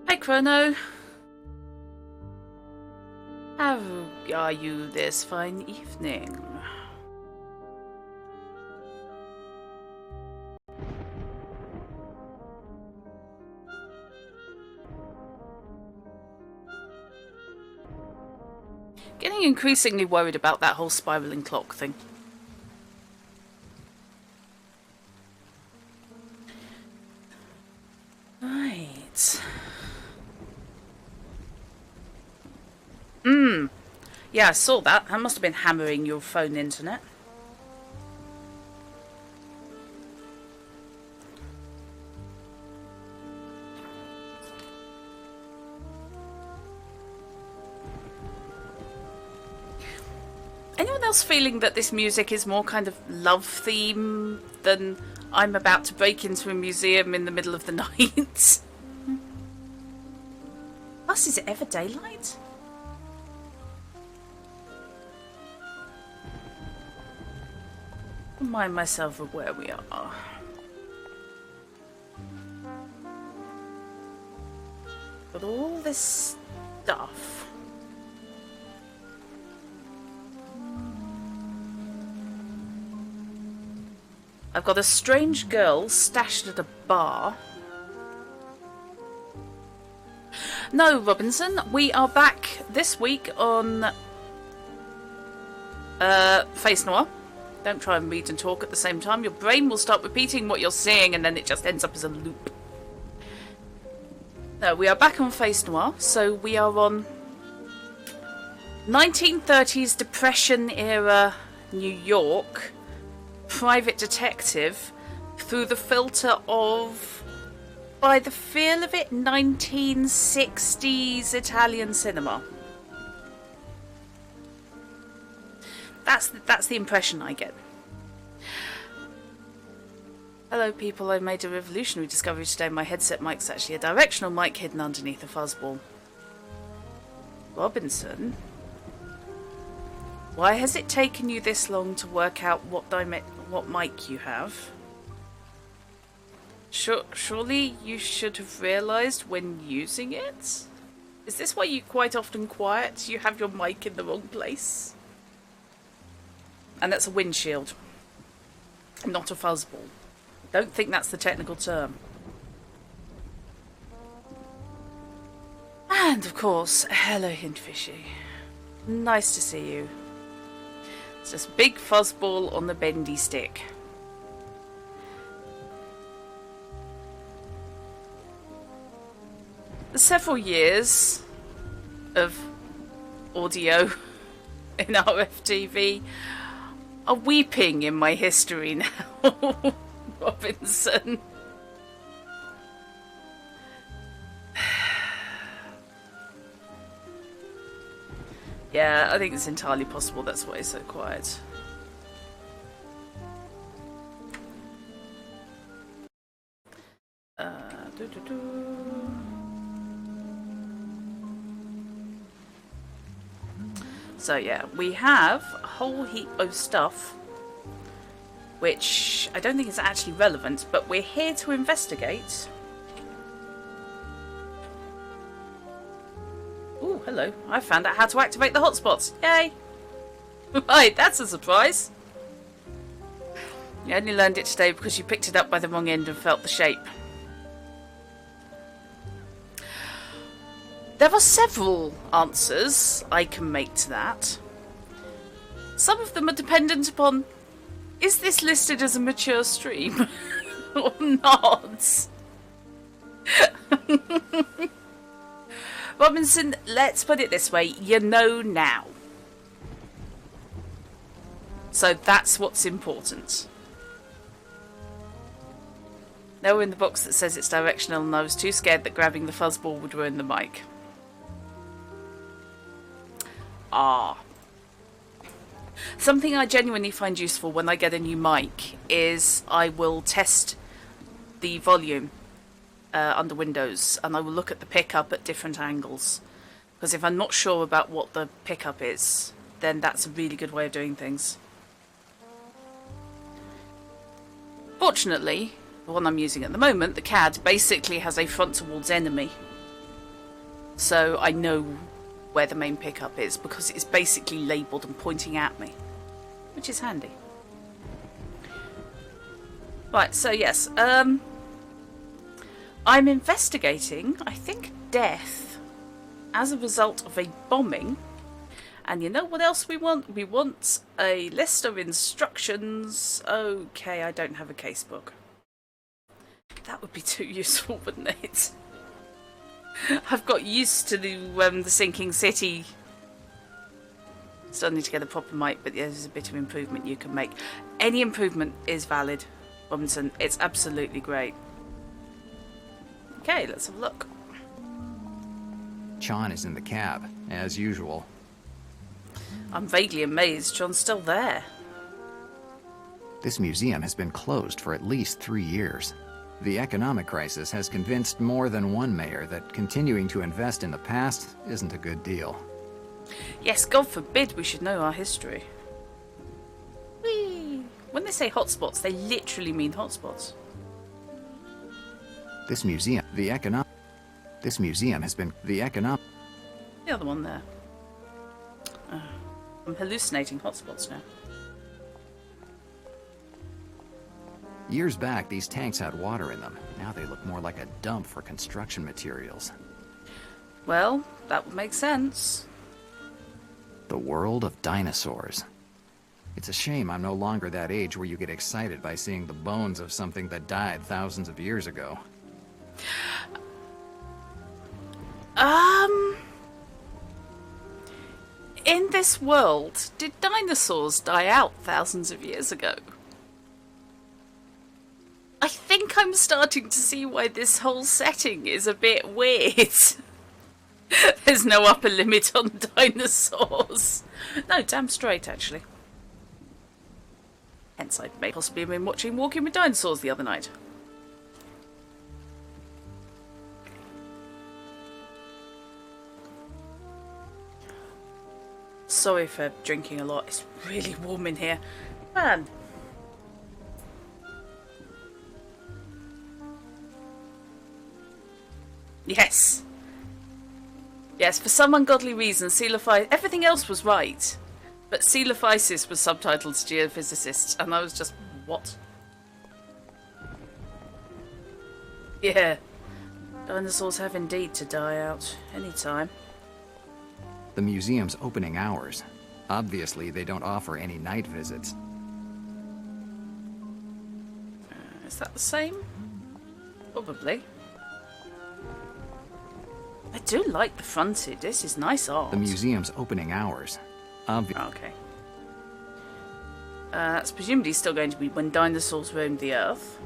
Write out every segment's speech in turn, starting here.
Hi, Chrono. How are you this fine evening? Getting increasingly worried about that whole spiraling clock thing. Right. Yeah, I saw that. That must have been hammering your phone internet. Anyone else feeling that this music is more kind of love theme than I'm about to break into a museum in the middle of the night? Plus, is it ever daylight? Remind myself of where we are. Got all this stuff. I've got a strange girl stashed at a bar. No, Robinson, we are back this week on Face Noir. Don't try and read and talk at the same time. Your brain will start repeating what you're seeing and then it just ends up as a loop. No, we are back on Face Noir, so we are on 1930s Depression era New York, private detective, through the filter of, by the feel of it, 1960s Italian cinema. That's the impression I get. Hello people, I made a revolutionary discovery today. My headset mic's actually a directional mic hidden underneath a fuzzball. Robinson? Why has it taken you this long to work out what mic you have? Surely you should have realised when using it? Is this why you quite often quiet? You have your mic in the wrong place? And that's a windshield, not a fuzzball. Don't think that's the technical term. And of course, hello Hintfishy. Nice to see you. It's just a big fuzzball on the bendy stick. Several years of audio in RFTV are weeping in my history now, Robinson. Yeah, I think it's entirely possible that's why it's so quiet. So yeah, we have a whole heap of stuff which I don't think is actually relevant, but we're here to investigate. Ooh, hello. I found out how to activate the hotspots. Yay! Right, that's a surprise. You only learned it today because you picked it up by the wrong end and felt the shape. There are several answers I can make to that. Some of them are dependent upon, is this listed as a mature stream or not? Robinson, let's put it this way, you know now. So that's what's important. Nowhere in the box that says it's directional, and I was too scared that grabbing the fuzzball would ruin the mic. Ah. Something I genuinely find useful when I get a new mic is I will test the volume under Windows, and I will look at the pickup at different angles. Because if I'm not sure about what the pickup is, then that's a really good way of doing things. Fortunately, the one I'm using at the moment, the CAD, basically has a front towards enemy. So I know where the main pickup is because it's basically labelled and pointing at me, which is handy. Right, so yes, I'm investigating, I think, death as a result of a bombing. And you know what else we want? We want a list of instructions. Okay, I don't have a casebook. That would be too useful, wouldn't it? I've got used to the sinking city. Still need to get a proper mic, but there's a bit of improvement you can make. Any improvement is valid, Robinson. It's absolutely great. Okay, let's have a look. John is in the cab, as usual. I'm vaguely amazed John's still there. This museum has been closed for at least 3 years. The economic crisis has convinced more than one mayor that continuing to invest in the past isn't a good deal. Yes, God forbid we should know our history. Whee! When they say hotspots, they literally mean hotspots. This museum has been the other one there. I'm hallucinating hotspots now. Years back, these tanks had water in them. Now they look more like a dump for construction materials. Well, that would make sense. The world of dinosaurs. It's a shame I'm no longer that age where you get excited by seeing the bones of something that died thousands of years ago. In this world, did dinosaurs die out thousands of years ago? I think I'm starting to see why this whole setting is a bit weird. There's no upper limit on dinosaurs. No, damn straight, actually. Hence, I may possibly have been watching Walking with Dinosaurs the other night. Sorry for drinking a lot. It's really warm in here. Man. Yes. Yes, for some ungodly reason, everything else was right. But Coelophysis was subtitled to geophysicists, and I was just, what? Yeah. Dinosaurs have indeed to die out. Anytime. The museum's opening hours. Obviously, they don't offer any night visits. Is that the same? Probably. I do like the frontage. This is nice art. The museum's opening hours. Okay. It's presumably still going to be when dinosaurs roamed the earth.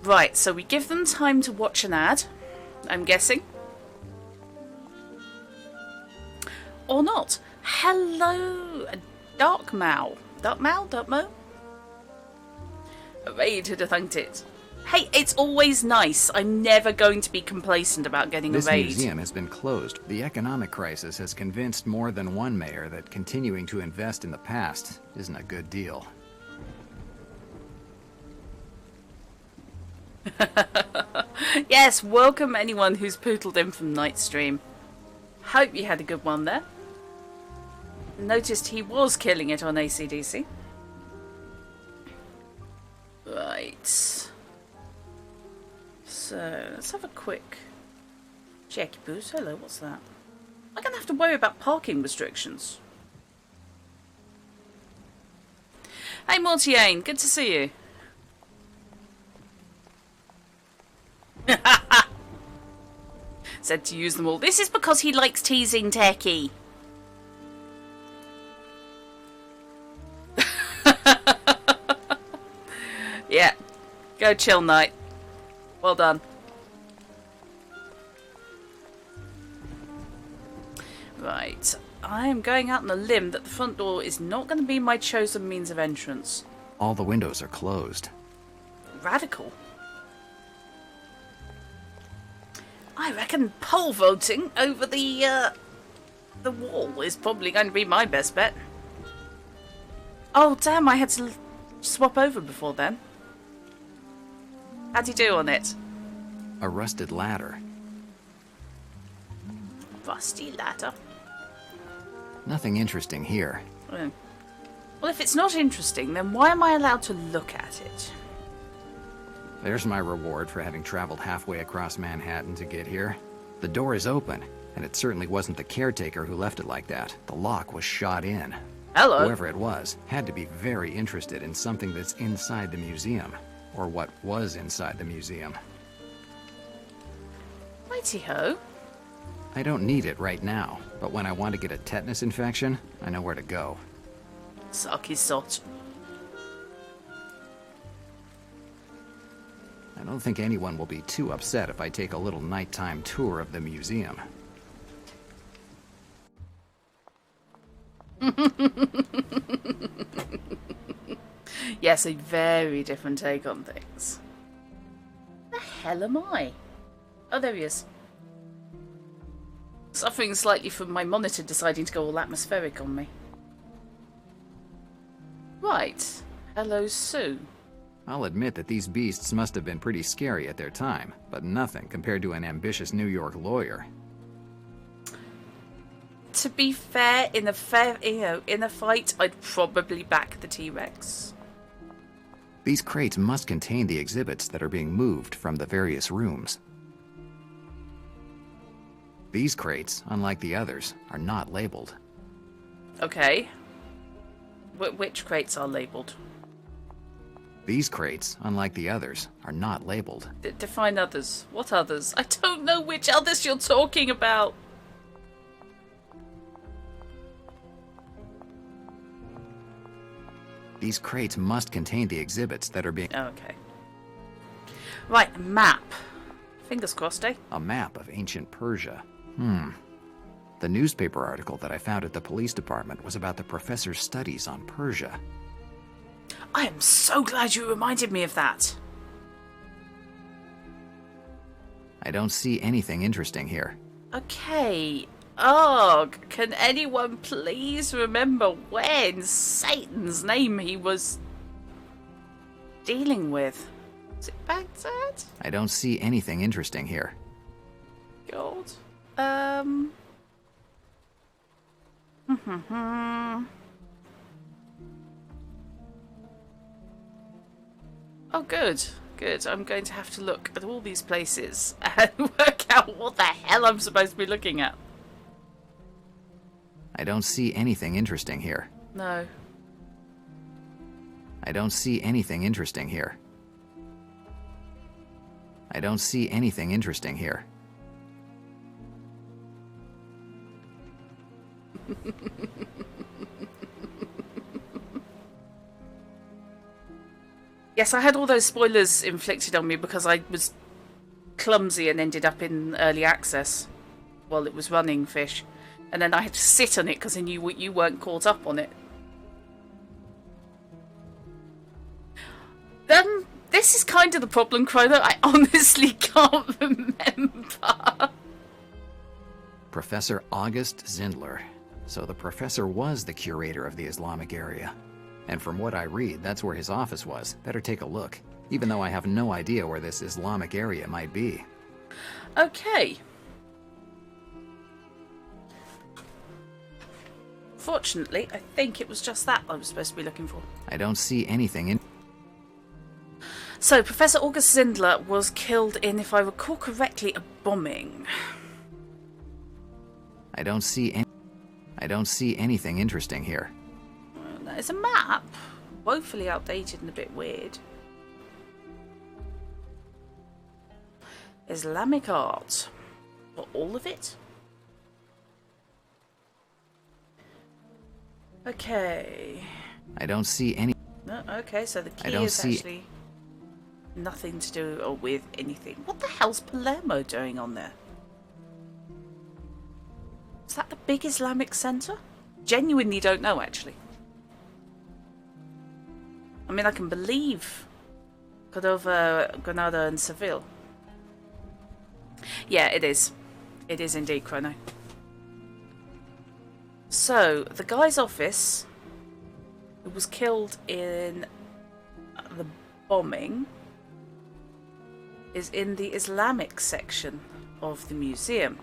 Right, so we give them time to watch an ad, I'm guessing. Or not. Hello, Dark Mao. Dark Mao? Dark Mo? A raid had thanked it. Hey, it's always nice. I'm never going to be complacent about getting a raid. This museum has been closed. The economic crisis has convinced more than one mayor that continuing to invest in the past isn't a good deal. Yes, welcome anyone who's pootled in from Nightstream. Hope you had a good one there. Noticed he was killing it on AC/DC. Right. So, let's have a quick check. Boost. Hello, what's that? I'm going to have to worry about parking restrictions. Hey, Mortiane, good to see you. Said to use them all. This is because he likes teasing Techie. Yeah. Go chill, Knight. Well done. Right. I am going out on a limb that the front door is not going to be my chosen means of entrance. All the windows are closed. Radical. I reckon pole vaulting over the wall is probably going to be my best bet. Oh, damn, I had to swap over before then? How'd you do on it? A rusted ladder. Rusty ladder. Nothing interesting here. Oh. Well, if it's not interesting, then why am I allowed to look at it? There's my reward for having traveled halfway across Manhattan to get here. The door is open, and it certainly wasn't the caretaker who left it like that. The lock was shot in. Hello. Whoever it was had to be very interested in something that's inside the museum, or what was inside the museum. Righty-ho. I don't need it right now, but when I want to get a tetanus infection, I know where to go. Sucky sot. I don't think anyone will be too upset if I take a little nighttime tour of the museum. Yes, a very different take on things. The hell am I? Oh, there he is. Suffering slightly from my monitor deciding to go all atmospheric on me. Right. Hello, Sue. I'll admit that these beasts must have been pretty scary at their time, but nothing compared to an ambitious New York lawyer. To be fair, in a fight, I'd probably back the T-Rex. These crates must contain the exhibits that are being moved from the various rooms. These crates, unlike the others, are not labeled. Okay. Which crates are labelled? These crates, unlike the others, are not labeled. Define others. What others? I don't know which others you're talking about. These crates must contain the exhibits that are being... Okay. Right, map. Fingers crossed, eh? A map of ancient Persia. The newspaper article that I found at the police department was about the professor's studies on Persia. I am so glad you reminded me of that. I don't see anything interesting here. Okay. Ugh, can anyone please remember when Satan's name he was dealing with? Is it Baghdad? I don't see anything interesting here. God. Oh, good. Good. I'm going to have to look at all these places and work out what the hell I'm supposed to be looking at. I don't see anything interesting here. No. I don't see anything interesting here. I don't see anything interesting here. Yes, I had all those spoilers inflicted on me because I was clumsy and ended up in early access while it was running, Fish. And then I had to sit on it because I knew you weren't caught up on it. This is kind of the problem, Chrono. I honestly can't remember. Professor August Zindler. So the professor was the curator of the Islamic area. And from what I read, that's where his office was. Better take a look, even though I have no idea where this Islamic area might be. Okay. Fortunately, I think it was just that I was supposed to be looking for. I don't see anything in... So, Professor August Zindler was killed in, if I recall correctly, a bombing. I don't see anything interesting here. There's a map. Woefully outdated and a bit weird. Islamic art. For all of it? Okay. I don't see any... No, okay, so the key is actually nothing to do with anything. What the hell's Palermo doing on there? Is that the big Islamic centre? Genuinely don't know, actually. I mean, I can believe Cordova, Granada and Seville. Yeah, it is. It is indeed, Chrono. So, the guy's office, who was killed in the bombing is in the Islamic section of the museum.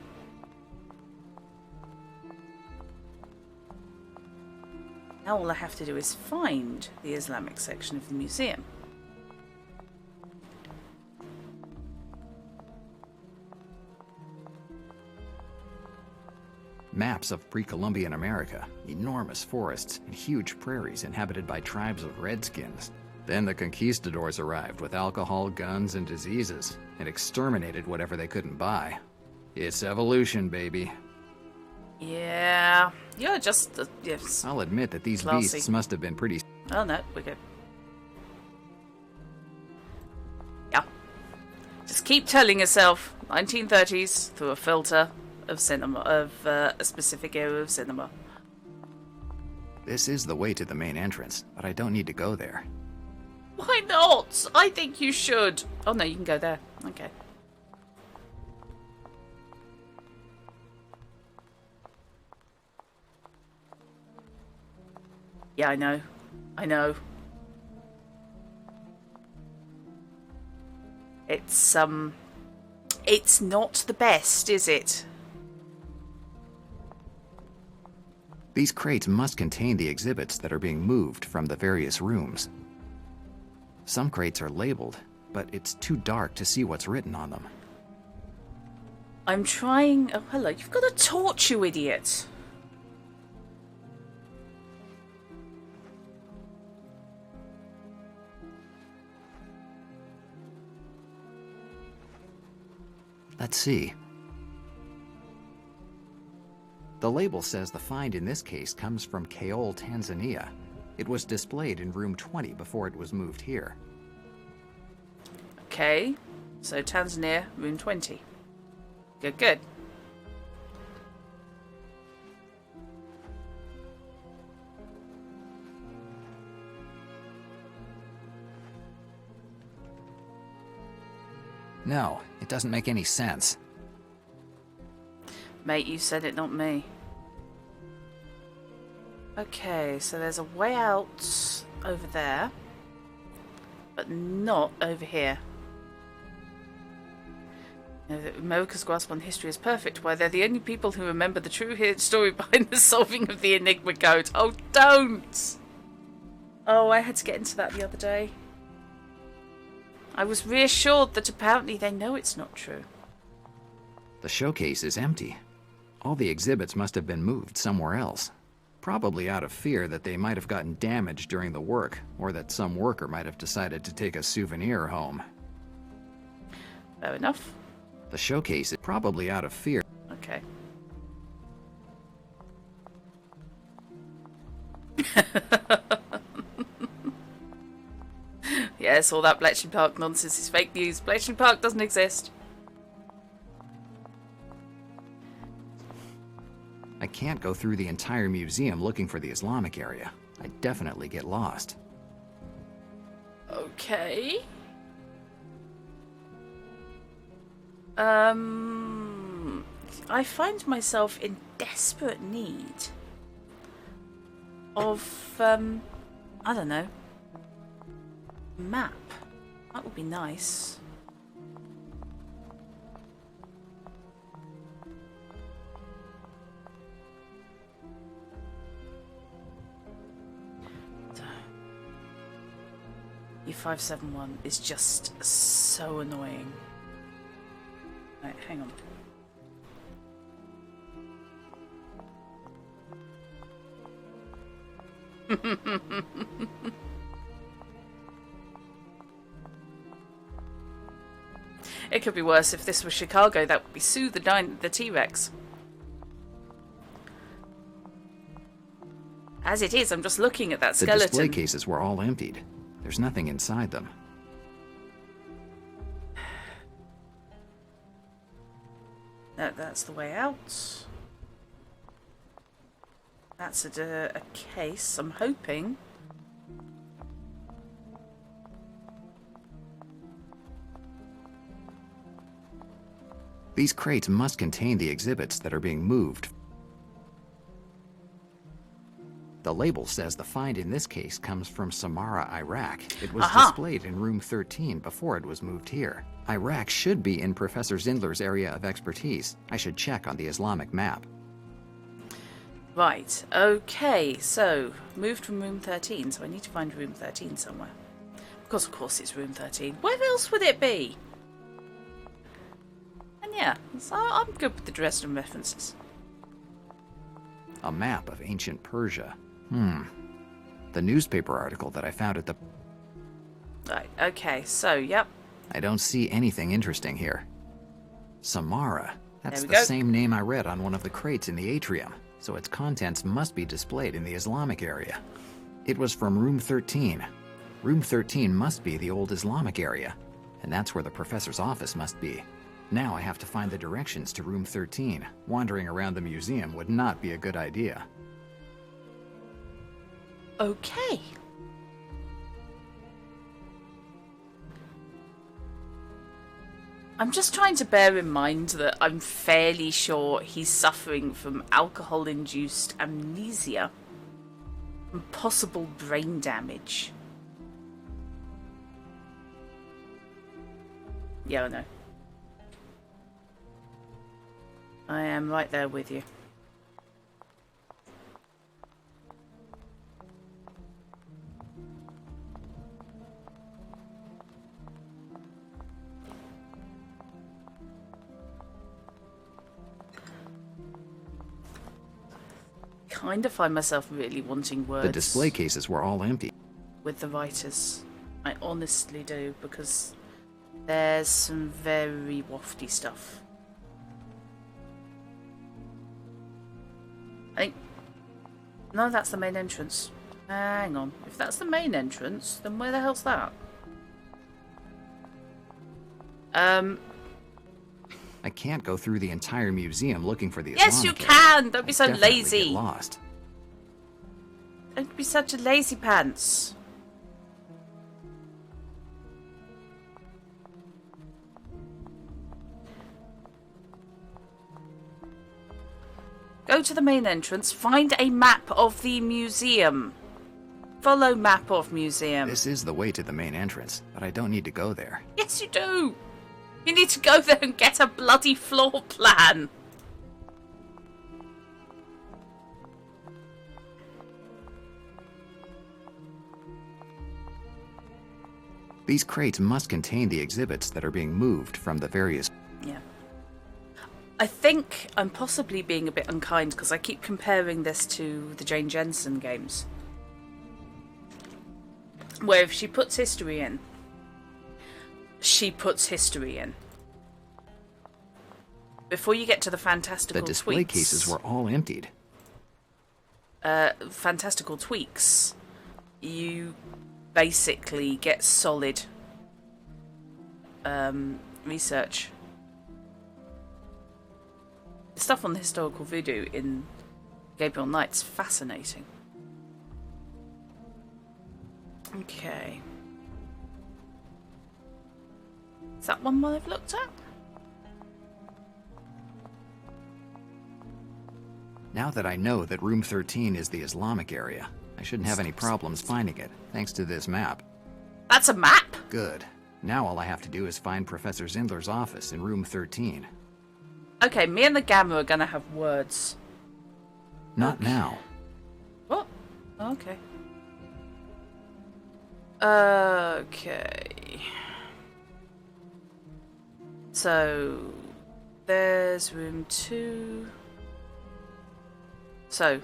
Now all I have to do is find the Islamic section of the museum. Maps of pre-Columbian America, enormous forests, and huge prairies inhabited by tribes of redskins. Then the conquistadors arrived with alcohol, guns, and diseases, and exterminated whatever they couldn't buy. It's evolution, baby. Yeah, you're just, yes. I'll admit that these Classy. beasts must have been pretty... Oh no, we're good. Yeah. Just keep telling yourself 1930s through a filter of cinema, of a specific era of cinema. This is the way to the main entrance, but I don't need to go there. Why not? I think you should. Oh no, you can go there. Okay. Yeah, I know. I know. It's not the best, is it? These crates must contain the exhibits that are being moved from the various rooms. Some crates are labeled, but it's too dark to see what's written on them. I'm trying... Oh, hello. You've got a torch, you idiot. Let's see. The label says the find in this case comes from Kaole, Tanzania. It was displayed in room 20 before it was moved here. Okay. So Tanzania, room 20. Good, good. No, it doesn't make any sense. Mate, you said it, not me. Okay, so there's a way out over there, but not over here. You know, America's grasp on history is perfect. Why, they're the only people who remember the true story behind the solving of the Enigma code. Oh, don't! Oh, I had to get into that the other day. I was reassured that apparently they know it's not true. The showcase is empty. All the exhibits must have been moved somewhere else. Probably out of fear that they might have gotten damaged during the work, or that some worker might have decided to take a souvenir home. Fair enough. The showcase is probably out of fear. Okay. Yes, all that Bletchley Park nonsense is fake news. Bletchley Park doesn't exist. I can't go through the entire museum looking for the Islamic area. I'd definitely get lost. Okay. I find myself in desperate need of, I don't know, map. That would be nice. U571 is just so annoying. Right, hang on. It could be worse if this was Chicago. That would be Sue the T-Rex. As it is, I'm just looking at that skeleton. The display cases were all emptied. There's nothing inside them. That's the way out. That's a case, I'm hoping. These crates must contain the exhibits that are being moved. The label says the find in this case comes from Samarra, Iraq. It was Aha. displayed in room 13 before it was moved here. Iraq should be in Professor Zindler's area of expertise. I should check on the Islamic map. Right, okay, so moved from room 13, so I need to find room 13 somewhere. Because of course it's room 13. Where else would it be? And yeah, so I'm good with the Dresden references. A map of ancient Persia. The newspaper article that I found at the... Right, okay, so, yep. I don't see anything interesting here. Samarra. That's There we the go. same name I read on one of the crates in the atrium, so its contents must be displayed in the Islamic area. It was from room 13. Room 13 must be the old Islamic area, and that's where the professor's office must be. Now I have to find the directions to room 13. Wandering around the museum would not be a good idea. Okay. I'm just trying to bear in mind that I'm fairly sure he's suffering from alcohol-induced amnesia and possible brain damage. Yeah, I know. I am right there with you. Kind of find myself really wanting words. The display cases were all empty. With the writers. I honestly do, because there's some very wafty stuff. I think... No, that's the main entrance. Hang on. If that's the main entrance, then where the hell's that? I can't go through the entire museum looking for the Yes, Islamic you area. can! Don't be I'd so definitely lazy. get lost. Don't be such a lazy pants. Go to the main entrance, find a map of the museum. Follow map of museum. This is the way to the main entrance, but I don't need to go there. Yes, you do. You need to go there and get a bloody floor plan. These crates must contain the exhibits that are being moved from the various... Yeah. I think I'm possibly being a bit unkind because I keep comparing this to the Jane Jensen games. Where if she puts history in, she puts history in. Before you get to the fantastical The display tweaks, cases were all emptied. fantastical tweaks, you basically get solid research. The stuff on the historical voodoo in Gabriel Knight's fascinating. Okay. Is that one I've looked at? Now that I know that room 13 is the Islamic area, I shouldn't have any problems finding it, thanks to this map. That's a map? Good. Now all I have to do is find Professor Zindler's office in room 13. Okay, me and the Gamma are gonna have words. Not now. What? Okay. Okay. So, there's room 2. So.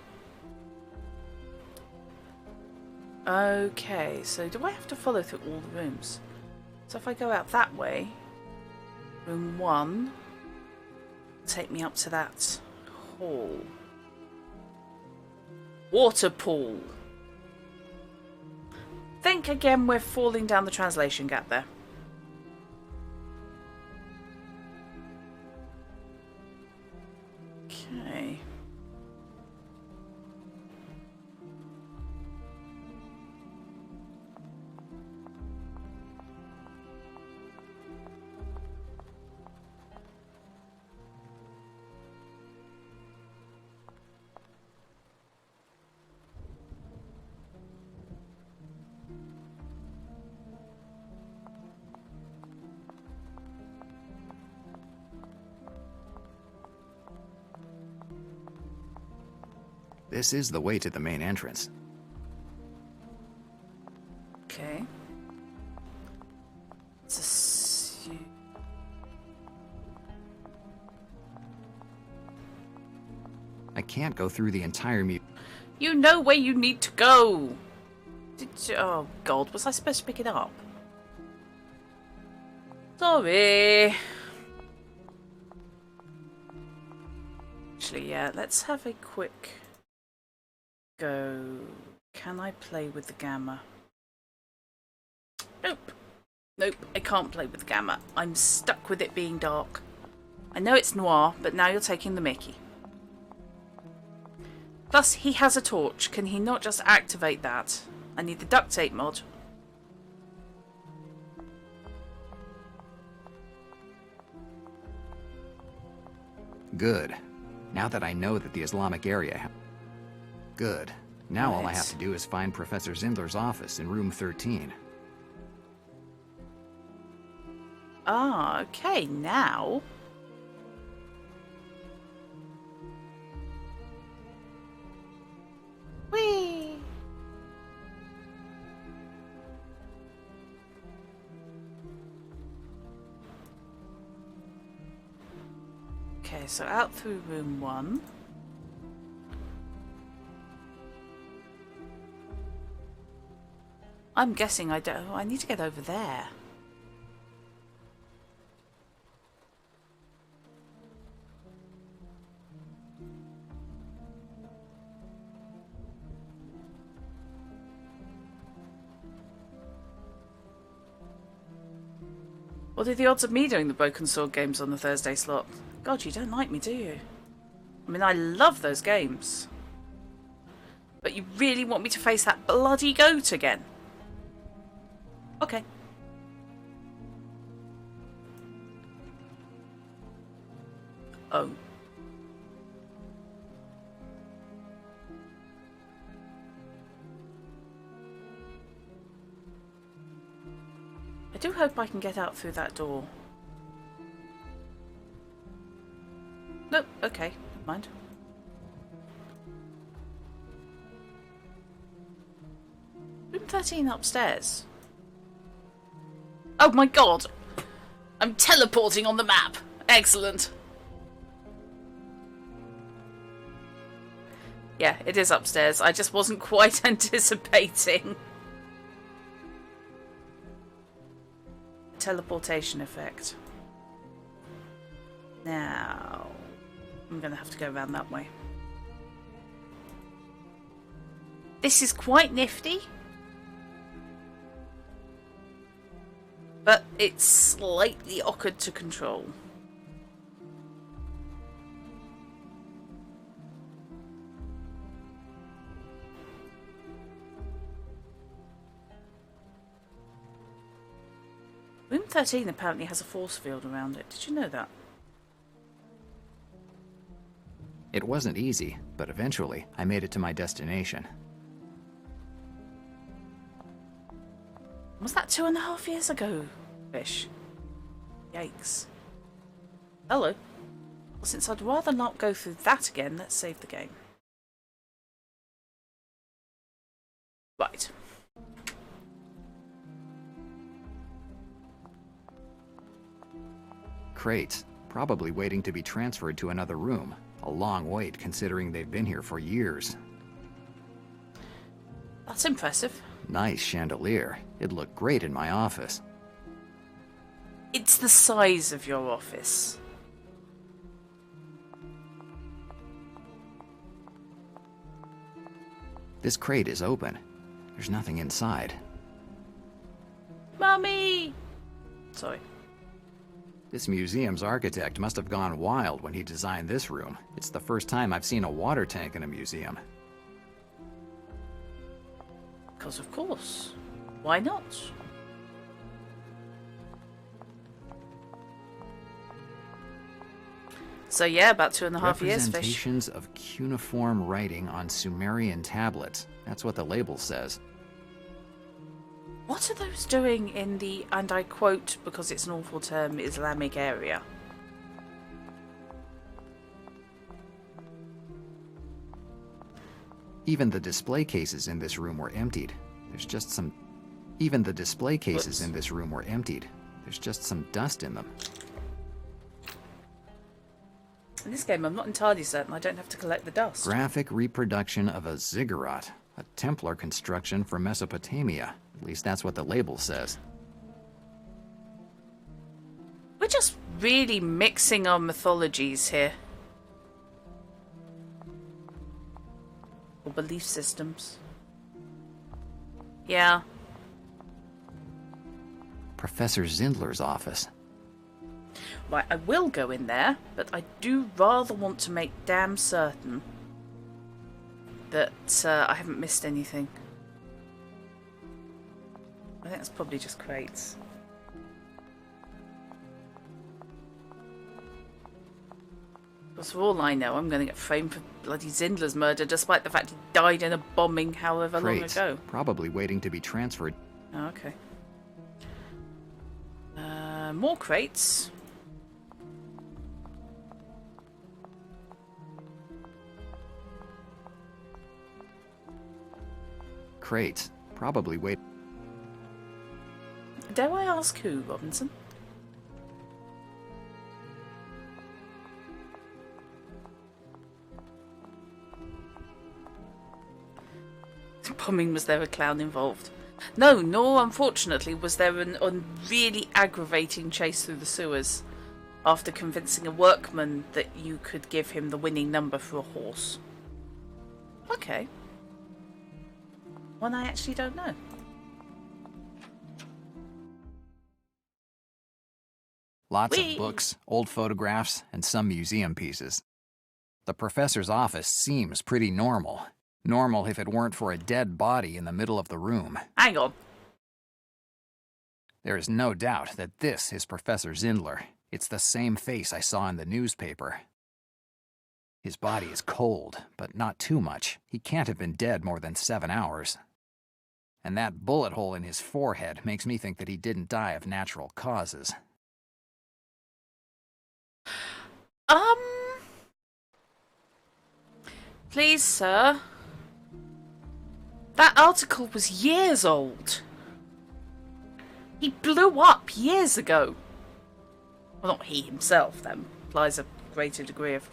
Okay, so do I have to follow through all the rooms? So if I go out that way, room 1 take me up to that hall. Water pool. Think again we're falling down the translation gap there. Okay. This is the way to the main entrance. Okay. I can't go through the entire You know where you need to go! Oh god, was I supposed to pick it up? Sorry. Actually, yeah, let's have a quick go. Can I play with the gamma? Nope. Nope, I can't play with the gamma. I'm stuck with it being dark. I know it's Noir, but now you're taking the mickey. Plus, he has a torch. Can he not just activate that? I need the duct tape mod. Good. Now that I know that the Islamic area... Good. Now all I have to do is find Professor Zindler's office in room 13. Ah, okay, now... Whee! Okay, so out through room 1. I'm guessing I don't... I need to get over there. What are the odds of me doing the Broken Sword games on the Thursday slot? God, you don't like me, do you? I mean, I love those games. But you really want me to face that bloody goat again? Okay. Oh. I do hope I can get out through that door. Nope, okay, never mind. Room 13 upstairs. Oh my god! I'm teleporting on the map! Excellent! Yeah, it is upstairs. I just wasn't quite anticipating. Teleportation effect. Now, I'm going to have to go around that way. This is quite nifty. But it's slightly awkward to control. Room 13 apparently has a force field around it. Did you know that? It wasn't easy, but eventually I made it to my destination. Was that 2.5 years ago, Fish? Yikes. Hello. Well, since I'd rather not go through that again, let's save the game. Right. Crates, probably waiting to be transferred to another room. A long wait considering they've been here for years. That's impressive. Nice chandelier. It'd look great in my office. It's the size of your office. This crate is open. There's nothing inside. Mummy! Sorry. This museum's architect must have gone wild when he designed this room. It's the first time I've seen a water tank in a museum. Because of course. Why not? So yeah, about 2.5 years, Fish. Representations of cuneiform writing on Sumerian tablets. That's what the label says. What are those doing in the, and I quote because it's an awful term, Islamic area? Even the display cases in this room were emptied. There's just some... Even the display cases in this room were emptied. There's just some dust in them. In this game, I'm not entirely certain I don't have to collect the dust. Graphic reproduction of a ziggurat, a Templar construction from Mesopotamia. At least that's what the label says. We're just really mixing our mythologies here. Or belief systems. Yeah. Professor Zindler's office. Right, I will go in there, but I do rather want to make damn certain that I haven't missed anything. I think that's probably just crates. Because for all I know, I'm going to get framed for bloody Zindler's murder, despite the fact he died in a bombing however Crates, long ago. probably waiting to be transferred. Oh, okay. More crates. Crates, probably wait. Dare I ask who, Robinson? Bombing, was there a clown involved? No, nor unfortunately was there a really aggravating chase through the sewers after convincing a workman that you could give him the winning number for a horse. Okay. One I actually don't know. Lots of books, old photographs, and some museum pieces. The professor's office seems pretty normal. Normal if it weren't for a dead body in the middle of the room. Hang on. There is no doubt that this is Professor Zindler. It's the same face I saw in the newspaper. His body is cold, but not too much. He can't have been dead more than 7 hours. And that bullet hole in his forehead makes me think that he didn't die of natural causes. Please, sir. That article was years old. He blew up years ago. Well, not he himself. That implies a greater degree of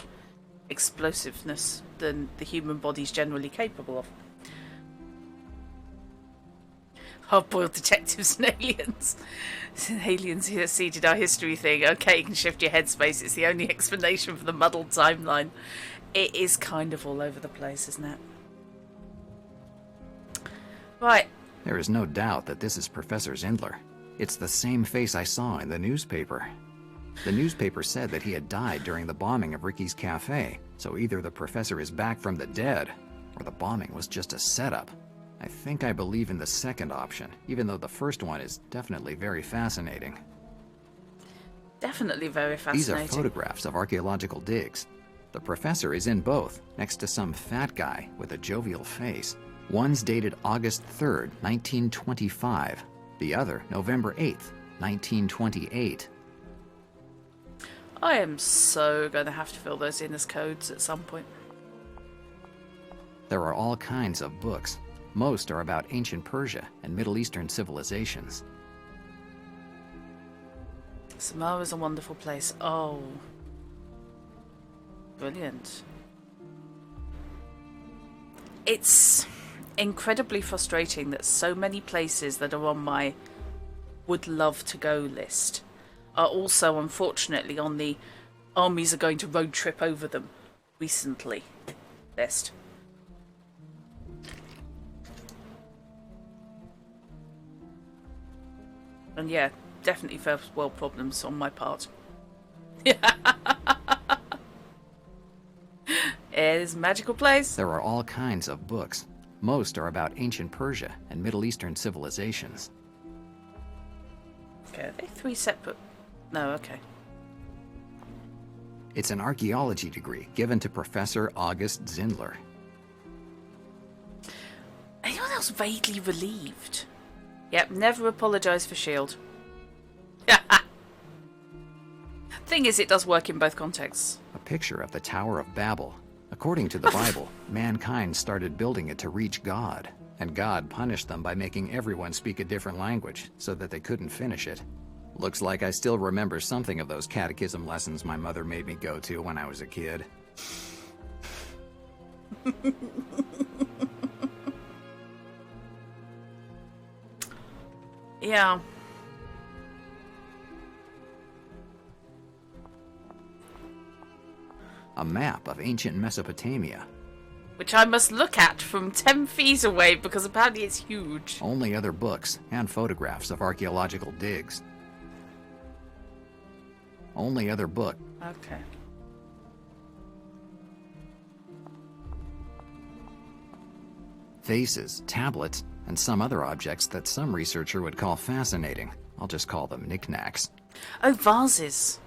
explosiveness than the human body's generally capable of. Hard-boiled detectives and aliens. Aliens who seeded our history thing. Okay, you can shift your headspace. It's the only explanation for the muddled timeline. It is kind of all over the place, isn't it? Right. There is no doubt that this is Professor Zindler. It's the same face I saw in the newspaper. The newspaper said that he had died during the bombing of Ricky's cafe, so either the professor is back from the dead, or the bombing was just a setup. I think I believe in the second option, even though the first one is definitely very fascinating. Definitely very fascinating. These are photographs of archaeological digs. The professor is in both, next to some fat guy with a jovial face. One's dated August 3rd, 1925. The other, November 8th, 1928. I am so going to have to fill those in as codes at some point. There are all kinds of books. Most are about ancient Persia and Middle Eastern civilizations. Samoa's a wonderful place. Oh. Brilliant. It's incredibly frustrating that so many places that are on my would love to go list are also unfortunately on the armies are going to road trip over them recently list. And yeah, definitely first world problems on my part. It is a magical place. There are all kinds of books. Most are about ancient Persia and Middle Eastern civilizations. Okay, are they three separate? No, okay. It's an archaeology degree given to Professor August Zindler. Anyone else vaguely relieved? Yep, never apologise for S.H.I.E.L.D. Thing is, it does work in both contexts. A picture of the Tower of Babel, a According to the Bible, mankind started building it to reach God, and God punished them by making everyone speak a different language so that they couldn't finish it. Looks like I still remember something of those catechism lessons my mother made me go to when I was a kid. Yeah. A map of ancient Mesopotamia. Which I must look at from 10 feet away because apparently it's huge. Only other books and photographs of archaeological digs. Only other book. Okay. Vases, tablets, and some other objects that some researcher would call fascinating. I'll just call them knickknacks. Oh, vases.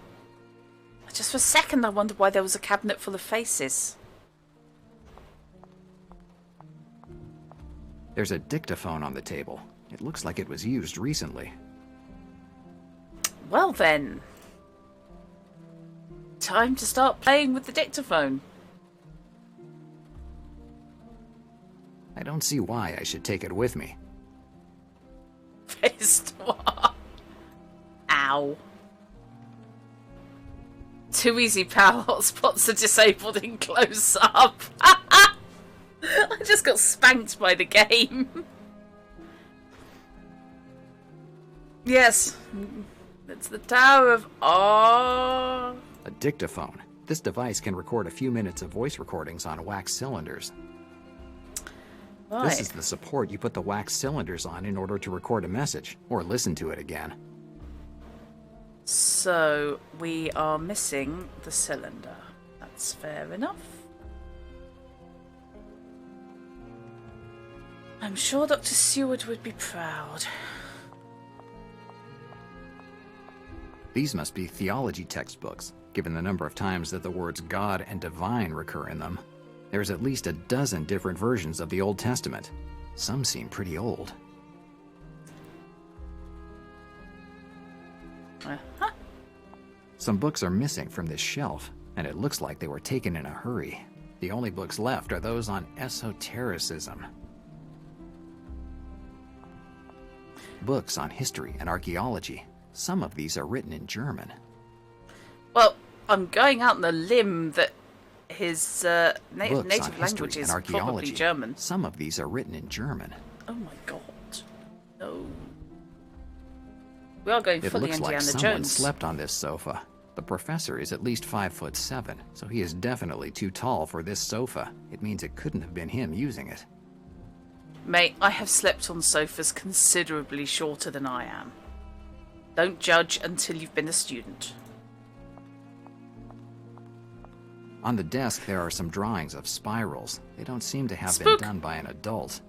Just for a second I wondered why there was a cabinet full of faces. There's a dictaphone on the table. It looks like it was used recently. Well then. Time to start playing with the dictaphone. I don't see why I should take it with me. Fist. Ow. Too easy pal, hotspots are disabled in close up. I just got spanked by the game. Yes, it's the Tower of Awe. A dictaphone. This device can record a few minutes of voice recordings on wax cylinders. Right. This is the support you put the wax cylinders on in order to record a message, or listen to it again. So, we are missing the cylinder. That's fair enough. I'm sure Dr. Seward would be proud. These must be theology textbooks, given the number of times that the words God and divine recur in them. There's at least a dozen different versions of the Old Testament. Some seem pretty old. Uh-huh. Some books are missing from this shelf, and it looks like they were taken in a hurry. The only books left are those on esotericism. Books on history and archaeology. Some of these are written in German. Well, I'm going out on a limb that his native language is probably German. Some of these are written in German. Oh my god. No. We are going It fully looks Indiana like someone Jones. slept on this sofa. The professor is at least 5'7", so he is definitely too tall for this sofa. It means it couldn't have been him using it. Mate, I have slept on sofas considerably shorter than I am. Don't judge until you've been a student. On the desk, there are some drawings of spirals. They don't seem to have Spook. been done by an adult.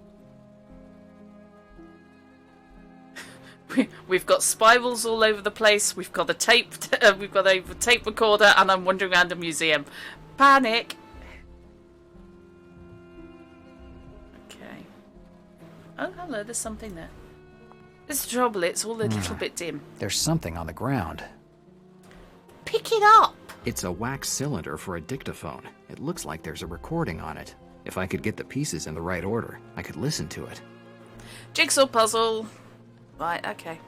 We've got spirals all over the place. We've got a tape recorder, and I'm wandering around a museum. Panic. Okay. Oh, hello. There's something there. It's the trouble. It's all a little bit dim. There's something on the ground. Pick it up. It's a wax cylinder for a dictaphone. It looks like there's a recording on it. If I could get the pieces in the right order, I could listen to it. Jigsaw puzzle. Right, okay.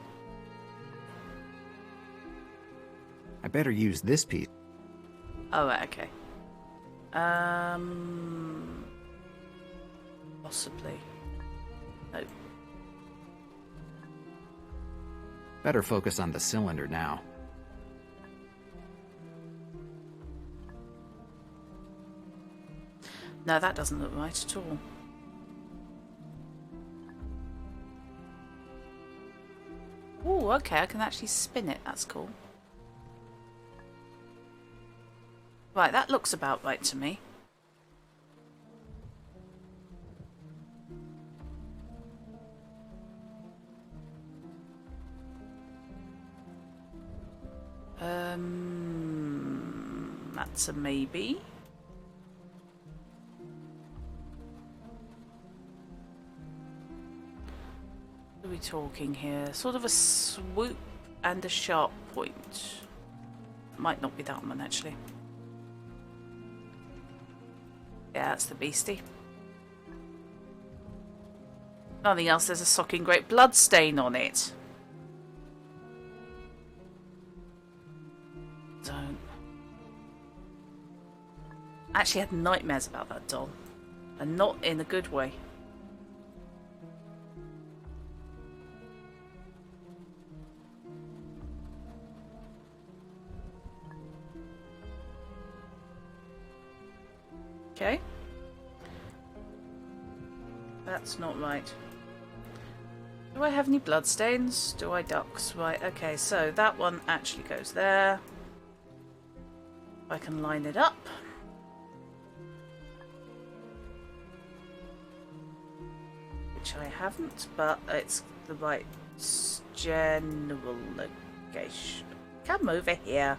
I better use this piece. Oh, right, okay. Possibly. No. Better focus on the cylinder now. No, that doesn't look right at all. Oh, okay, I can actually spin it. That's cool. Right, that looks about right to me. That's a maybe. What are we talking here? Sort of a swoop and a sharp point. Might not be that one, actually. Yeah, that's the beastie. Nothing else, there's a socking great blood stain on it. Don't. I actually had nightmares about that doll. And not in a good way. Okay. That's not right. Do I have any bloodstains? Do I ducks? Right, okay, so that one actually goes there. I can line it up. Which I haven't, but it's the right general location. Come over here.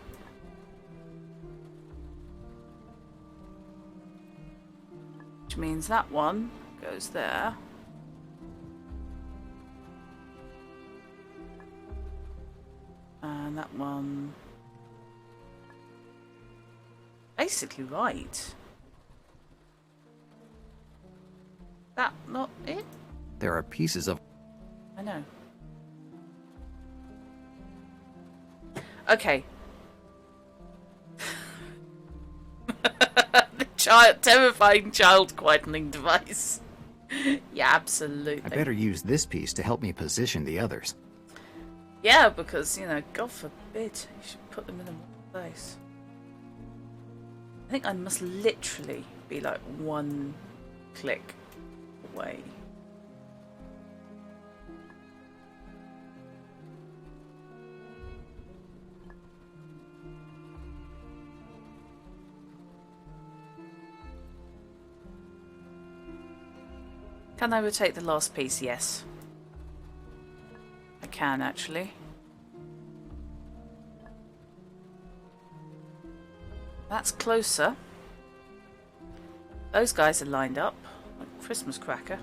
Which means that one goes there. And that one... basically right. That not it? There are pieces of... I know. Okay. The terrifying child quietening device. Yeah, absolutely. I better use this piece to help me position the others. Yeah, because, you know, God forbid, you should put them in the wrong place. I think I must literally be like one click away. Can I rotate the last piece? Yes. I can, actually. That's closer. Those guys are lined up like a Christmas cracker.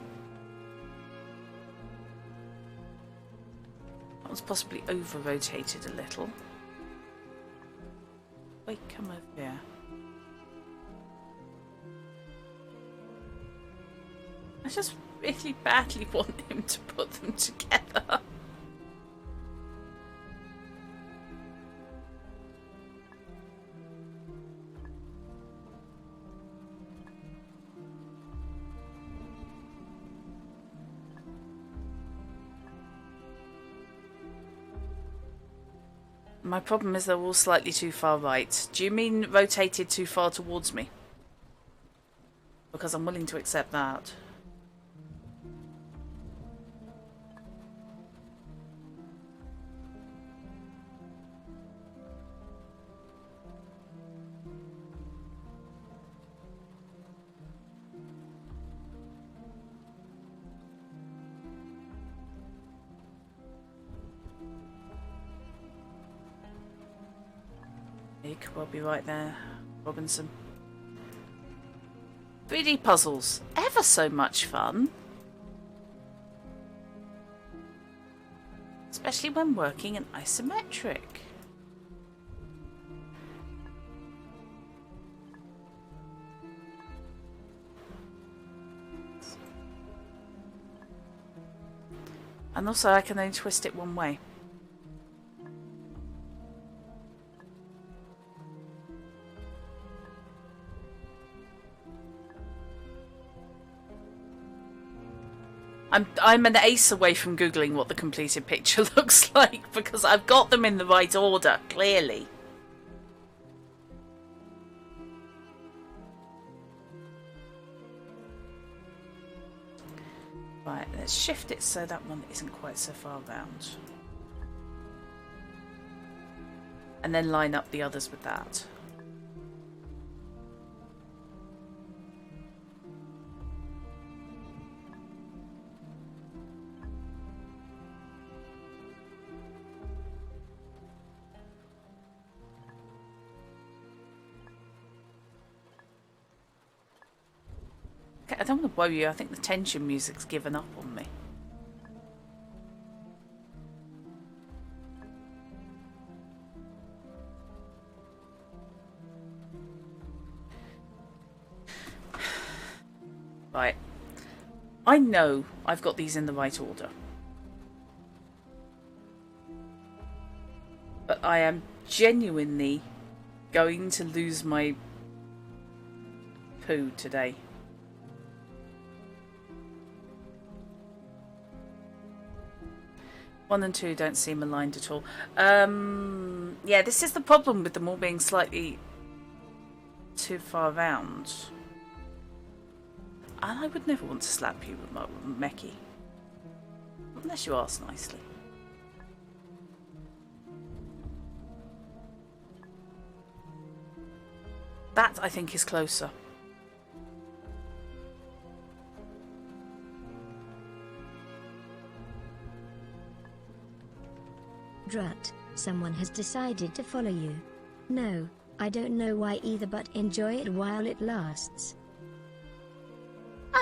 That one's possibly over-rotated a little. Wait, come over here. I just really badly want him to put them together. My problem is they're all slightly too far right. Do you mean rotated too far towards me? Because I'm willing to accept that. We'll be right there, Robinson. 3D puzzles, ever so much fun. Especially when working in isometric. And also I can only twist it one way. I'm an ace away from Googling what the completed picture looks like because I've got them in the right order, clearly. Right, let's shift it so that one isn't quite so far round. And then line up the others with that. I don't want to worry you, I think the tension music's given up on me. Right. I know I've got these in the right order. But I am genuinely going to lose my poo today. One and two don't seem aligned at all. Yeah, this is the problem with them all being slightly too far round. And I would never want to slap you with my mechie. Unless you ask nicely. That, I think, is closer. Drat, someone has decided to follow you. No, I don't know why either, but enjoy it while it lasts.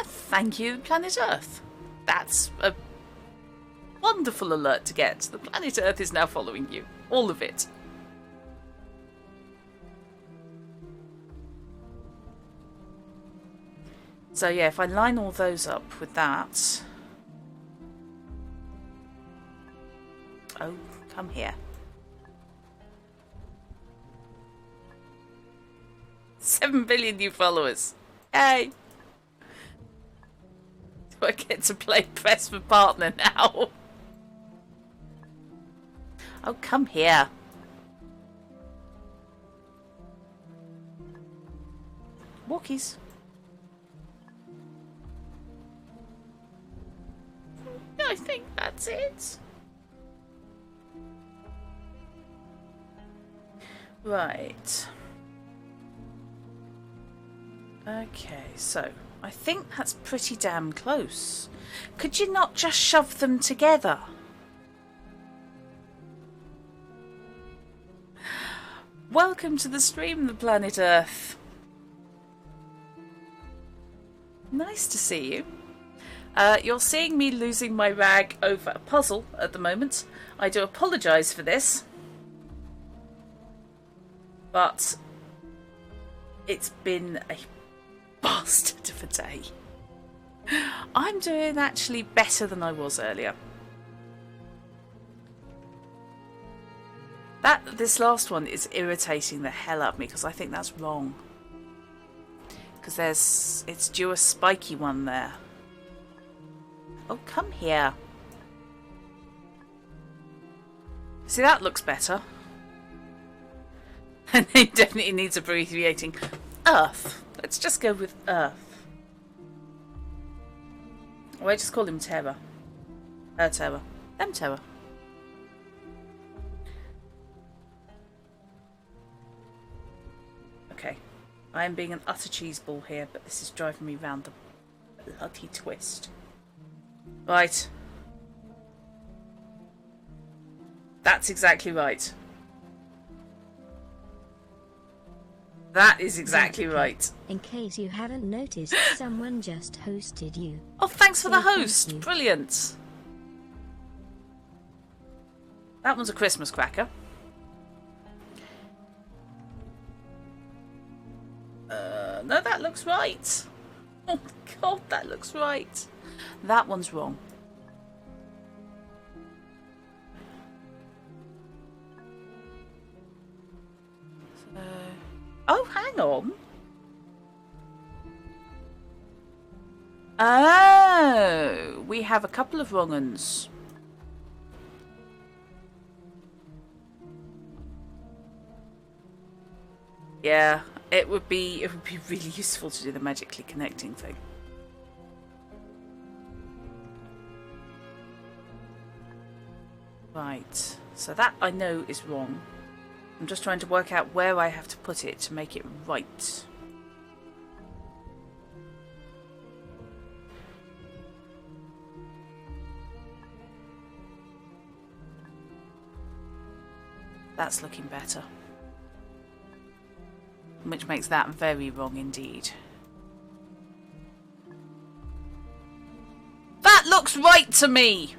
Thank you, planet Earth. That's a wonderful alert to get. The planet Earth is now following you. All of it. So yeah, if I line all those up with that... Oh, come here. 7 billion new followers. Yay! Do I get to play Press for Partner now? Oh, come here. Walkies. I think that's it. Right. Okay, so I think that's pretty damn close. Could you not just shove them together? Welcome to the stream, the planet Earth. Nice to see you. You're seeing me losing my rag over a puzzle at the moment. I do apologise for this. But it's been a bastard of a day. I'm doing actually better than I was earlier. This last one is irritating the hell out of me because I think that's wrong. Because it's due a spiky one there. Oh, come here. See, that looks better. And it definitely needs abbreviating. Earth. Let's just go with Earth. Or I just call him Terra. Terra. Terra. Okay. I am being an utter cheeseball here, but this is driving me round the bloody twist. Right. That's exactly right. That is exactly right. In case you haven't noticed, someone just hosted you. Oh, thanks for the host. Brilliant. That one's a Christmas cracker. No, that looks right. Oh, God, that looks right. That one's wrong. Oh, hang on. Oh, we have a couple of wrong uns. Yeah, it would be really useful to do the magically connecting thing. Right, so that I know is wrong. I'm just trying to work out where I have to put it to make it right. That's looking better. Which makes that very wrong indeed. That looks right to me!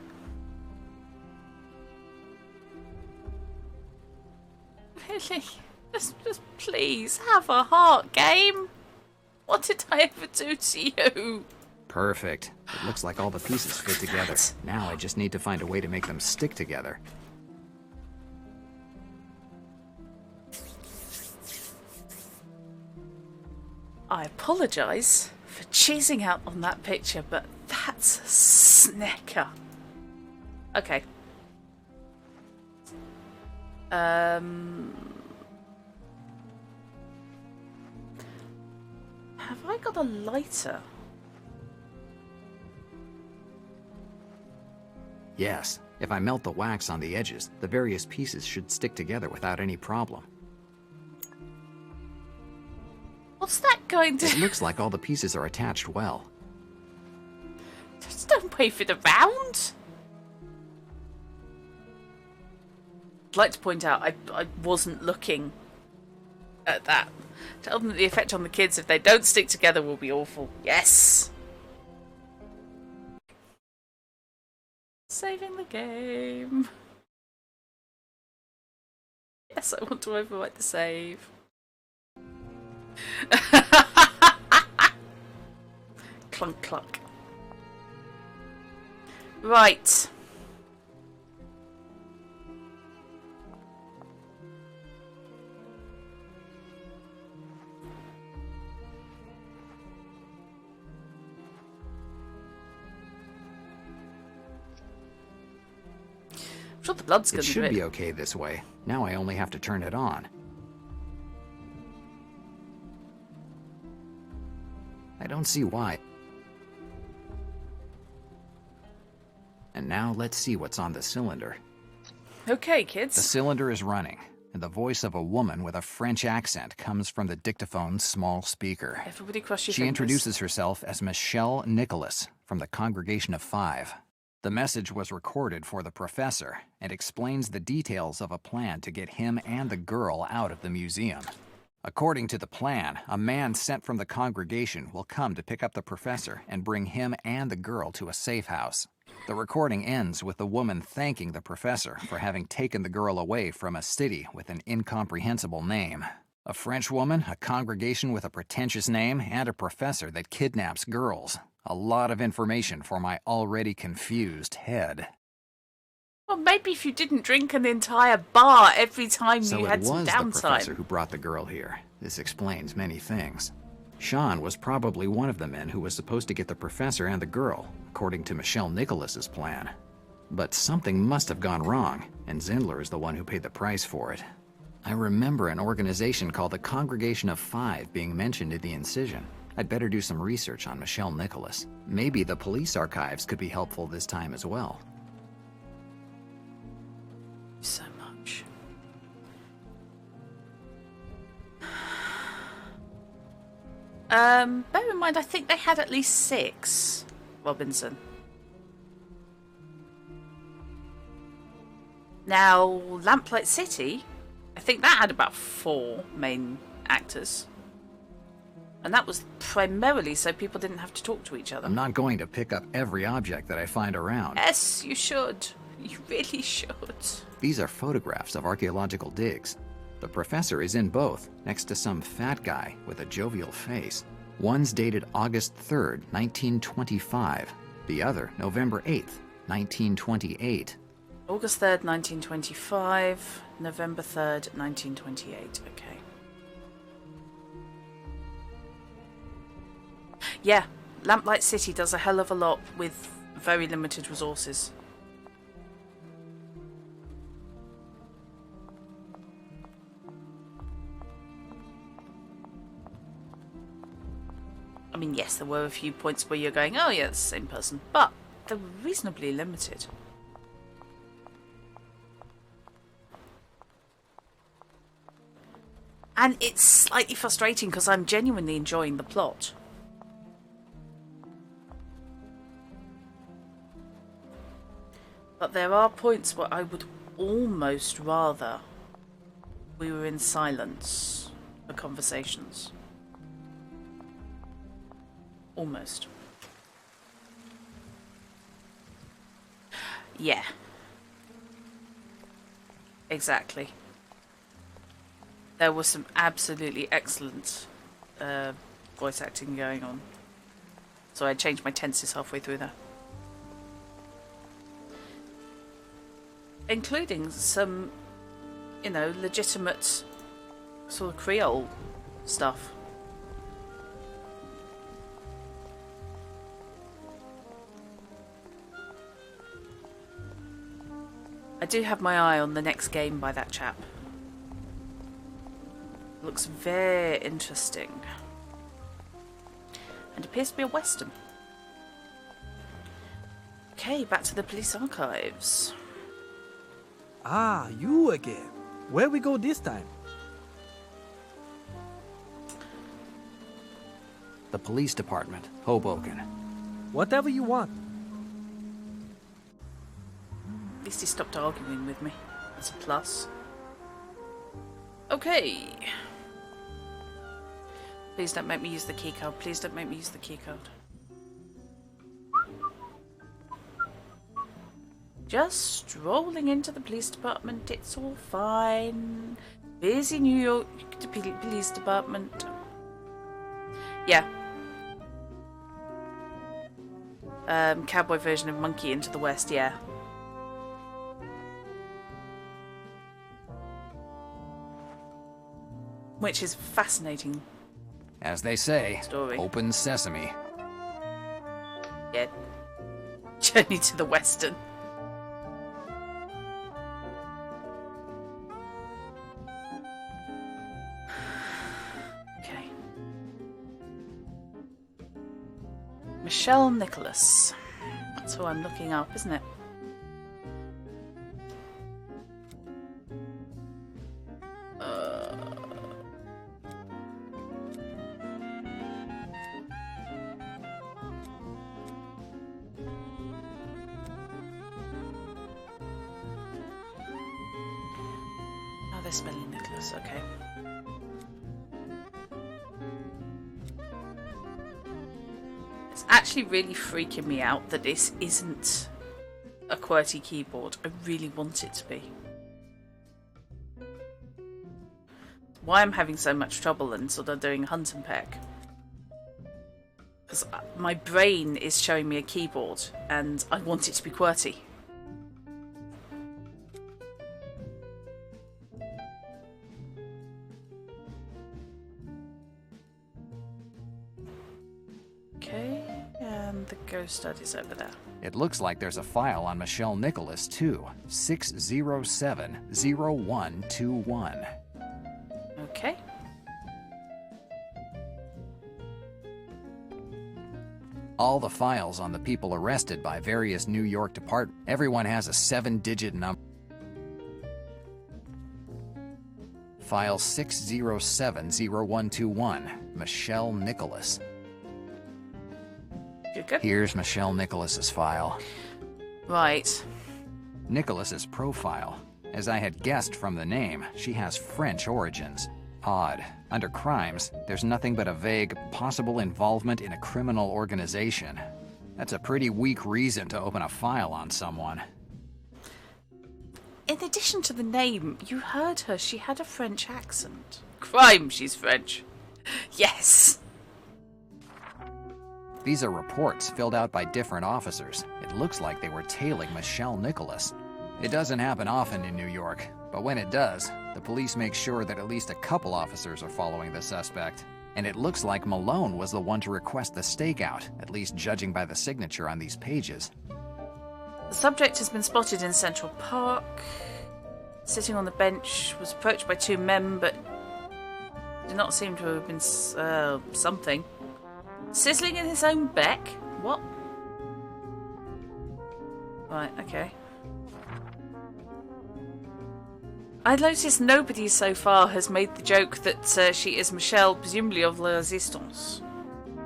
Really? Just please have a heart, game. What did I ever do to you? Perfect. It looks like all the pieces fit together. Now I just need to find a way to make them stick together. I apologise for cheesing out on that picture, but that's a snicker. Okay. Have I got a lighter? Yes. If I melt the wax on the edges, the various pieces should stick together without any problem. What's that going to... It looks like all the pieces are attached well. Just don't wave it around. I'd like to point out I wasn't looking at that. Tell them that the effect on the kids if they don't stick together will be awful. Yes! Saving the game. Yes, I want to overwrite the save. Clunk clunk. Right. I'm sure the blood's going It to should be okay this way. Now I only have to turn it on. I don't see why. And now let's see what's on the cylinder. Okay, The kids. cylinder is running, and the voice of a woman with a French accent comes from the dictaphone's small speaker. Everybody cross your She fingers. introduces herself as Michelle Nicholas from the Congregation of Five. The message was recorded for the professor and explains the details of a plan to get him and the girl out of the museum. According to the plan, a man sent from the congregation will come to pick up the professor and bring him and the girl to a safe house. The recording ends with the woman thanking the professor for having taken the girl away from a city with an incomprehensible name. A French woman, a congregation with a pretentious name, and a professor that kidnaps girls. A lot of information for my already confused head. Well, maybe if you didn't drink an entire bar every time So you it had some was the professor downtime. who brought the girl here. This explains many things. Sean was probably one of the men who was supposed to get the professor and the girl, according to Michelle Nicholas's plan. But something must have gone wrong, and Zindler is the one who paid the price for it. I remember an organization called the Congregation of Five being mentioned in the incision. I'd better do some research on Michelle Nicholas. Maybe the police archives could be helpful this time as well. So much. Bear in mind, I think they had at least 6, Robinson. Now, Lamplight City, I think that had about 4 main actors. And that was primarily so people didn't have to talk to each other. I'm not going to pick up every object that I find around. Yes, you should. You really should. These are photographs of archaeological digs. The professor is in both, next to some fat guy with a jovial face. One's dated August 3rd, 1925. The other, November 8th, 1928. August 3rd, 1925. November 3rd, 1928. Okay. Yeah, Lamplight City does a hell of a lot with very limited resources. I mean, yes, there were a few points where you're going, oh yeah, it's the same person, but they were reasonably limited. And it's slightly frustrating because I'm genuinely enjoying the plot. But there are points where I would almost rather we were in silence for conversations. Almost. Yeah. Exactly. There was some absolutely excellent voice acting going on. So I changed my tenses halfway through there. Including some, you know, legitimate sort of Creole stuff. I do have my eye on the next game by that chap. Looks very interesting. And appears to be a western. Okay, back to the police archives. Ah, you again. Where we go this time? The police department, Hoboken. Whatever you want. At least he stopped arguing with me. That's a plus. Okay. Please don't make me use the keycard. Please don't make me use the keycard. Just strolling into the police department. It's all fine. Busy New York police department. Yeah. Cowboy version of Monkey into the West, yeah. Which is fascinating. As they say, Story. open sesame. Yeah. Journey to the Western. Okay. Michelle Nicholas. That's who I'm looking up, isn't it? They're spelling Nicholas, okay. It's actually really freaking me out that this isn't a QWERTY keyboard. I really want it to be. Why I'm having so much trouble and sort of doing hunt and peck. Because my brain is showing me a keyboard and I want it to be QWERTY. Okay, and the ghost study's over there. It looks like there's a file on Michelle Nicholas, too. 607-0121. Okay. All the files on the people arrested by various New York departments. Everyone has a 7-digit number. File 607-0121. Michelle Nicholas. Good. Here's Michelle Nicholas's file. Right. Nicholas's profile. As I had guessed from the name, she has French origins. Odd. Under crimes, there's nothing but a vague, possible involvement in a criminal organization. That's a pretty weak reason to open a file on someone. In addition to the name, you heard her. She had a French accent. Crime, she's French. Yes. These are reports filled out by different officers. It looks like they were tailing Michelle Nicholas. It doesn't happen often in New York, but when it does, the police make sure that at least a couple officers are following the suspect. And it looks like Malone was the one to request the stakeout, at least judging by the signature on these pages. The subject has been spotted in Central Park. Sitting on the bench, was approached by two men, but did not seem to have been something. Sizzling in his own beck? What? Right, okay. I noticed nobody so far has made the joke that she is Michelle, presumably of La Resistance.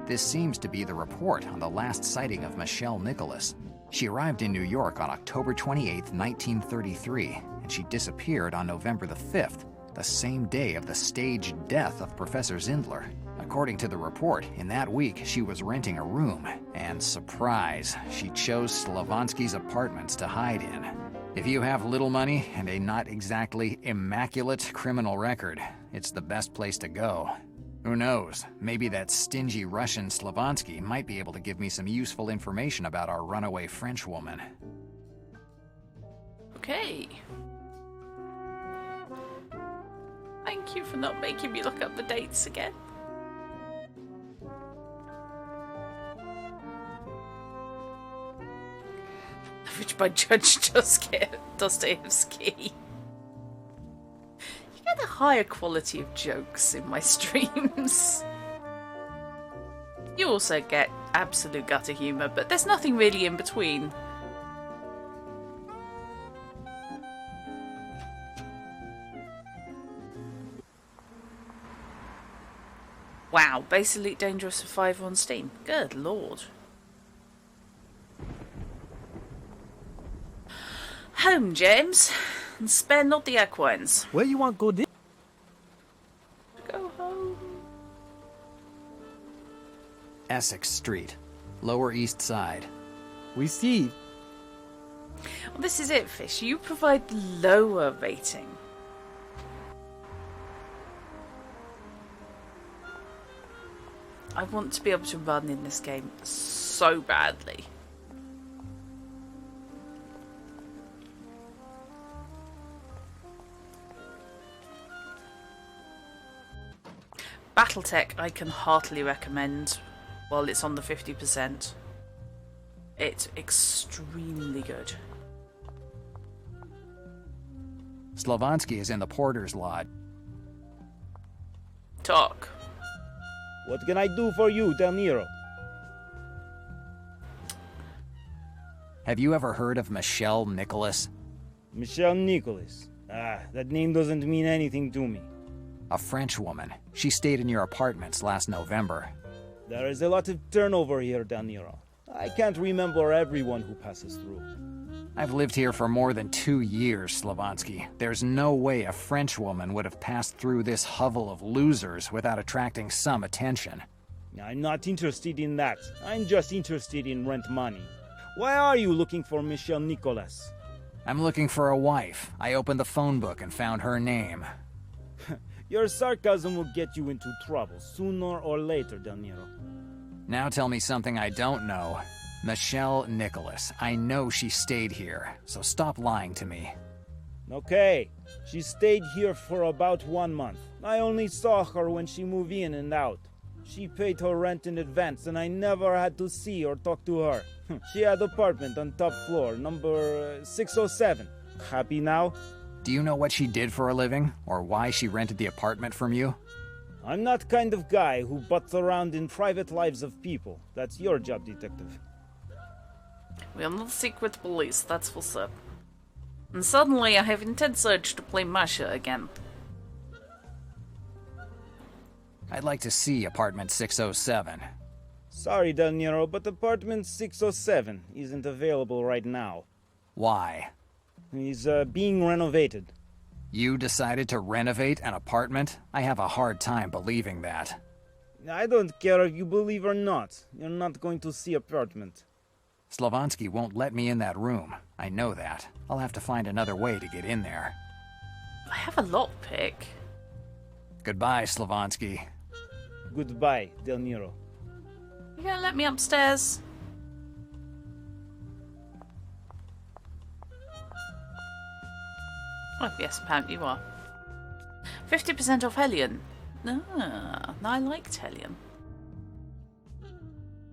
This seems to be the report on the last sighting of Michelle Nicholas. She arrived in New York on October 28, 1933, and she disappeared on November the 5th, the same day of the staged death of Professor Zindler. According to the report, in that week she was renting a room, and surprise, she chose Slavonsky's apartments to hide in. If you have little money and a not exactly immaculate criminal record, it's the best place to go. Who knows? Maybe that stingy Russian Slavonsky might be able to give me some useful information about our runaway Frenchwoman. Okay. Thank you for not making me look up the dates again. Which by Judge Dostoevsky. You get a higher quality of jokes in my streams. You also get absolute gutter humour, but there's nothing really in between. Wow, Base Elite Dangerous for 5 on Steam. Good lord. Home, James. And spare not the equines. Where you want go this? Go home. Essex Street, Lower East Side. We see. Well, this is it, Fish. You provide lower rating. I want to be able to run in this game so badly. Battletech I can heartily recommend while it's on the 50%. It's extremely good. Slavonsky is in the porter's lodge. Talk. What can I do for you, Del Nero? Have you ever heard of Michelle Nicholas? Michelle Nicholas. Ah, that name doesn't mean anything to me. A French woman. She stayed in your apartments last November. There is a lot of turnover here, Del Nero. I can't remember everyone who passes through. I've lived here for more than 2 years, Slavonsky. There's no way a French woman would have passed through this hovel of losers without attracting some attention. I'm not interested in that. I'm just interested in rent money. Why are you looking for Michelle Nicholas? I'm looking for a wife. I opened the phone book and found her name. Your sarcasm will get you into trouble sooner or later, Del Nero. Now tell me something I don't know. Michelle Nicholas. I know she stayed here, so stop lying to me. Okay, she stayed here for about 1 month. I only saw her when she moved in and out. She paid her rent in advance and I never had to see or talk to her. She had apartment on top floor, number 607. Happy now? Do you know what she did for a living, or why she rented the apartment from you? I'm not kind of guy who butts around in private lives of people. That's your job, detective. We are not secret police, that's for certain. And suddenly I have intense urge to play Masha again. I'd like to see apartment 607. Sorry, Del Nero, but apartment 607 isn't available right now. Why? He's being renovated. You decided to renovate an apartment? I have a hard time believing that. I don't care if you believe or not. You're not going to see apartment. Slavonsky won't let me in that room. I know that. I'll have to find another way to get in there. I have a lockpick. Goodbye, Slavonsky. Goodbye, Del Nero. You gonna let me upstairs? Oh, yes, apparently you are. 50% off Hellion. Ah, I liked Hellion.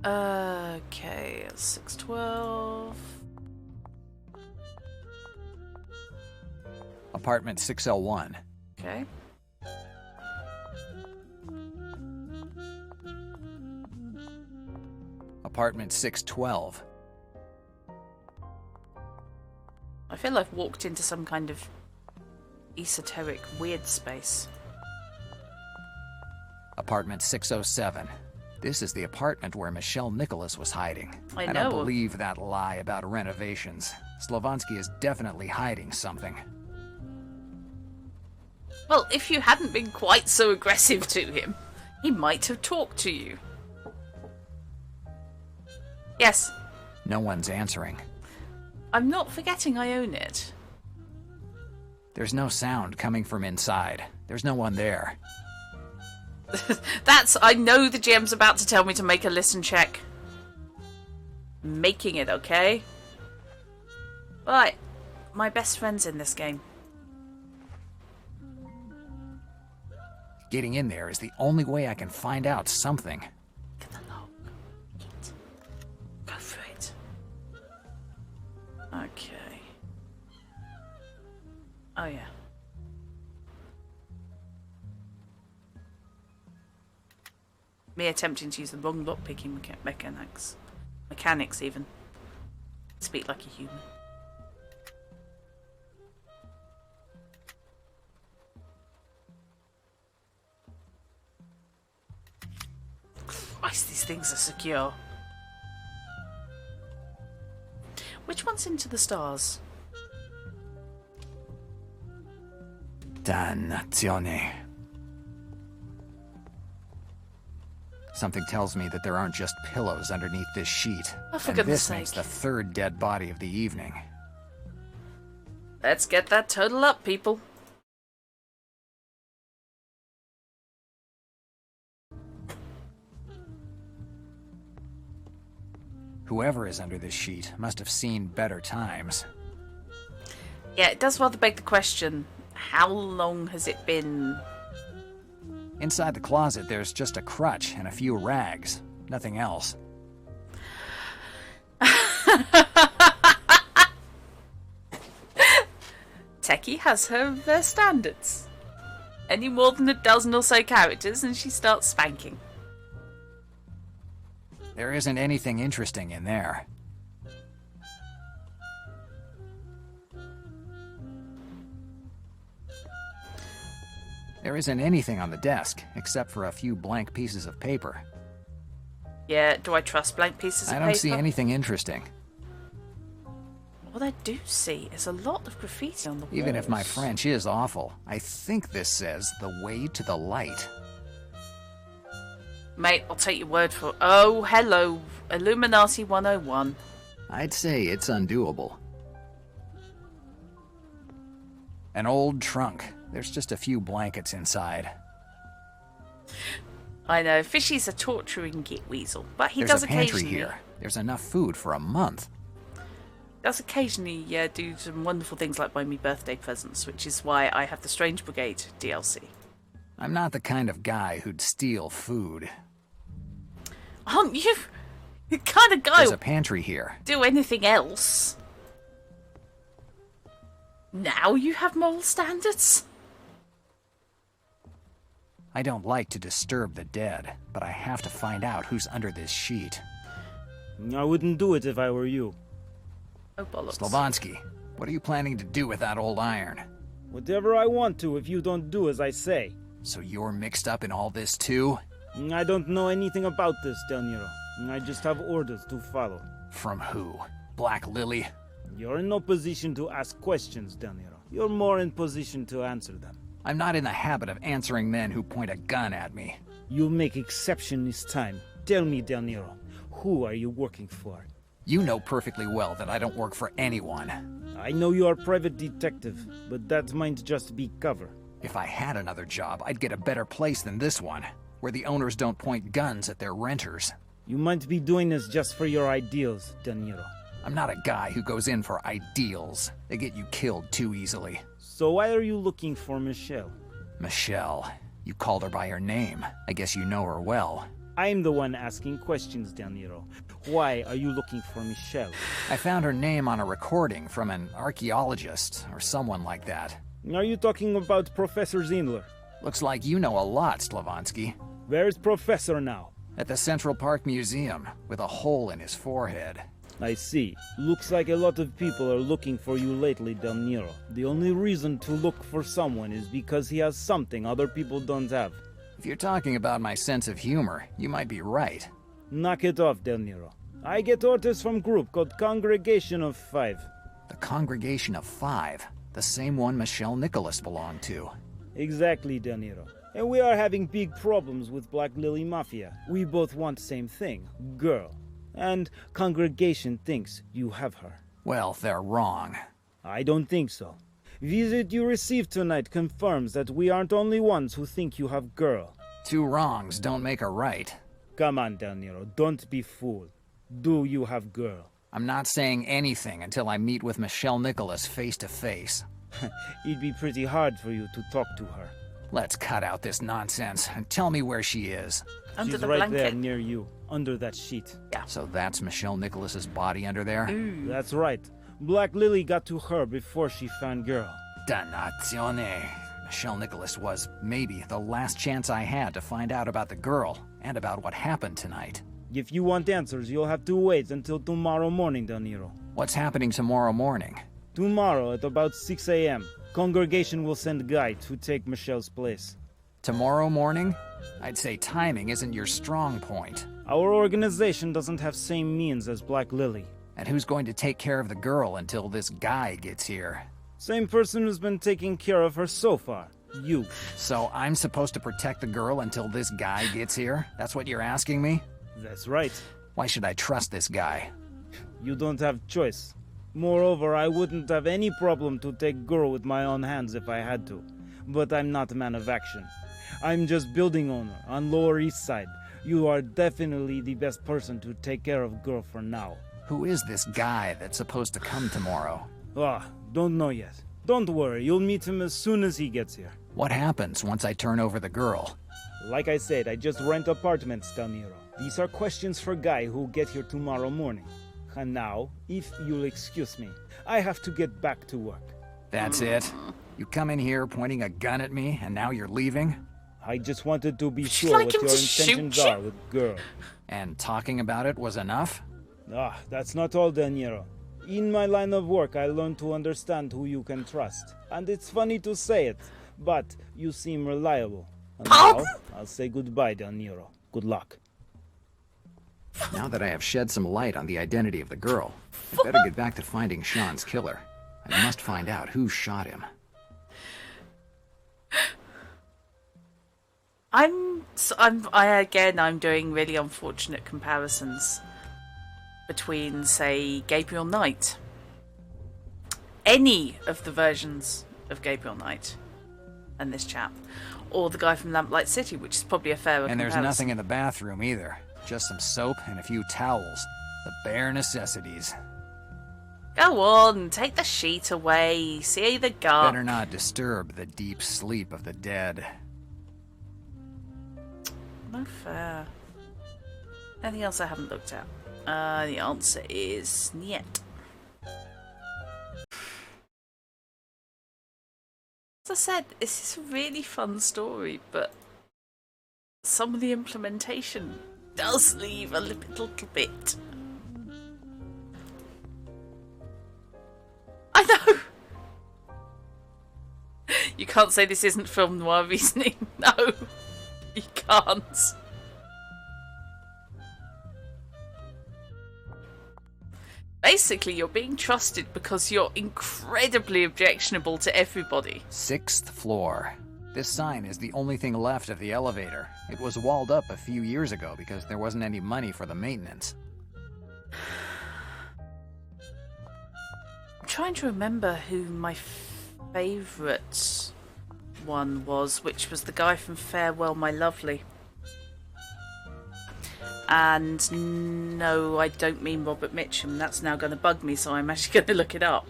Okay, 612. Apartment 601. Okay. Apartment 612. I feel I've walked into some kind of esoteric weird space. Apartment 607. This is the apartment where Michelle Nicholas was hiding. I don't know. believe that lie about renovations. Slavonsky is definitely hiding something. Well, if you hadn't been quite so aggressive to him, he might have talked to you. Yes. No one's answering. I'm not forgetting I own it. There's no sound coming from inside. There's no one there. I know the GM's about to tell me to make a listen check. Making it, okay? Right. My best friend's in this game. Getting in there is the only way I can find out something. Get the lock. Eat. Go for it. Okay. Oh, yeah. Me attempting to use the wrong lockpicking mechanics. Mechanics, even. Speak like a human. Christ, these things are secure. Which one's into the stars? Dannazione. Something tells me that there aren't just pillows underneath this sheet. Oh, for and goodness this sake. makes the third dead body of the evening. Let's get that total up, people. Whoever is under this sheet must have seen better times. Yeah, it does rather beg the question, how long has it been? Inside the closet, there's just a crutch and a few rags. Nothing else. Techie has her standards. Any more than a dozen or so characters and she starts spanking. There isn't anything interesting in there. There isn't anything on the desk, except for a few blank pieces of paper. Yeah, do I trust blank pieces of I paper? don't see anything interesting. What I do see is a lot of graffiti on the walls. Even if my French is awful, I think this says the way to the light. Mate, I'll take your word for it. Oh, hello. Illuminati 101. I'd say it's undoable. An old trunk. There's just a few blankets inside. I know, Fishy's a torturing git weasel, but he There's does a pantry occasionally... here. There's enough food for a month. Does occasionally do some wonderful things like buy me birthday presents, which is why I have the Strange Brigade DLC. I'm not the kind of guy who'd steal food. Aren't you? The kind of guy There's who'll a pantry here. do anything else. Now you have moral standards? I don't like to disturb the dead, but I have to find out who's under this sheet. I wouldn't do it if I were you. Oh, bollocks. Slavansky, what are you planning to do with that old iron? Whatever I want to if you don't do as I say. So you're mixed up in all this too? I don't know anything about this, Del Nero. I just have orders to follow. From who? Black Lily? You're in no position to ask questions, Del Nero. You're more in position to answer them. I'm not in the habit of answering men who point a gun at me. You'll make exception this time. Tell me, Del Nero, who are you working for? You know perfectly well that I don't work for anyone. I know you are a private detective, but that might just be cover. If I had another job, I'd get a better place than this one, where the owners don't point guns at their renters. You might be doing this just for your ideals, Del Nero. I'm not a guy who goes in for ideals. They get you killed too easily. So why are you looking for Michelle? Michelle. You called her by her name. I guess you know her well. I'm the one asking questions, Del Nero. Why are you looking for Michelle? I found her name on a recording from an archaeologist or someone like that. Are you talking about Professor Zindler? Looks like you know a lot, Slavansky. Where's Professor now? At the Central Park Museum, with a hole in his forehead. I see. Looks like a lot of people are looking for you lately, Del Nero. The only reason to look for someone is because he has something other people don't have. If you're talking about my sense of humor, you might be right. Knock it off, Del Nero. I get orders from group called Congregation of Five. The Congregation of Five, the same one Michelle Nicholas belonged to. Exactly, Del Nero. And we are having big problems with Black Lily Mafia. We both want same thing, girl. And Congregation thinks you have her. Well, they're wrong. I don't think so. Visit you received tonight confirms that we aren't only ones who think you have girl. Two wrongs don't make a right. Come on, Del Nero, don't be fooled. Do you have girl? I'm not saying anything until I meet with Michelle Nicholas face to face. It'd be pretty hard for you to talk to her. Let's cut out this nonsense and tell me where she is. Under She's the right blanket. there near you, under that sheet. So that's Michelle Nicholas's body under there? That's right. Black Lily got to her before she found girl. Dannazione. Michelle Nicholas was, maybe, the last chance I had to find out about the girl and about what happened tonight. If you want answers, you'll have to wait until tomorrow morning, Del Nero. What's happening tomorrow morning? Tomorrow at about 6 a.m., congregation will send a guy to take Michelle's place. Tomorrow morning? I'd say timing isn't your strong point. Our organization doesn't have same means as Black Lily. And who's going to take care of the girl until this guy gets here? Same person who's been taking care of her so far. You. So I'm supposed to protect the girl until this guy gets here? That's what you're asking me? That's right. Why should I trust this guy? You don't have choice. Moreover, I wouldn't have any problem to take girl with my own hands if I had to. But I'm not a man of action. I'm just building owner on Lower East Side. You are definitely the best person to take care of girl for now. Who is this guy that's supposed to come tomorrow? Don't know yet. Don't worry, you'll meet him as soon as he gets here. What happens once I turn over the girl? Like I said, I just rent apartments, Del Nero. These are questions for guy who'll get here tomorrow morning. And now, if you'll excuse me, I have to get back to work. That's it? You come in here pointing a gun at me, and now you're leaving? I just wanted to be Would sure you like what him your to shoot intentions you? are with girl. And talking about it was enough? That's not all, Del Nero. In my line of work, I learned to understand who you can trust. And it's funny to say it, but you seem reliable. And now, I'll say goodbye, Del Nero. Good luck. Now that I have shed some light on the identity of the girl, I'd better get back to finding Sean's killer. I must find out who shot him. I'm doing really unfortunate comparisons between, say, Gabriel Knight. Any of the versions of Gabriel Knight and this chap. Or the guy from Lamplight City, which is probably a fairer And there's comparison. nothing in the bathroom either. Just some soap and a few towels. The bare necessities. Go on, take the sheet away. See the gut. Better not disturb the deep sleep of the dead. No fair. Anything else I haven't looked at? The answer is niet. As I said, this is a really fun story, but some of the implementation does leave a little bit. I know! You can't say this isn't film noir reasoning. No, you can't. Basically, you're being trusted because you're incredibly objectionable to everybody. 6th floor. This sign is the only thing left of the elevator. It was walled up a few years ago because there wasn't any money for the maintenance. I'm trying to remember who my favourite one was, which was the guy from Farewell My Lovely. And no, I don't mean Robert Mitchum. That's now going to bug me, so I'm actually going to look it up.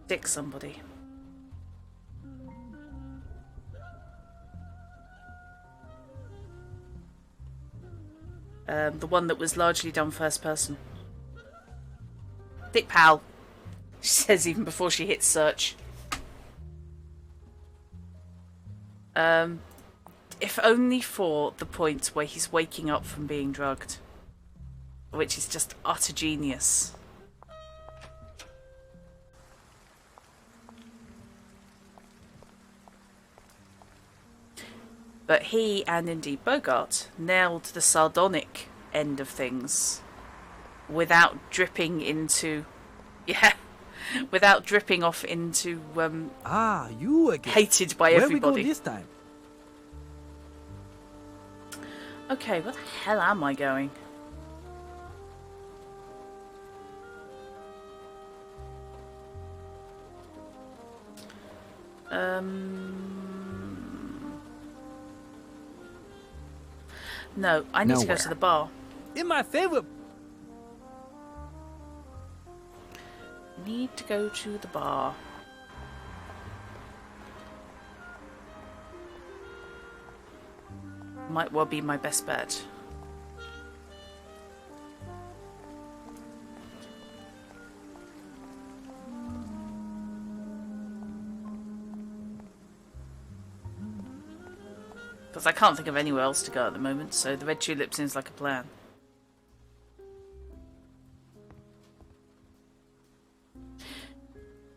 Dick somebody. The one that was largely done first person. Dick Powell. She says even before she hits search. If only for the point where he's waking up from being drugged. Which is just utter genius. But he, and indeed Bogart, nailed the sardonic end of things. Without dripping into... Yeah. Without dripping off into... You again. hated by Where everybody. we go this time? Okay, where the hell am I going? No, I need to go Nowhere. to the bar. In my favorite. Need to go to the bar. Might well be my best bet. Because I can't think of anywhere else to go at the moment, so the Red Tulip seems like a plan.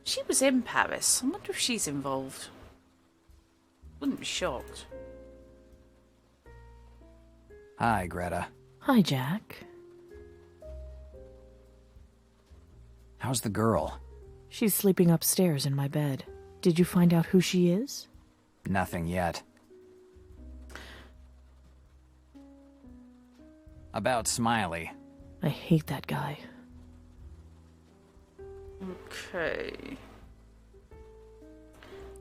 She was in Paris. I wonder if she's involved. Wouldn't be shocked. Hi, Greta. Hi, Jack. How's the girl? She's sleeping upstairs in my bed. Did you find out who she is? Nothing yet. About Smiley. I hate that guy. Okay.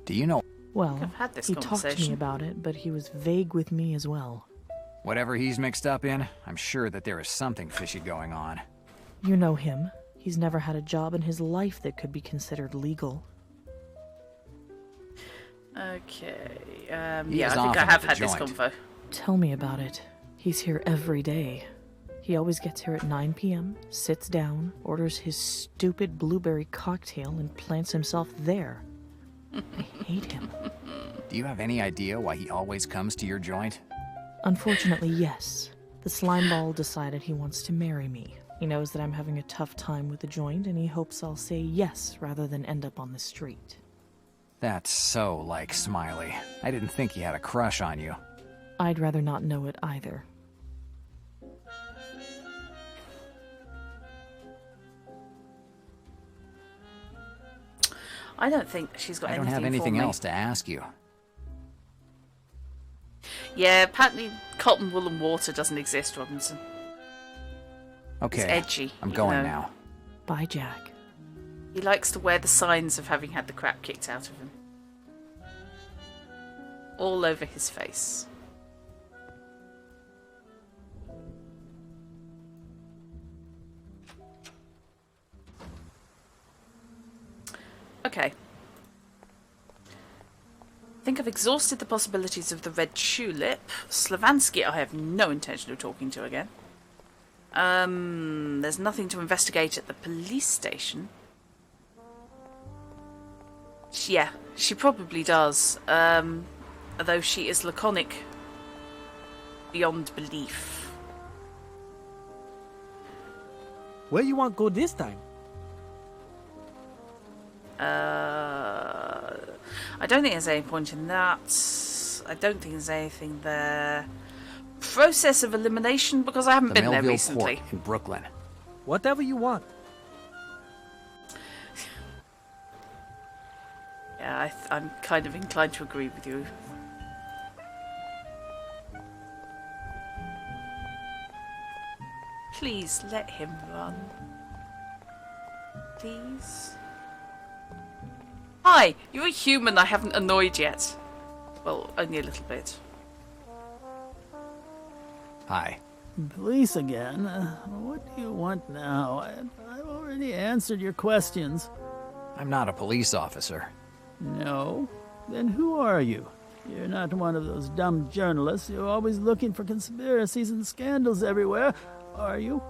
Do you know Well, I've had this he talked to me conversation. about it, but he was vague with me as well. whatever he's mixed up in? I'm sure that there is something fishy going on. You know him. He's never had a job in his life that could be considered legal. Okay. He Yeah, is I think often I have at had the this joint. convo. Tell me about it. He's here every day. He always gets here at 9 p.m., sits down, orders his stupid blueberry cocktail, and plants himself there. I hate him. Do you have any idea why he always comes to your joint? Unfortunately, yes. The slimeball decided he wants to marry me. He knows that I'm having a tough time with the joint, and he hopes I'll say yes rather than end up on the street. That's so like Smiley. I didn't think he had a crush on you. I'd rather not know it either. I don't think she's got I don't anything have anything for me. else to ask you. Yeah, apparently cotton, wool and water doesn't exist, Robinson. Okay, It's edgy. I'm you going know. now. Bye, Jack. He likes to wear the signs of having had the crap kicked out of him. All over his face. Okay. I think I've exhausted the possibilities of the Red Tulip. Slavansky I have no intention of talking to again. There's nothing to investigate at the police station. Yeah, she probably does. Although she is laconic beyond belief. Where you want go this time? I don't think there's any point in that. I don't think there's anything there. Process of elimination, because I haven't The been there Melville recently. Port in Brooklyn. Whatever you want. Yeah, I'm kind of inclined to agree with you. Please let him run. Please. Hi, you're a human I haven't annoyed yet. Well, only a little bit. Hi. Police again? What do you want now? I've already answered your questions. I'm not a police officer. No? Then who are you? You're not one of those dumb journalists who are always looking for conspiracies and scandals everywhere, are you?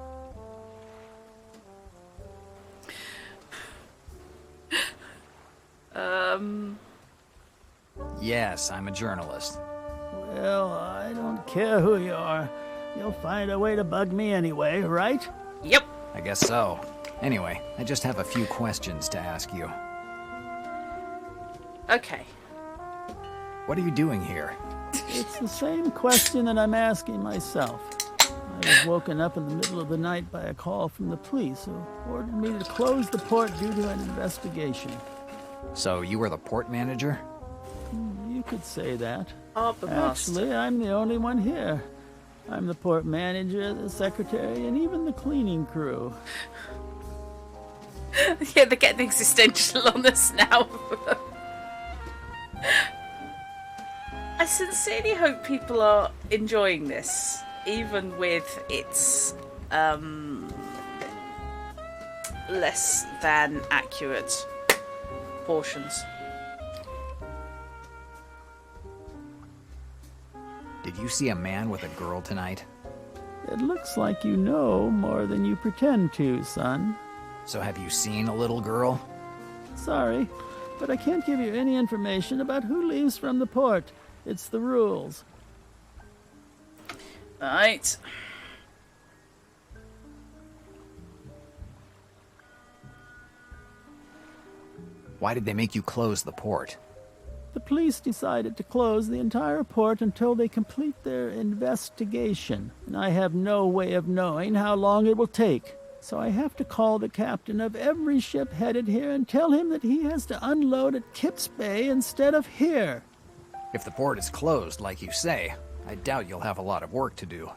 Yes, I'm a journalist. Well, I don't care who you are. You'll find a way to bug me anyway, right? Yep. I guess so. Anyway, I just have a few questions to ask you. Okay. What are you doing here? It's the same question that I'm asking myself. I was woken up in the middle of the night by a call from the police who ordered me to close the port due to an investigation. So you were the port manager? You could say that. Harbour Master. Actually, I'm the only one here. I'm the port manager, the secretary, and even the cleaning crew. Yeah, they're getting existential on us now. I sincerely hope people are enjoying this, even with its less than accurate portions. Did you see a man with a girl tonight? It looks like you know more than you pretend to, son. So have you seen a little girl? Sorry, but I can't give you any information about who leaves from the port. It's the rules. Right. Why did they make you close the port? The police decided to close the entire port until they complete their investigation, and I have no way of knowing how long it will take. So I have to call the captain of every ship headed here and tell him that he has to unload at Kips Bay instead of here. If the port is closed, like you say, I doubt you'll have a lot of work to do.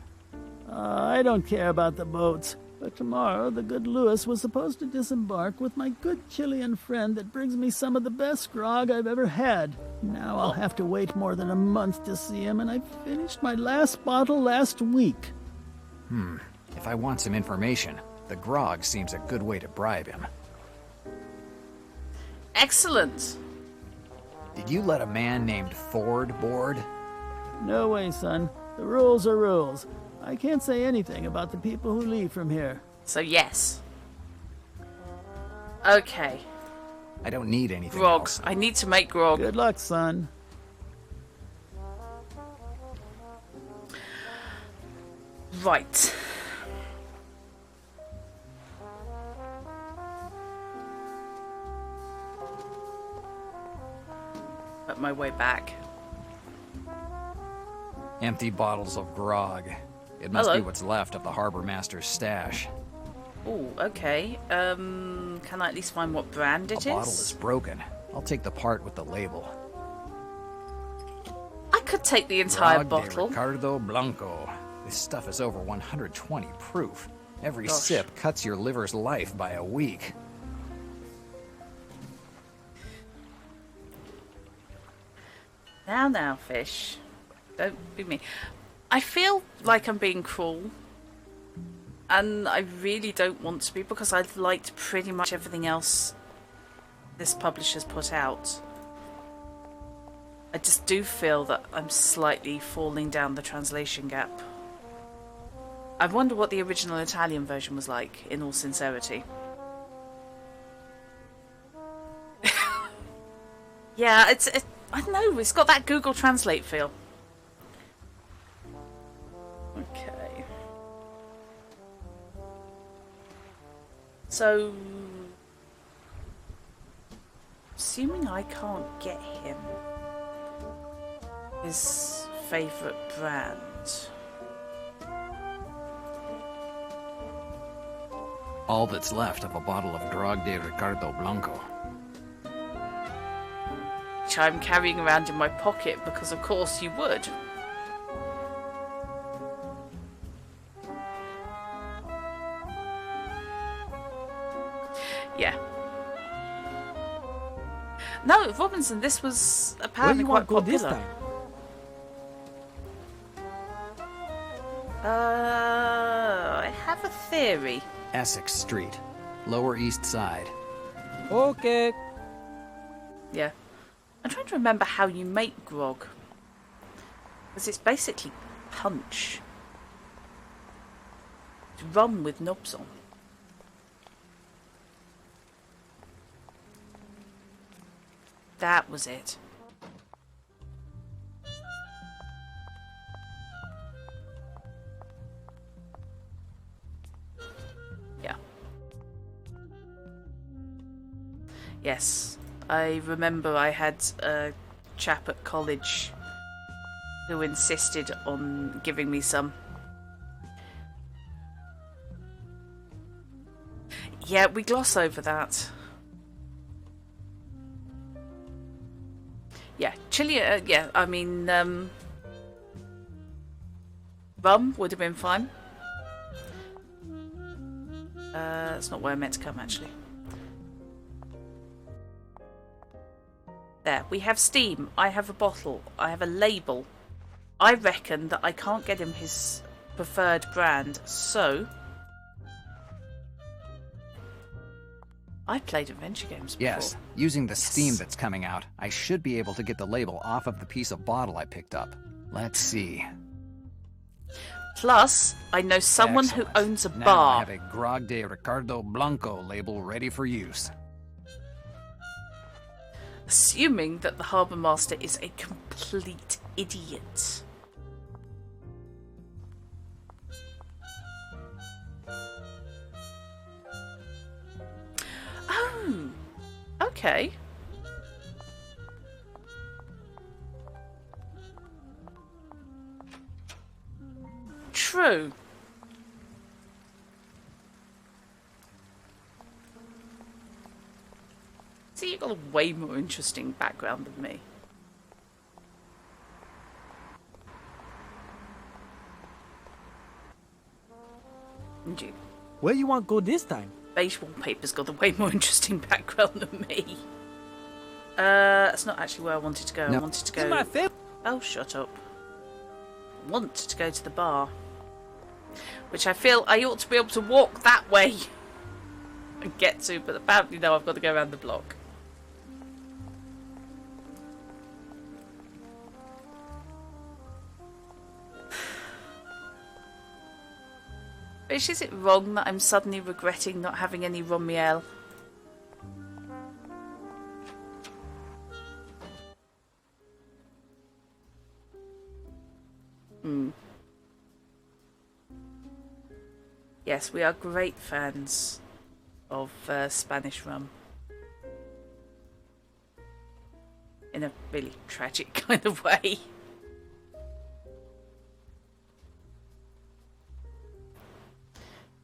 I don't care about the boats, but tomorrow the good Lewis was supposed to disembark with my good Chilean friend that brings me some of the best grog I've ever had. Now I'll have to wait more than a month to see him, and I finished my last bottle last week. If I want some information, the grog seems a good way to bribe him. Excellent. Did you let a man named Ford board? No way, son. The rules are rules. I can't say anything about the people who leave from here. So yes. Okay. I don't need anything Grog. else. I need to make grog. Good luck, son. Right. At my way back. Empty bottles of grog. It must Hello. be what's left of the harbor master's stash. Oh, okay. Can I at least find what brand it The bottle is? is broken. I'll take the part with the label. I could take the entire Grog de bottle. Ricardo Blanco. This stuff is over 120 proof. Every Gosh. sip cuts your liver's life by a week. Now, fish. Don't be me. I feel like I'm being cruel. And I really don't want to be, because I've liked pretty much everything else this publisher's put out. I just do feel that I'm slightly falling down the translation gap. I wonder what the original Italian version was like, in all sincerity. Yeah, I don't know, it's got that Google Translate feel. Okay. So, assuming I can't get him his favourite brand. All that's left of a bottle of Grog de Ricardo Blanco. Which I'm carrying around in my pocket because of course you would. Yeah. No, Robinson, this was Where apparently you quite want to go this popular. time? I have a theory. Essex Street, Lower East Side. Okay. Yeah. I'm trying to remember how you make grog. Because it's basically punch. It's rum with knobs on. That was it. Yeah. Yes. I remember I had a chap at college who insisted on giving me some. Yeah, we gloss over that. Yeah, chili, yeah, I mean, rum would have been fine. That's not where I meant to come, actually. There, we have steam. I have a bottle. I have a label. I reckon that I can't get him his preferred brand, so... I've played adventure games before. Yes, using the steam that's coming out, I should be able to get the label off of the piece of bottle I picked up. Let's see. Plus, I know someone Excellent. who owns a Now I bar. have a Grog de Ricardo Blanco label ready for use. Assuming that the harbour master is a complete idiot. Oh, okay. True. See, you've got a way more interesting background than me. And you. Where you want go this time? Beige wallpaper's got a way more interesting background than me. That's not actually where I wanted to go. No. I wanted to It's my go... favorite. Oh, shut up. I want to go to the bar. Which I feel I ought to be able to walk that way and get to, but apparently no, I've got to go around the block. Bish, is it wrong that I'm suddenly regretting not having any Romiel? Yes, we are great fans of Spanish rum. In a really tragic kind of way.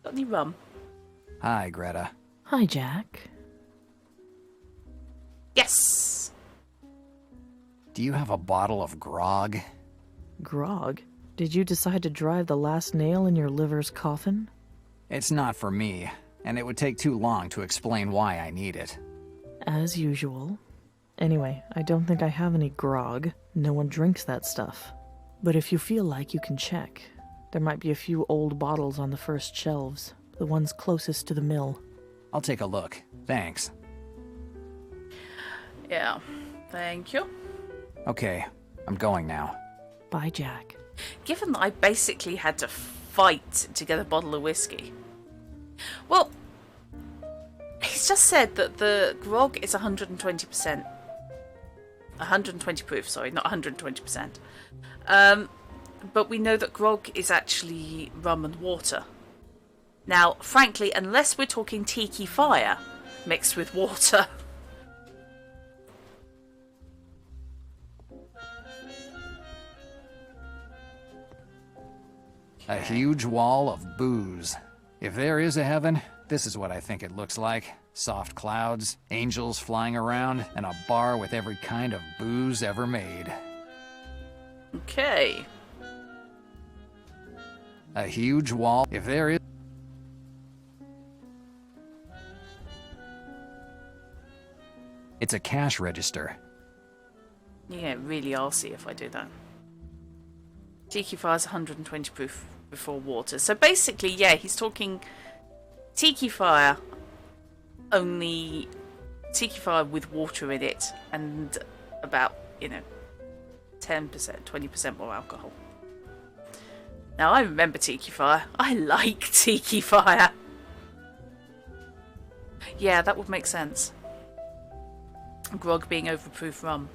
Got any rum? Hi, Greta. Hi, Jack. Yes! Do you have a bottle of grog? Grog? Did you decide to drive the last nail in your liver's coffin? It's not for me, and it would take too long to explain why I need it. As usual. Anyway, I don't think I have any grog. No one drinks that stuff. But if you feel like, you can check. There might be a few old bottles on the first shelves, the ones closest to the mill. I'll take a look. Thanks. Yeah, thank you. Okay, I'm going now. Bye, Jack. Given that I basically had to fight to get a bottle of whiskey. Well, he's just said that the grog is 120%. 120 proof, sorry, not 120%. But we know that grog is actually rum and water. Now, frankly, unless we're talking tiki fire mixed with water... A huge wall of booze. If there is a heaven, this is what I think it looks like. Soft clouds, angels flying around, and a bar with every kind of booze ever made. Okay. A huge wall. If there is... It's a cash register. Yeah, really arsey if I do that. Tiki Fire's 120 proof before water. So basically, yeah, he's talking Tiki Fire, only Tiki Fire with water in it, and about, 10%, 20% more alcohol. Now, I remember Tiki Fire. I like Tiki Fire. Yeah, that would make sense. Grog being overproof rum.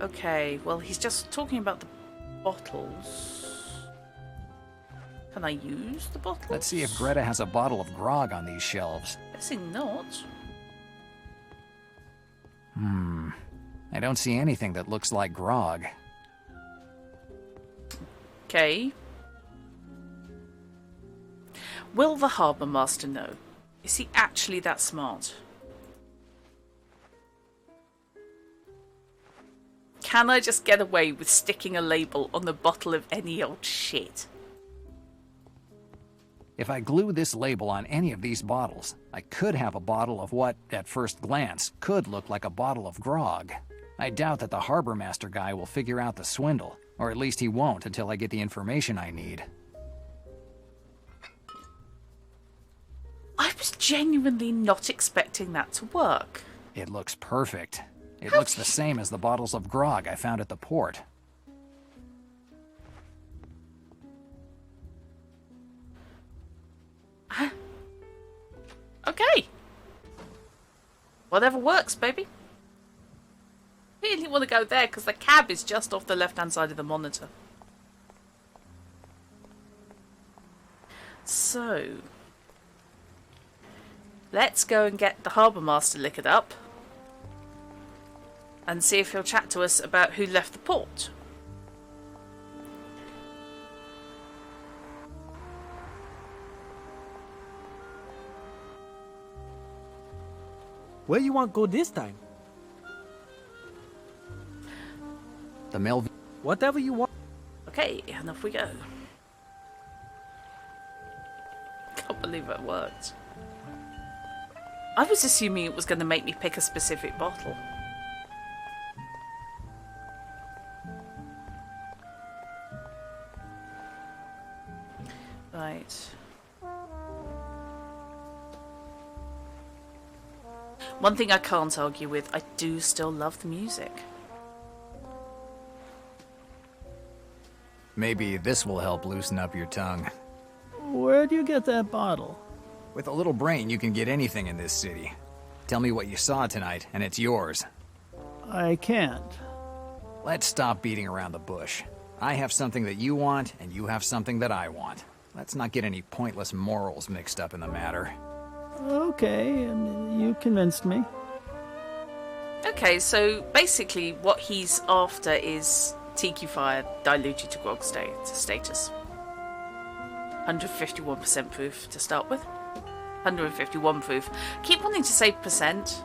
Okay, well, he's just talking about the bottles. Can I use the bottles? Let's see if Greta has a bottle of grog on these shelves. Guessing not. I don't see anything that looks like grog. Okay. Will the harbour master know? Is he actually that smart? Can I just get away with sticking a label on the bottle of any old shit? If I glue this label on any of these bottles, I could have a bottle of what, at first glance, could look like a bottle of grog. I doubt that the harbor master guy will figure out the swindle, or at least he won't until I get the information I need. I was genuinely not expecting that to work. It looks perfect. It looks the same as the bottles of grog I found at the port. Okay. Whatever works, baby. Really want to go there because the cab is just off the left-hand side of the monitor. So, let's go and get the harbour master liquored up and see if he'll chat to us about who left the port. Where you want go this time? The mill. Whatever you want. Okay, and off we go. Can't believe it worked. I was assuming it was going to make me pick a specific bottle. Right. One thing I can't argue with, I do still love the music. Maybe this will help loosen up your tongue. Where'd you get that bottle? With a little brain, you can get anything in this city. Tell me what you saw tonight, and it's yours. I can't. Let's stop beating around the bush. I have something that you want, and you have something that I want. Let's not get any pointless morals mixed up in the matter. Okay, you convinced me. Okay, so basically what he's after is Tiki Fire diluted to grog status. 151% proof to start with. 151 proof. Keep wanting to say percent.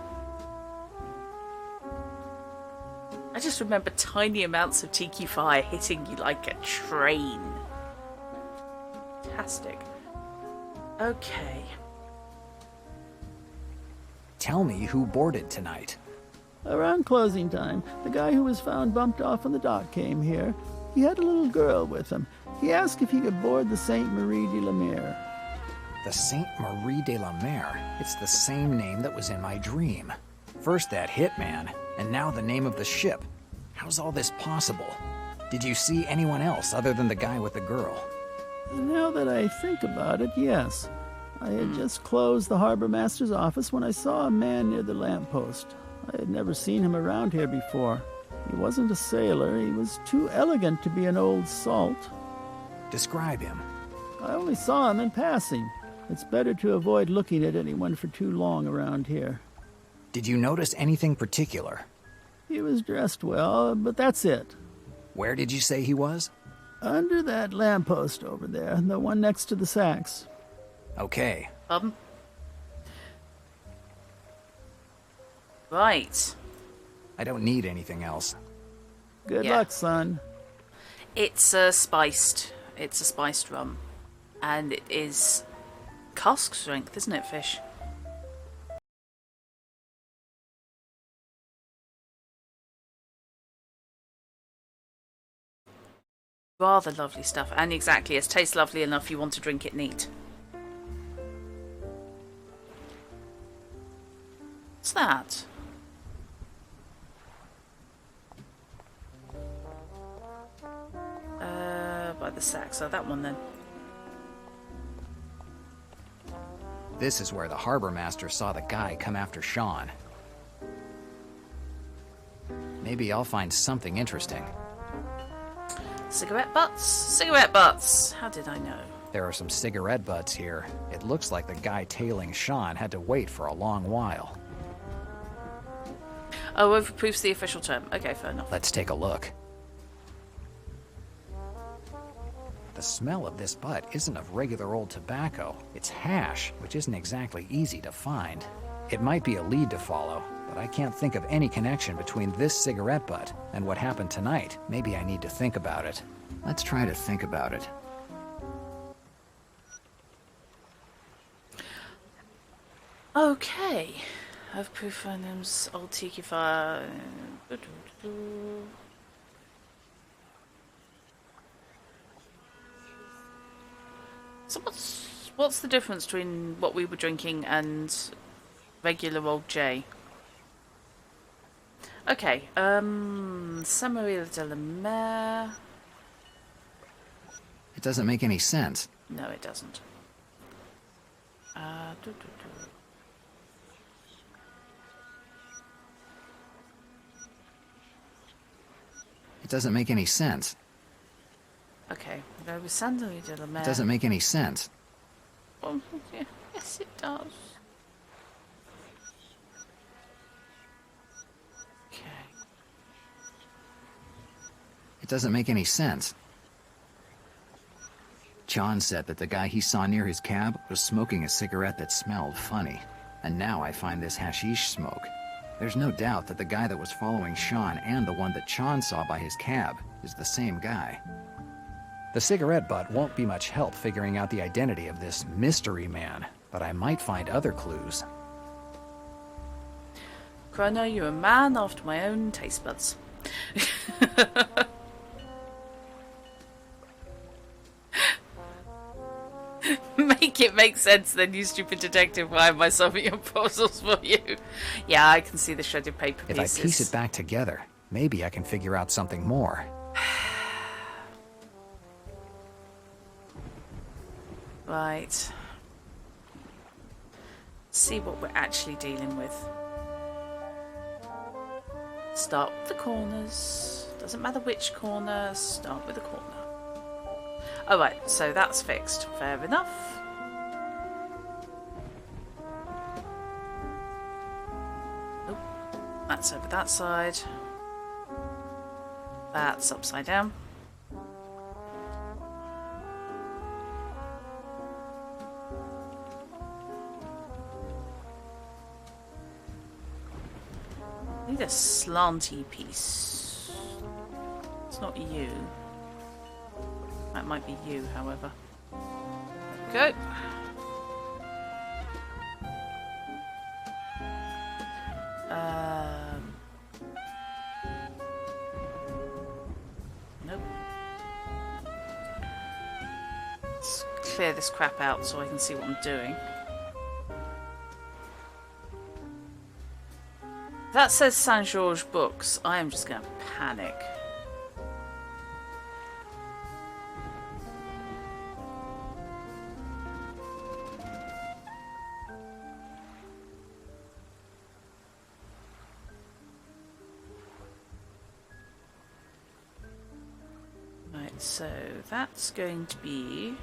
I just remember tiny amounts of Tiki Fire hitting you like a train. Fantastic. Okay. Tell me who boarded tonight. Around closing time, the guy who was found bumped off on the dock came here. He had a little girl with him. He asked if he could board the Sainte Marie de la Mer. The Sainte Marie de la Mer. It's the same name that was in my dream. First that hitman, and now the name of the ship. How's all this possible? Did you see anyone else other than the guy with the girl? Now that I think about it, yes. I had just closed the harbor master's office when I saw a man near the lamppost. I had never seen him around here before. He wasn't a sailor. He was too elegant to be an old salt. Describe him. I only saw him in passing. It's better to avoid looking at anyone for too long around here. Did you notice anything particular? He was dressed well, but that's it. Where did you say he was? Under that lamppost over there, the one next to the sacks. Okay. Right. I don't need anything else. Good Yeah. luck, son. It's spiced. It's a spiced rum. And it is cask strength, isn't it, Fish? Rather lovely stuff. And exactly, it tastes lovely enough you want to drink it neat. What's that? By the sack, so that one then. This is where the harbor master saw the guy come after Sean. Maybe I'll find something interesting. Cigarette butts? Cigarette butts! How did I know? There are some cigarette butts here. It looks like the guy tailing Sean had to wait for a long while. Oh, overproof's the official term. Okay, fair enough. Let's take a look. The smell of this butt isn't of regular old tobacco. It's hash, which isn't exactly easy to find. It might be a lead to follow, but I can't think of any connection between this cigarette butt and what happened tonight. Maybe I need to think about it. Let's try to think about it. Okay. I've proof items, old tiki fire. So what's the difference between what we were drinking and regular old J? Okay, Samuel de la Mer. It doesn't make any sense. No, it doesn't. Doo, doo, doo. It doesn't make any sense. Okay, there was Samuel de la Mer. It doesn't make any sense. Well, yeah, yes, it does. Okay. It doesn't make any sense. John said that the guy he saw near his cab was smoking a cigarette that smelled funny. And now I find this hashish smoke. There's no doubt that the guy that was following Sean and the one that Sean saw by his cab is the same guy. The cigarette butt won't be much help figuring out the identity of this mystery man, but I might find other clues. Chrono, you're a man after my own taste buds. Make it make sense then, you stupid detective. Why am I solving your puzzles for you? Yeah, I can see the shredded paper pieces. If I piece it back together, maybe I can figure out something more. Right. See what we're actually dealing with. Start with the corners. Doesn't matter which corner, start with the corner. Alright, so that's fixed. Fair enough. Nope. That's over that side. That's upside down. Need a slanty piece. It's not you. That might be you, however. There we go. Nope. Let's clear this crap out so I can see what I'm doing. That says Saint Georges Books. I am just going to panic. Right, so that's going to be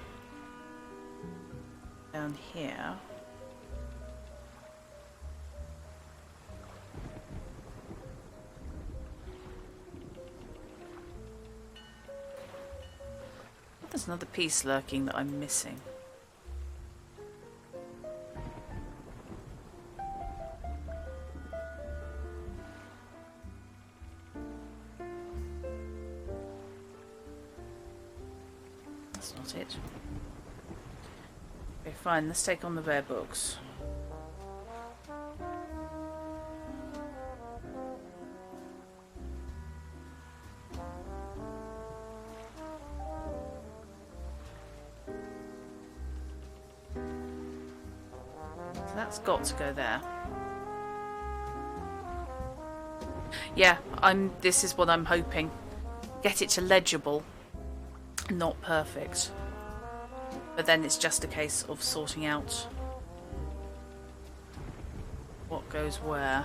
down here. There's another piece lurking that I'm missing. That's not it. Okay, fine. Let's take on the rare books. That's got to go there. Yeah, this is what I'm hoping. Get it to legible, not perfect. But then it's just a case of sorting out what goes where.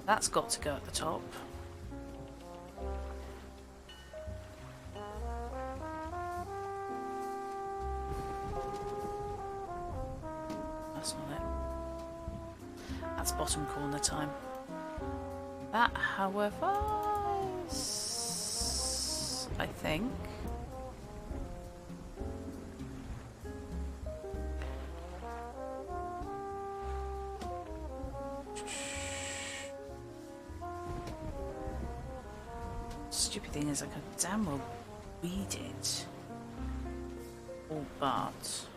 That's got to go at the top. That's not it. That's bottom corner time. That, however, is, I think. Stupid thing is I could damn well read it. All but.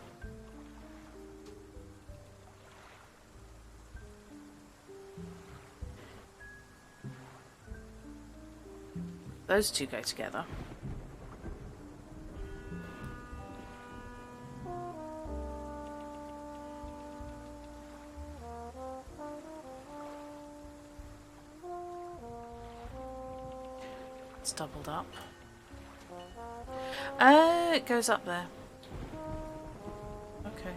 Those two go together. It's doubled up. It goes up there. Okay.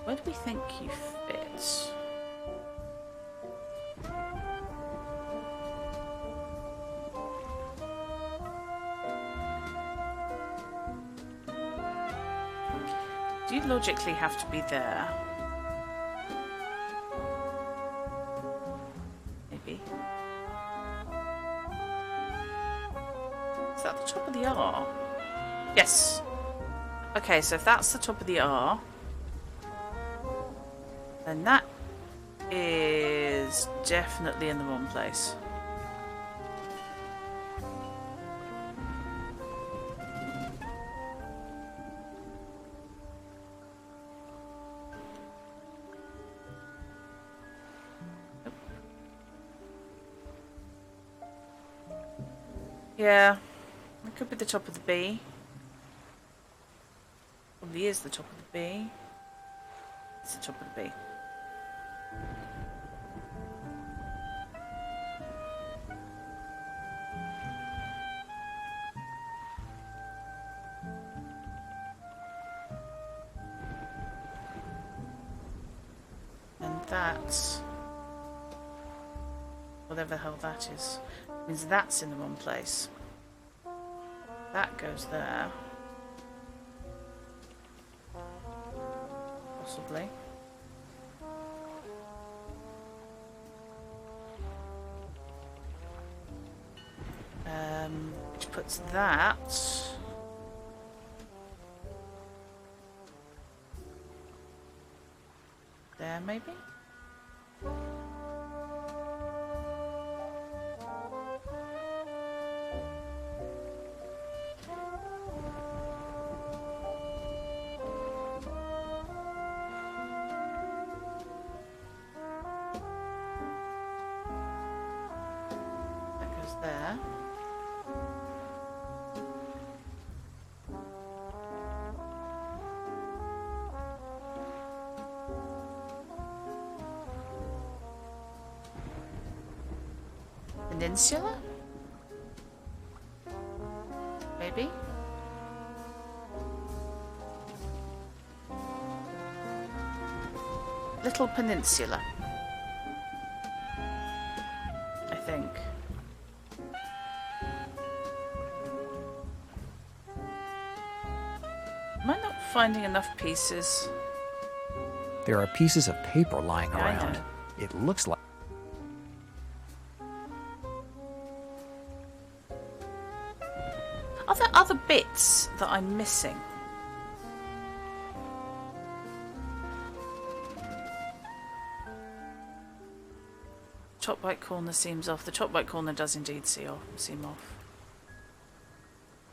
Where do we think you fit? Do you logically have to be there? Maybe. Is that the top of the R? Yes. Okay, so if that's the top of the R, then that is definitely in the wrong place. Yeah, it could be the top of the B. Probably is the top of the B. It's the top of the B. And that, whatever the hell that is, means that's in the wrong place. That goes there. Possibly. Which puts that there, maybe? There. Peninsula? Maybe? Little peninsula. I think. Am I not finding enough pieces? There are pieces of paper lying Yeah, I around. know. It looks like... Are there other bits that I'm missing? Top right corner seems off. The top right corner does indeed seem off.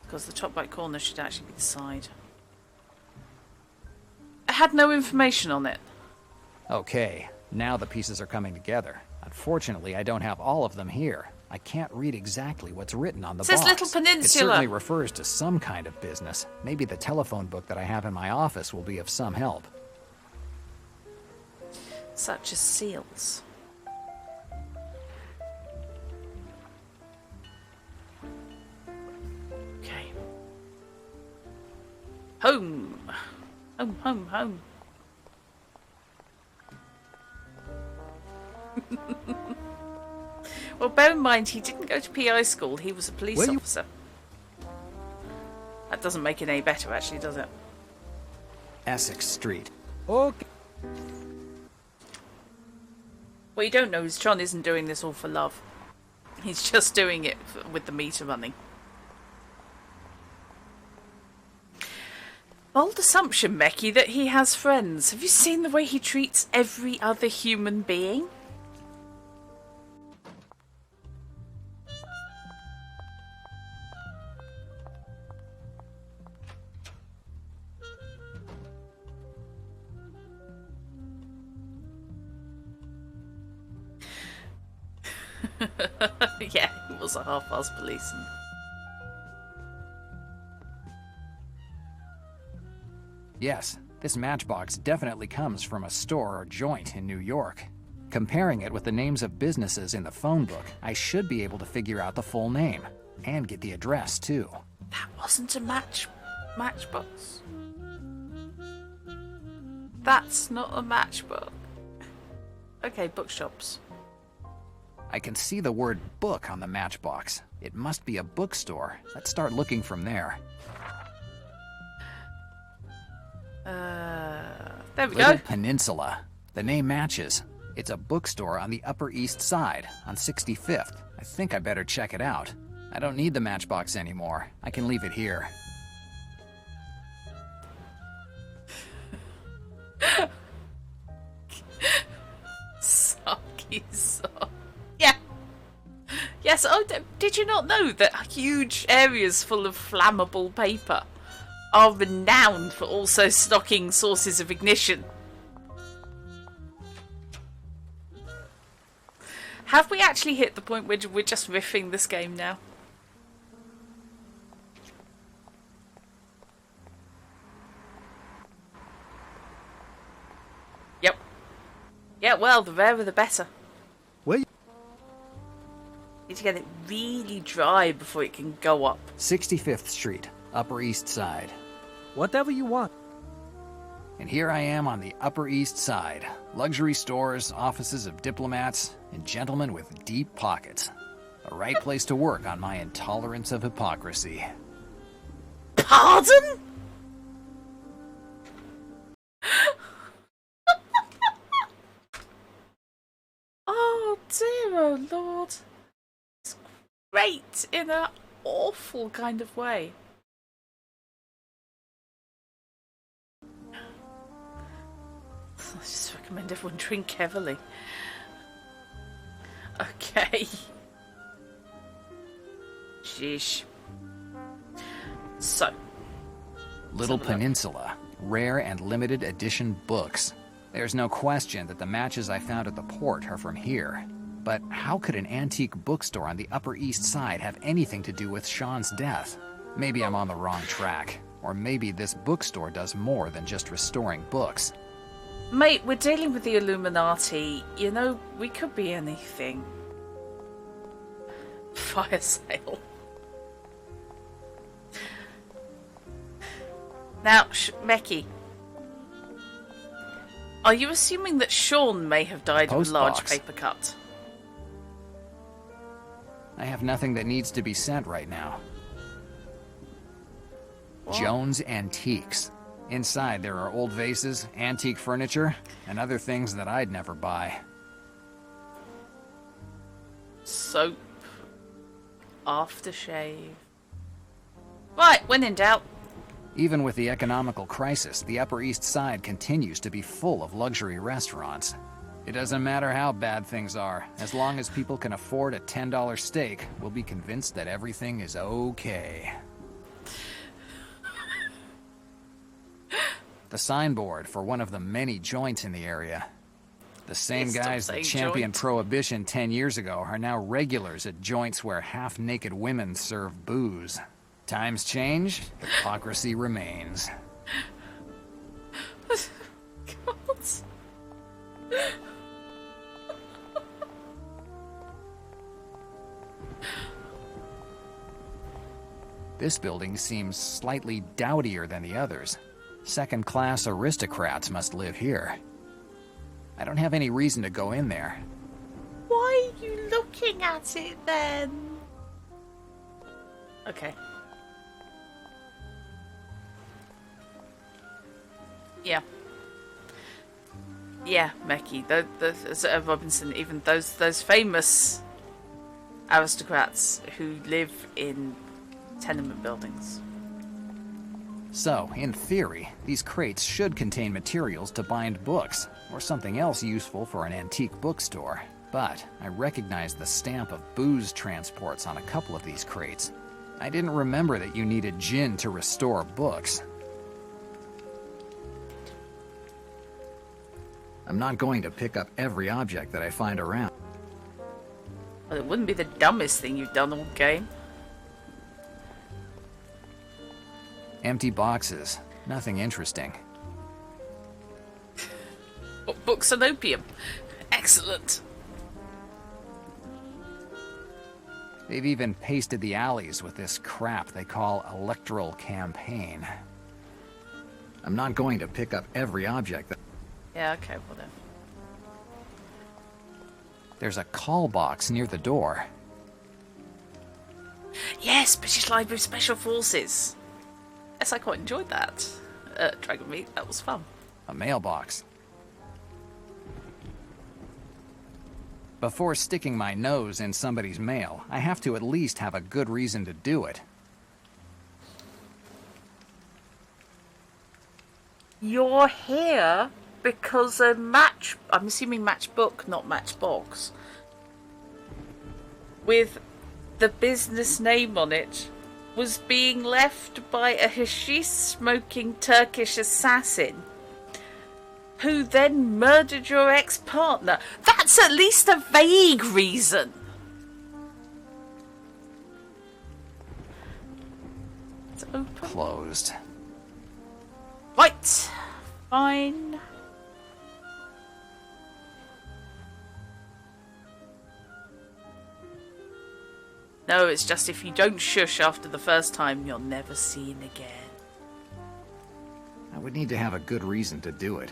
Because the top right corner should actually be the side. It had no information on it. Okay, now the pieces are coming together. Unfortunately, I don't have all of them here. I can't read exactly what's written on the It says box. Little Peninsula. It certainly refers to some kind of business. Maybe the telephone book that I have in my office will be of some help. Such as seals. Okay. Home. Home, home, home. Well, bear in mind, he didn't go to PI school. He was a police officer. That doesn't make it any better, actually, does it? Essex Street. Okay. What you don't know is John isn't doing this all for love. He's just doing it with the meter running. Bold assumption, Becky, that he has friends. Have you seen the way he treats every other human being? Yeah, he was a half-assed policeman. Yes, this matchbox definitely comes from a store or joint in New York. Comparing it with the names of businesses in the phone book, I should be able to figure out the full name. And get the address, too. That wasn't a matchbox. That's not a matchbook. Okay, bookshops. I can see the word book on the matchbox. It must be a bookstore. Let's start looking from there. There we Little go. Peninsula. The name matches. It's a bookstore on the Upper East Side, on 65th. I think I better check it out. I don't need the matchbox anymore. I can leave it here. Sucky sock. Yeah. Yes, oh, did you not know that huge areas full of flammable paper are renowned for also stocking sources of ignition? Have we actually hit the point where we're just riffing this game now? Yep. Yeah, well, the rarer the better. Where? Need to get it really dry before it can go up. 65th Street, Upper East Side. Whatever you want. And here I am on the Upper East Side. Luxury stores, offices of diplomats, and gentlemen with deep pockets. A right place to work on my intolerance of hypocrisy. Pardon? Oh dear, oh lord. It's great in an awful kind of way. I just recommend everyone drink heavily. Okay. Sheesh. So. Little Peninsula. Rare and limited edition books. There's no question that the matches I found at the port are from here. But how could an antique bookstore on the Upper East Side have anything to do with Sean's death? Maybe I'm on the wrong track. Or maybe this bookstore does more than just restoring books. Mate, we're dealing with the Illuminati. You know, we could be anything. Fire sale. Now, Meki, are you assuming that Sean may have died of a large Postbox. paper cut? I have nothing that needs to be sent right now. What? Jones Antiques. Inside there are old vases, antique furniture, and other things that I'd never buy. Soap. Aftershave. Right, when in doubt. Even with the economical crisis, the Upper East Side continues to be full of luxury restaurants. It doesn't matter how bad things are. As long as people can afford a $10 steak, we'll be convinced that everything is okay. The signboard for one of the many joints in the area. The same Stop guys that saying championed joint. Prohibition 10 years ago are now regulars at joints where half-naked women serve booze. Times change, hypocrisy remains. God. This building seems slightly dowdier than the others. Second-class aristocrats must live here. I don't have any reason to go in there. Why are you looking at it then? Okay. Yeah. Yeah, Meki. Robinson, even those famous aristocrats who live in tenement buildings. So, in theory, these crates should contain materials to bind books, or something else useful for an antique bookstore. But I recognize the stamp of booze transports on a couple of these crates. I didn't remember that you needed gin to restore books. I'm not going to pick up every object that I find around. Well, it wouldn't be the dumbest thing you've done all game. Empty boxes. Nothing interesting. Books and opium. Excellent. They've even pasted the alleys with this crap they call electoral campaign. I'm not going to pick up every object that... Yeah, okay, well then. There's a call box near the door. Yes, British Library Special Forces. Yes, I quite enjoyed that. Dragon Meat, that was fun. A mailbox. Before sticking my nose in somebody's mail, I have to at least have a good reason to do it. You're here because I'm assuming matchbook, not matchbox, with the business name on it, was being left by a hashish-smoking Turkish assassin who then murdered your ex-partner. That's at least a vague reason. It's open. Closed. Right. Fine. No, it's just if you don't shush after the first time, you're never seen again. I would need to have a good reason to do it.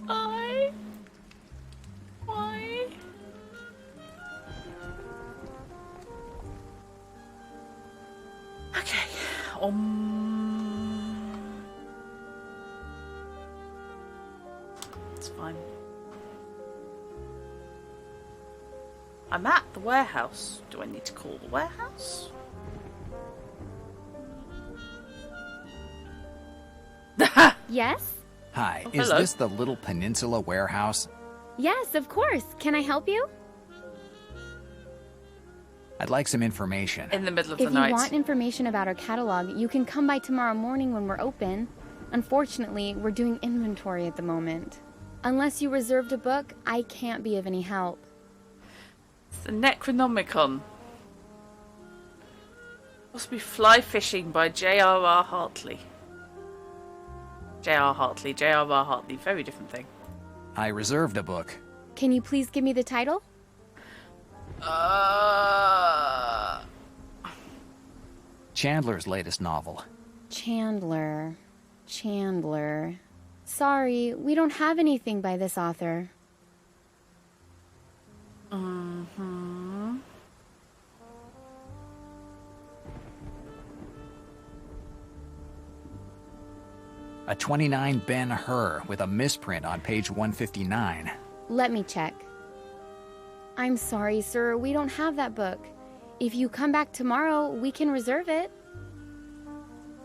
Why? Okay. It's fine. I'm at the warehouse. Do I need to call the warehouse? Yes? Hi, Oh, is hello. this the Little Peninsula warehouse? Yes, of course. Can I help you? I'd like some information. In the middle of If the you night. want information about our catalog, you can come by tomorrow morning when we're open. Unfortunately, we're doing inventory at the moment. Unless you reserved a book, I can't be of any help. It's the Necronomicon. Must be Fly Fishing by J.R.R. Hartley. J.R. Hartley, very different thing. I reserved a book. Can you please give me the title? Chandler's latest novel. Chandler. Sorry, we don't have anything by this author. A 29 Ben-Hur with a misprint on page 159. Let me check. I'm sorry, sir, we don't have that book. If you come back tomorrow, we can reserve it.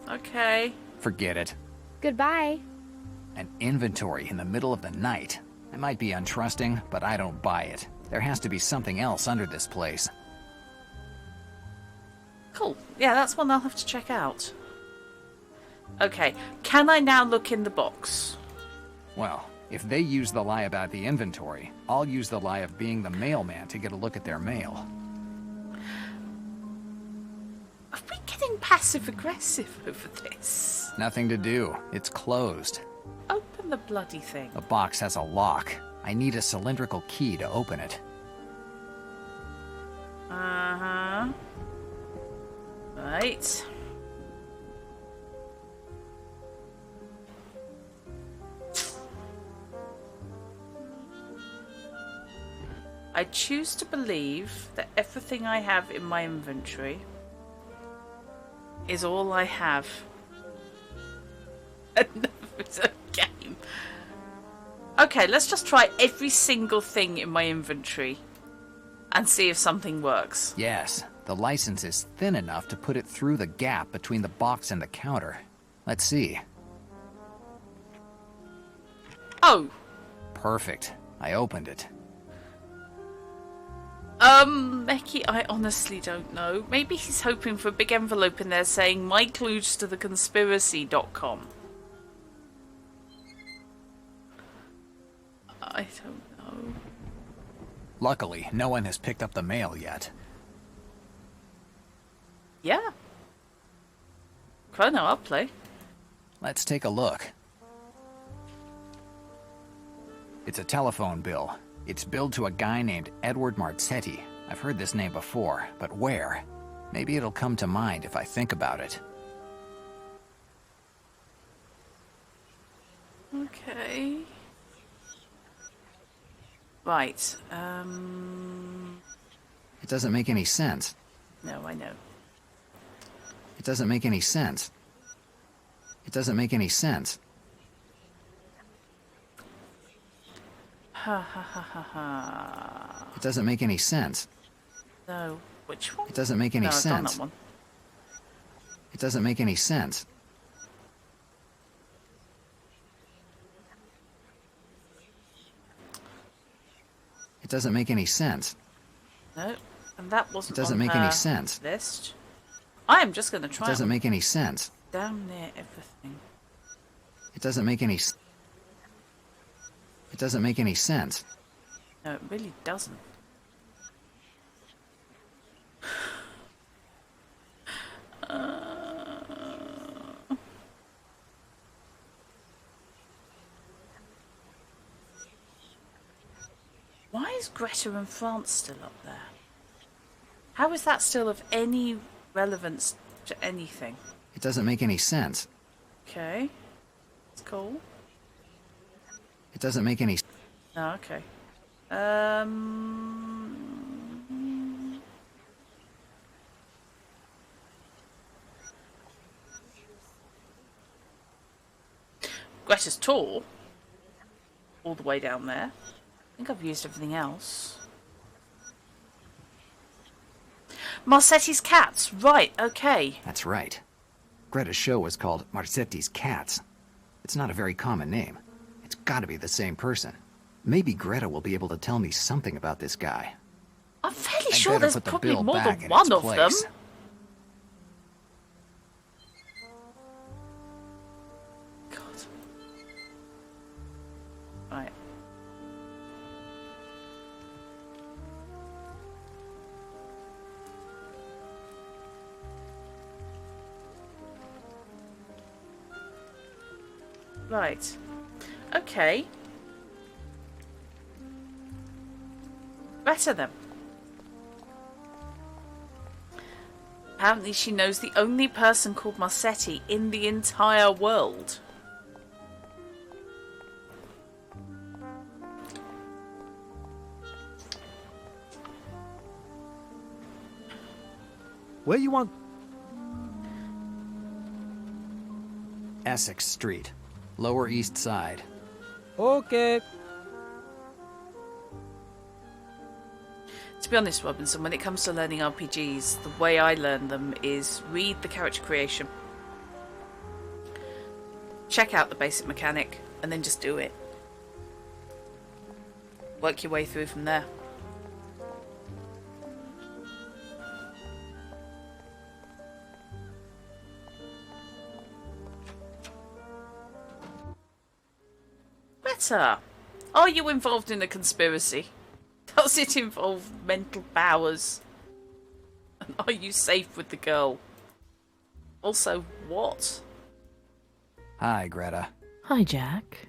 Okay. Forget it. Goodbye. An inventory in the middle of the night. I might be untrusting, but I don't buy it. There has to be something else under this place. Cool. Yeah, that's one I'll have to check out. Okay, can I now look in the box? Well, if they use the lie about the inventory, I'll use the lie of being the mailman to get a look at their mail. Are we getting passive-aggressive over this? Nothing to do. It's closed. Open the bloody thing. The box has a lock. I need a cylindrical key to open it. Uh-huh. Right. I choose to believe that everything I have in my inventory is all I have. It's a game. Okay, let's just try every single thing in my inventory and see if something works. Yes, the license is thin enough to put it through the gap between the box and the counter. Let's see. Oh. Perfect. I opened it. Becky, I honestly don't know. Maybe he's hoping for a big envelope in there saying my clues to the conspiracy.com. I don't know. Luckily, no one has picked up the mail yet. Yeah. Chrono, I'll play. Let's take a look. It's a telephone bill. It's billed to a guy named Edward Marzetti. I've heard this name before, but where? Maybe it'll come to mind if I think about it. Okay. Right, It doesn't make any sense. no, I know. It doesn't make any sense. It doesn't make any sense. Ha ha ha ha ha. It doesn't make any sense. No, which one? It doesn't make any No, I've done sense. that one. It doesn't make any sense. It doesn't make any sense. No, and that wasn't It doesn't on make any her sense. list. I am just going to It try doesn't and make any sense. damn near everything. It doesn't make any It doesn't make any sense. No, it really doesn't. Why is Greta and France still up there? How is that still of any relevance to anything? It doesn't make any sense. Okay. It's cool. It doesn't make any Oh, okay. Greta's tall. All the way down there. I think I've used everything else. Marsetti's cats. Right, okay. That's right. Greta's show was called Marzetti's Cats. It's not a very common name. It's gotta be the same person. Maybe Greta will be able to tell me something about this guy. I'm fairly I'd sure better there's put the probably bill more back than in one its of them. place. God. Right. Right. Okay. Better then. Apparently she knows the only person called Marsetti in the entire world. Where you want? Essex Street, Lower East Side. Okay. To be honest, Robinson, when it comes to learning RPGs, the way I learn them is read the character creation, check out the basic mechanic, and then just do it. Work your way through from there. Better. Are you involved in a conspiracy? Does it involve mental powers? And are you safe with the girl? Also, what? Hi, Greta. Hi, Jack.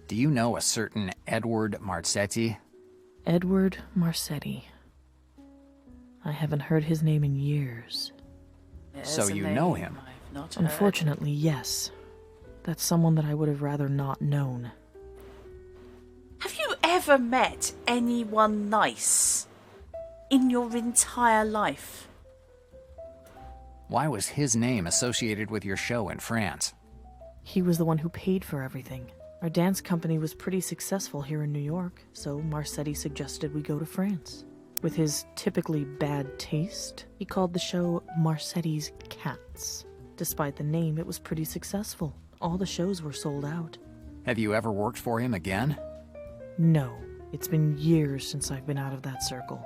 Do you know a certain Edward Marzetti? Edward Marzetti. I haven't heard his name in years. There's So a you name know him? I've not heard. Unfortunately, yes. That's someone that I would have rather not known. Have you ever met anyone nice in your entire life? Why was his name associated with your show in France? He was the one who paid for everything. Our dance company was pretty successful here in New York, so Marzetti suggested we go to France. With his typically bad taste, he called the show Marzetti's Cats. Despite the name, it was pretty successful. All the shows were sold out. Have you ever worked for him again? No, it's been years since I've been out of that circle.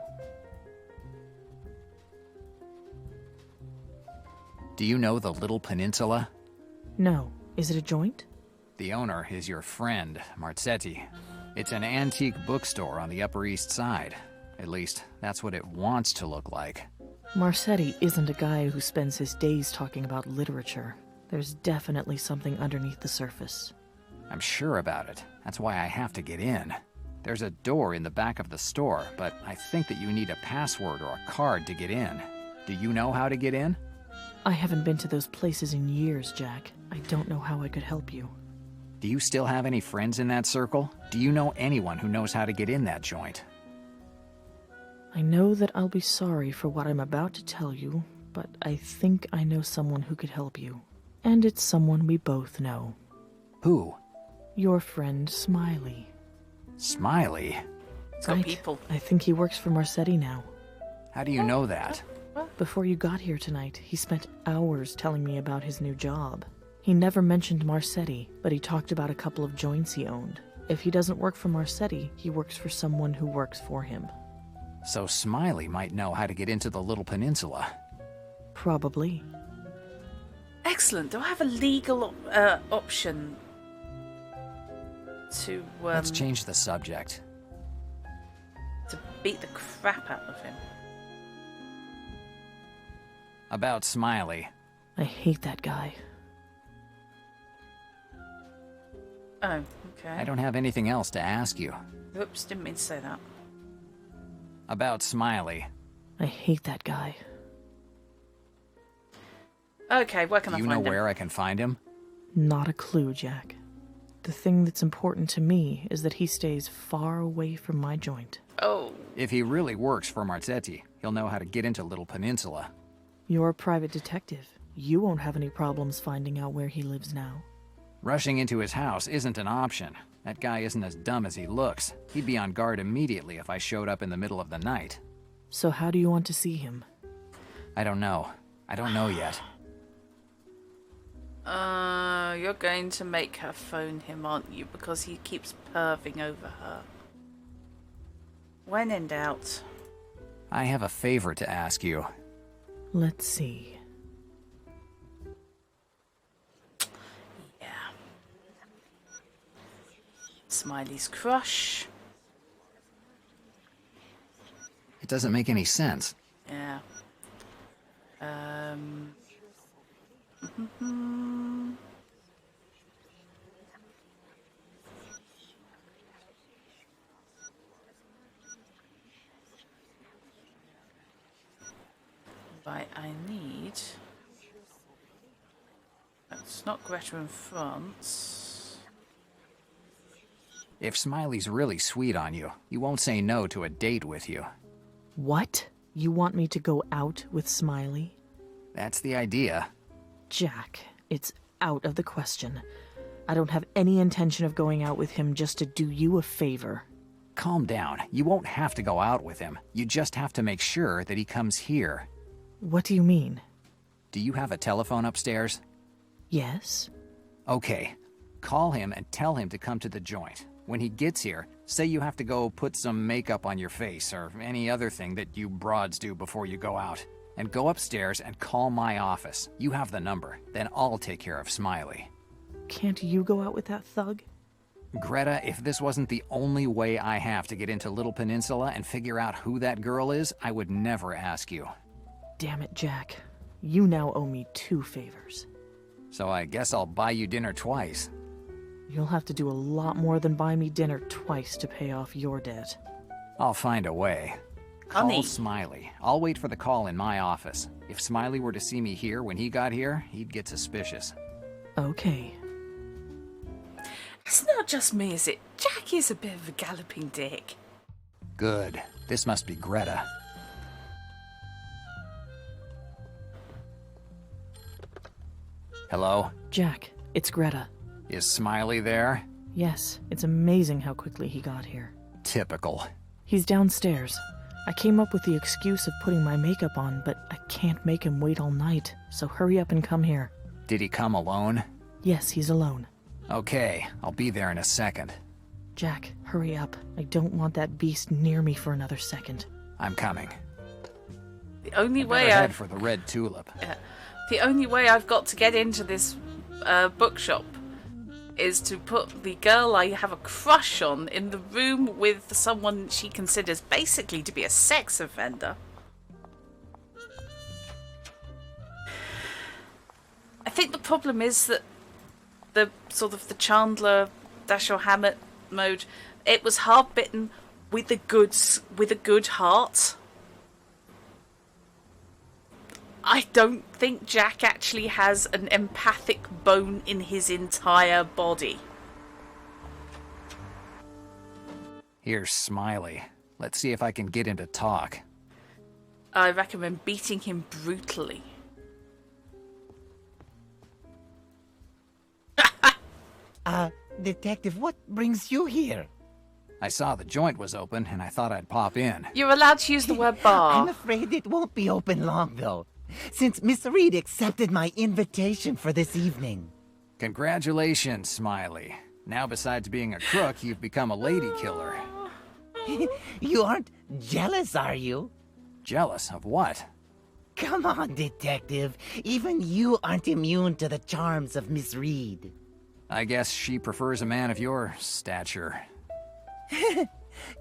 Do you know the Little Peninsula? No. Is it a joint? The owner is your friend, Marzetti. It's an antique bookstore on the Upper East Side. At least, that's what it wants to look like. Marzetti isn't a guy who spends his days talking about literature. There's definitely something underneath the surface. I'm sure about it. That's why I have to get in. There's a door in the back of the store, but I think that you need a password or a card to get in. Do you know how to get in? I haven't been to those places in years, Jack. I don't know how I could help you. Do you still have any friends in that circle? Do you know anyone who knows how to get in that joint? I know that I'll be sorry for what I'm about to tell you, but I think I know someone who could help you. And it's someone we both know. Who? Your friend Smiley. Smiley? It's got people. I think he works for Marzetti now. How do you know that? Before you got here tonight, he spent hours telling me about his new job. He never mentioned Marzetti, but he talked about a couple of joints he owned. If he doesn't work for Marzetti, he works for someone who works for him. So Smiley might know how to get into the Little Peninsula. Probably. Excellent. Do I have a legal option to Let's change the subject. to beat the crap out of him? About Smiley. I hate that guy. Oh, okay. I don't have anything else to ask you. Oops, didn't mean to say that. About Smiley. I hate that guy. Okay, where can Do I you find know him? where I can find him? Not a clue, Jack. The thing that's important to me is that he stays far away from my joint. Oh, If he really works for Marzetti, he'll know how to get into Little Peninsula. You're a private detective. You won't have any problems finding out where he lives now. Rushing into his house isn't an option. That guy isn't as dumb as he looks. He'd be on guard immediately if I showed up in the middle of the night. So how do you want to see him? I don't know. I don't know yet. you're going to make her phone him, aren't you? Because he keeps perving over her. When in doubt. I have a favor to ask you. Let's see. Yeah. Smiley's crush. It doesn't make any sense. Yeah. Right, I need... It's not Greta in France. If Smiley's really sweet on you, you won't say no to a date with you. What? You want me to go out with Smiley? That's the idea. Jack, it's out of the question. I don't have any intention of going out with him just to do you a favor. Calm down. You won't have to go out with him. You just have to make sure that he comes here. What do you mean? Do you have a telephone upstairs? Yes? Okay. Call him and tell him to come to the joint. When he gets here, say you have to go put some makeup on your face or any other thing that you broads do before you go out. And go upstairs and call my office. You have the number. Then I'll take care of Smiley. Can't you go out with that thug? Greta, if this wasn't the only way I have to get into Little Peninsula and figure out who that girl is, I would never ask you. Damn it, Jack. You now owe me 2 favors. So I guess I'll buy you dinner twice. You'll have to do a lot more than buy me dinner twice to pay off your debt. I'll find a way. Honey. Call Smiley. I'll wait for the call in my office. If Smiley were to see me here when he got here, he'd get suspicious. Okay. It's not just me, is it? Jack is a bit of a galloping dick. Good. This must be Greta. Hello? Jack, it's Greta. Is Smiley there? Yes, it's amazing how quickly he got here. Typical. He's downstairs. I came up with the excuse of putting my makeup on, but I can't make him wait all night, so hurry up and come here. Did he come alone? Yes, he's alone. Okay, I'll be there in a second. Jack, hurry up. I don't want that beast near me for another second. I'm coming. The only I way better head for the red tulip. the only way I've got to get into this bookshop is to put the girl I have a crush on in the room with someone she considers basically to be a sex offender. I think the problem is that the sort of the Chandler Dashiell Hammett mode, it was hard bitten with a good heart. I don't think Jack actually has an empathic bone in his entire body. Here's Smiley. Let's see if I can get him to talk. I recommend beating him brutally. Detective, what brings you here? I saw the joint was open and I thought I'd pop in. You're allowed to use the word bar. I'm afraid it won't be open long, though, since Miss Reed accepted my invitation for this evening. Congratulations, Smiley. Now besides being a crook, you've become a lady killer. You aren't jealous, are you? Jealous of what? Come on, Detective. Even you aren't immune to the charms of Miss Reed. I guess she prefers a man of your stature.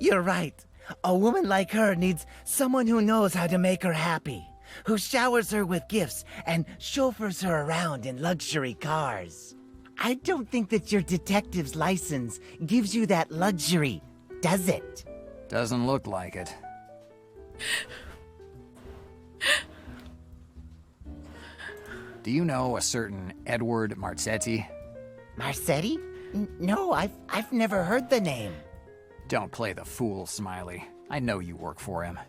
You're right. A woman like her needs someone who knows how to make her happy, who showers her with gifts and chauffeurs her around in luxury cars. I don't think that your detective's license gives you that luxury, does it? Doesn't look like it. Do you know a certain Edward Marzetti? Marzetti? No, I've never heard the name. Don't play the fool, Smiley. I know you work for him.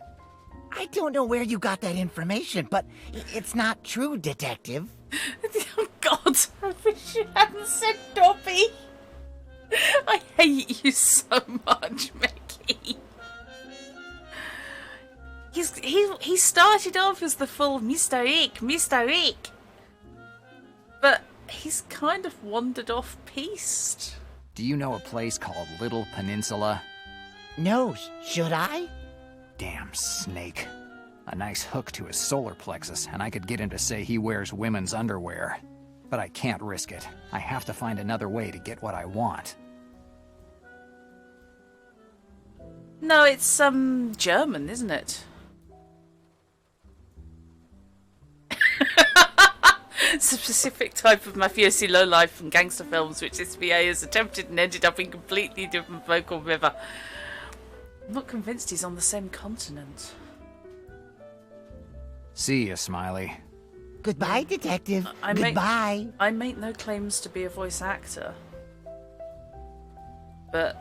I don't know where you got that information, but it's not true, Detective. Oh God, I wish you hadn't said Dobby. I hate you so much, Mickey. He started off as the full Mr. Ick. But he's kind of wandered off piste. Do you know a place called Little Peninsula? No, should I? Damn snake. A nice hook to his solar plexus, and I could get him to say he wears women's underwear. But I can't risk it. I have to find another way to get what I want. No, it's German, isn't it? It's a specific type of mafiosi lowlife from gangster films which this VA has attempted and ended up in completely different vocal river. I'm not convinced he's on the same continent. See ya, Smiley. Goodbye, Detective. Goodbye. I make no claims to be a voice actor. But...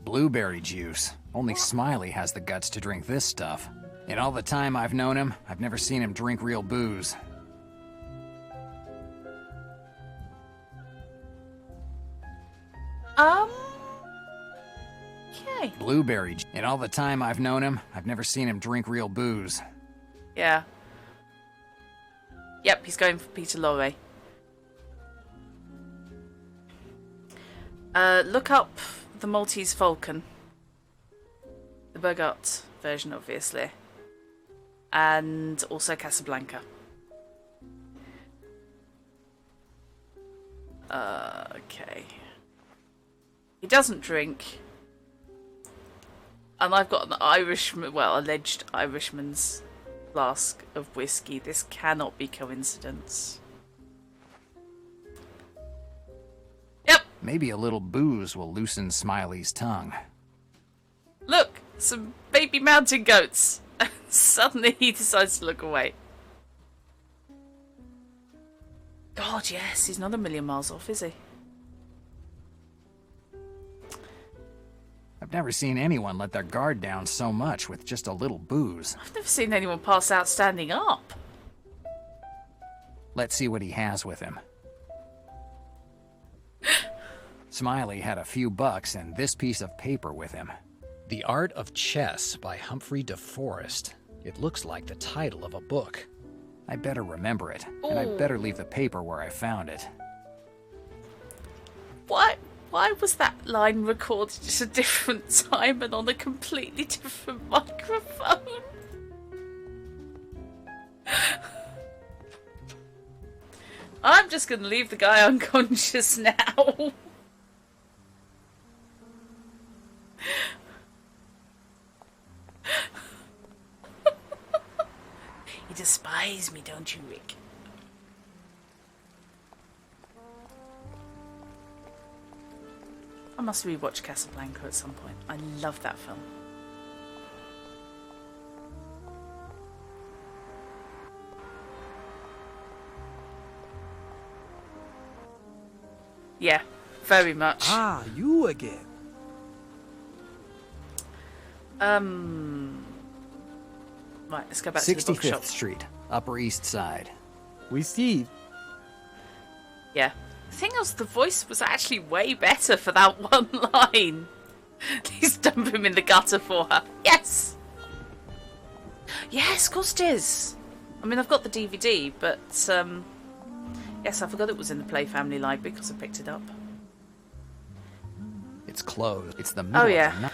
Blueberry juice. Only Smiley has the guts to drink this stuff. In all the time I've known him, I've never seen him drink real booze. Okay. Blueberry. In all the time I've known him, I've never seen him drink real booze. Yeah. Yep, he's going for Peter Lorre. Look up the Maltese Falcon. The Bogart version, obviously. And also Casablanca. Okay. He doesn't drink. And I've got an Irishman, well, alleged Irishman's flask of whiskey. This cannot be coincidence. Yep. Maybe a little booze will loosen Smiley's tongue. Look, some baby mountain goats. Suddenly he decides to look away. God, yes, he's not a million miles off, is he? I've never seen anyone let their guard down so much with just a little booze. I've never seen anyone pass out standing up. Let's see what he has with him. Smiley had a few bucks and this piece of paper with him. The Art of Chess by Humphrey de Forest. It looks like the title of a book. I better remember it, and I better leave the paper where I found it. What? Why was that line recorded at a different time and on a completely different microphone? I'm just going to leave the guy unconscious now. You despise me, don't you, Rick? I must rewatch Casablanca at some point. I love that film. Yeah, very much. Ah, you again. Right, let's go back to the 65th bookshop. Street, Upper East Side. We see. Yeah. The thing was, the voice was actually way better for that one line. Please dump him in the gutter for her. Yes! Yes, of course it is. I mean, I've got the DVD, but, yes, I forgot it was in the Play Family Library because I picked it up. It's closed. It's the middle Oh, yeah. of the night.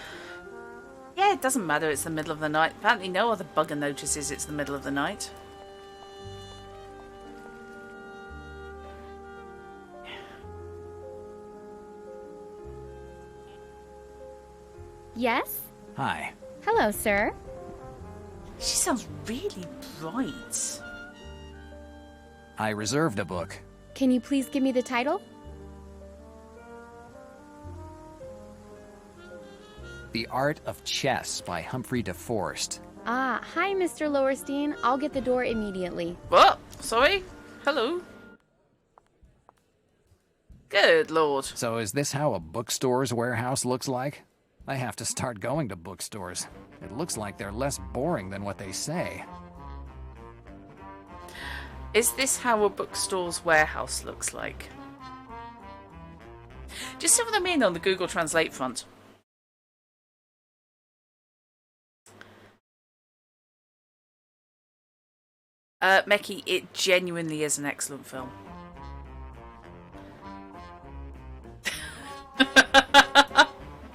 Yeah, it doesn't matter, it's the middle of the night. Apparently no other bugger notices it's the middle of the night. Yes? Hi. Hello, sir. She sounds really bright. I reserved a book. Can you please give me the title? The Art of Chess by Humphrey de Forest. Ah, hi, Mr. Lowerstein. I'll get the door immediately. What? Sorry? Hello? Good lord. So is this how a bookstore's warehouse looks like? I have to start going to bookstores. It looks like they're less boring than what they say. Is this how a bookstore's warehouse looks like? Just see what I mean on the Google Translate front. Meki, it genuinely is an excellent film.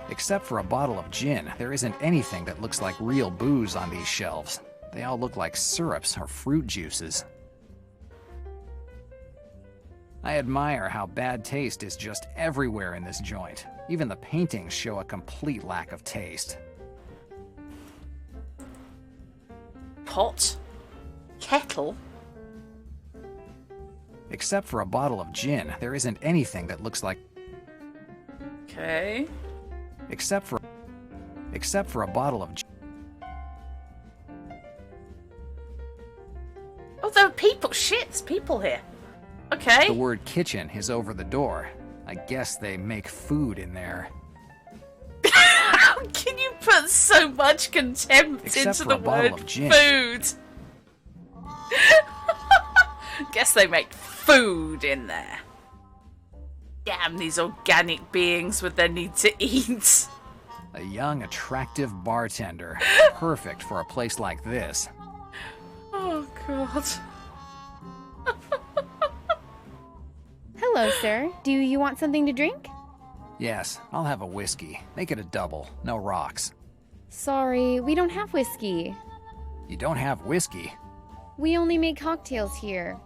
Except for a bottle of gin, there isn't anything that looks like real booze on these shelves. They all look like syrups or fruit juices. I admire how bad taste is just everywhere in this joint. Even the paintings show a complete lack of taste. Pot? Kettle? Except for a bottle of gin, there isn't anything that looks like... Okay. Except for a bottle of gin. Oh, there are people. Shit, there's people here. Okay. The word kitchen is over the door. I guess they make food in there. How can you put so much contempt Except into for the a bottle word of gin. food? Guess they make food in there. Damn these organic beings with their need to eat. A young, attractive bartender. Perfect for a place like this. Oh, God. Hello, sir. Do you want something to drink? Yes, I'll have a whiskey. Make it a double, no rocks. Sorry, we don't have whiskey. You don't have whiskey? We only make cocktails here.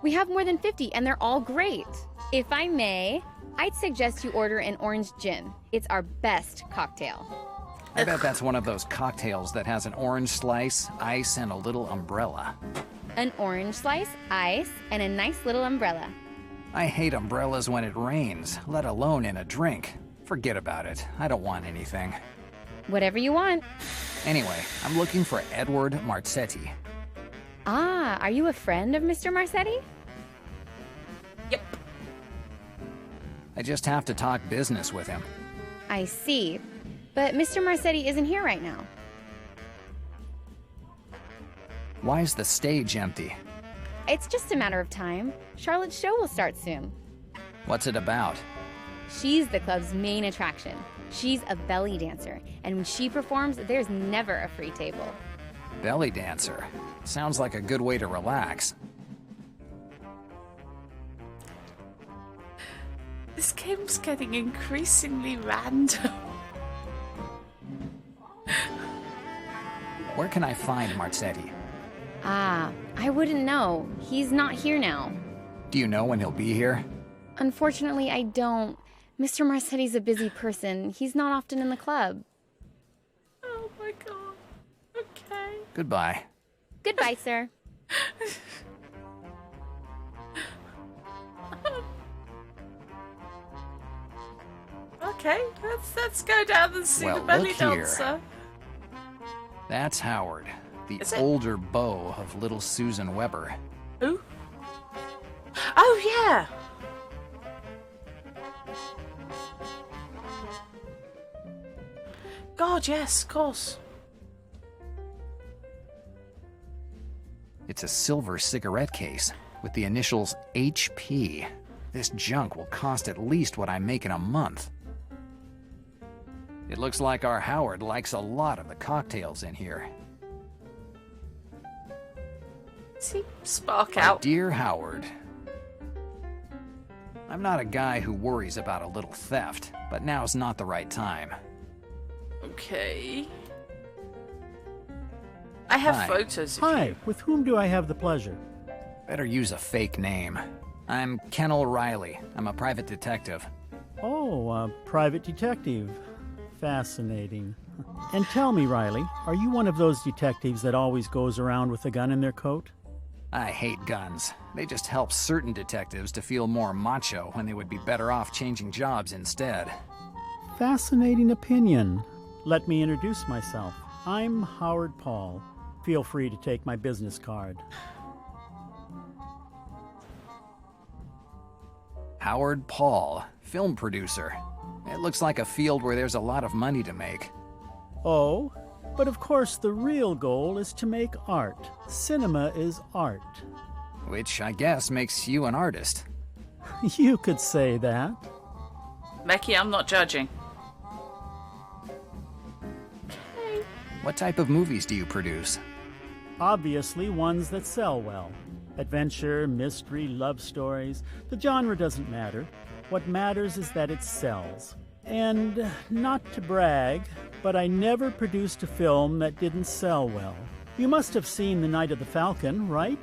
We have more than 50, and they're all great. If I may, I'd suggest you order an orange gin. It's our best cocktail. I bet that's one of those cocktails that has an orange slice, ice, and a little umbrella. An orange slice, ice, and a nice little umbrella. I hate umbrellas when it rains, let alone in a drink. Forget about it. I don't want anything. Whatever you want. Anyway, I'm looking for Edward Marzetti. Ah, are you a friend of Mr. Marzetti? Yep. I just have to talk business with him. I see. But Mr. Marzetti isn't here right now. Why is the stage empty? It's just a matter of time. Charlotte's show will start soon. What's it about? She's the club's main attraction. She's a belly dancer, and when she performs, there's never a free table. Belly dancer. Sounds like a good way to relax. This game's getting increasingly random. Where can I find Marzetti? Ah, I wouldn't know. He's not here now. Do you know when he'll be here? Unfortunately, I don't. Mr. Marsetti's a busy person. He's not often in the club. Oh my god. Okay. Goodbye. Goodbye, sir. Okay, let's go down and see Well, the belly look here. dancer. That's Howard, the Is it? older beau of little Susan Weber. Who? Oh yeah. God, yes, of course. It's a silver cigarette case with the initials HP. This junk will cost at least what I make in a month. It looks like our Howard likes a lot of the cocktails in here. See, spark My out. dear Howard, I'm not a guy who worries about a little theft, but now's not the right time. Okay. I have Hi. photos of Hi, you. with whom do I have the pleasure? Better use a fake name. I'm Kennel Riley. I'm a private detective. Oh, a private detective. Fascinating. And tell me, Riley, are you one of those detectives that always goes around with a gun in their coat? I hate guns. They just help certain detectives to feel more macho when they would be better off changing jobs instead. Fascinating opinion. Let me introduce myself. I'm Howard Paul. Feel free to take my business card. Howard Paul, film producer. It looks like a field where there's a lot of money to make. Oh, but of course the real goal is to make art. Cinema is art. Which I guess makes you an artist. You could say that. Becky, I'm not judging. What type of movies do you produce? Obviously ones that sell well. Adventure, mystery, love stories. The genre doesn't matter. What matters is that it sells. And not to brag, but I never produced a film that didn't sell well. You must have seen The Night of the Falcon, right?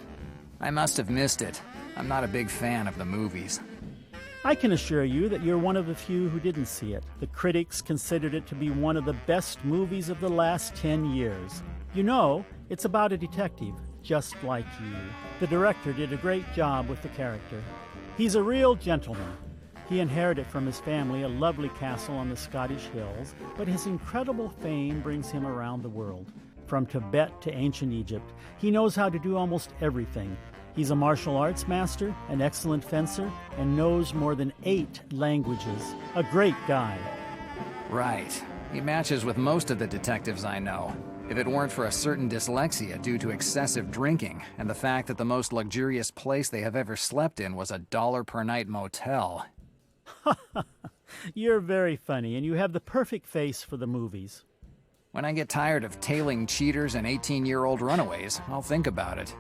I must have missed it. I'm not a big fan of the movies. I can assure you that you're one of the few who didn't see it. The critics considered it to be one of the best movies of the last 10 years. You know, it's about a detective, just like you. The director did a great job with the character. He's a real gentleman. He inherited from his family a lovely castle on the Scottish hills, but his incredible fame brings him around the world. From Tibet to ancient Egypt, he knows how to do almost everything. He's a martial arts master, an excellent fencer, and knows more than 8 languages. A great guy. Right. He matches with most of the detectives I know. If it weren't for a certain dyslexia due to excessive drinking, and the fact that the most luxurious place they have ever slept in was a $1 per night motel. You're very funny, and you have the perfect face for the movies. When I get tired of tailing cheaters and 18-year-old runaways, I'll think about it.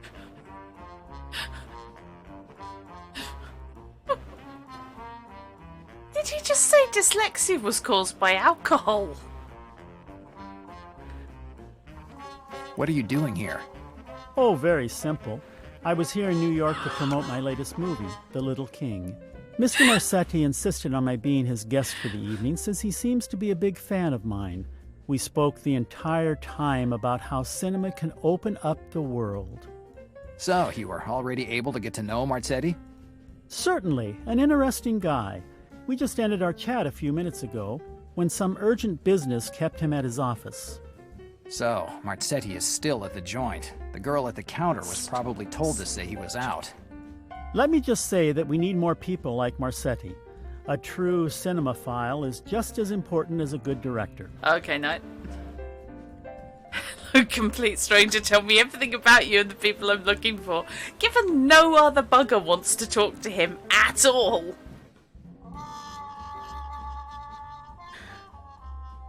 Did he just say dyslexia was caused by alcohol? What are you doing here? Oh, very simple. I was here in New York to promote my latest movie, The Little King. Mr. Marsetti insisted on my being his guest for the evening since he seems to be a big fan of mine. We spoke the entire time about how cinema can open up the world. So, you were already able to get to know Marsetti? Certainly, an interesting guy. We just ended our chat a few minutes ago when some urgent business kept him at his office. So, Marsetti is still at the joint. The girl at the counter was probably told to say he was out. Let me just say that we need more people like Marsetti. A true cinemaphile is just as important as a good director. Okay, no. A complete stranger tell me everything about you and the people I'm looking for, given no other bugger wants to talk to him at all.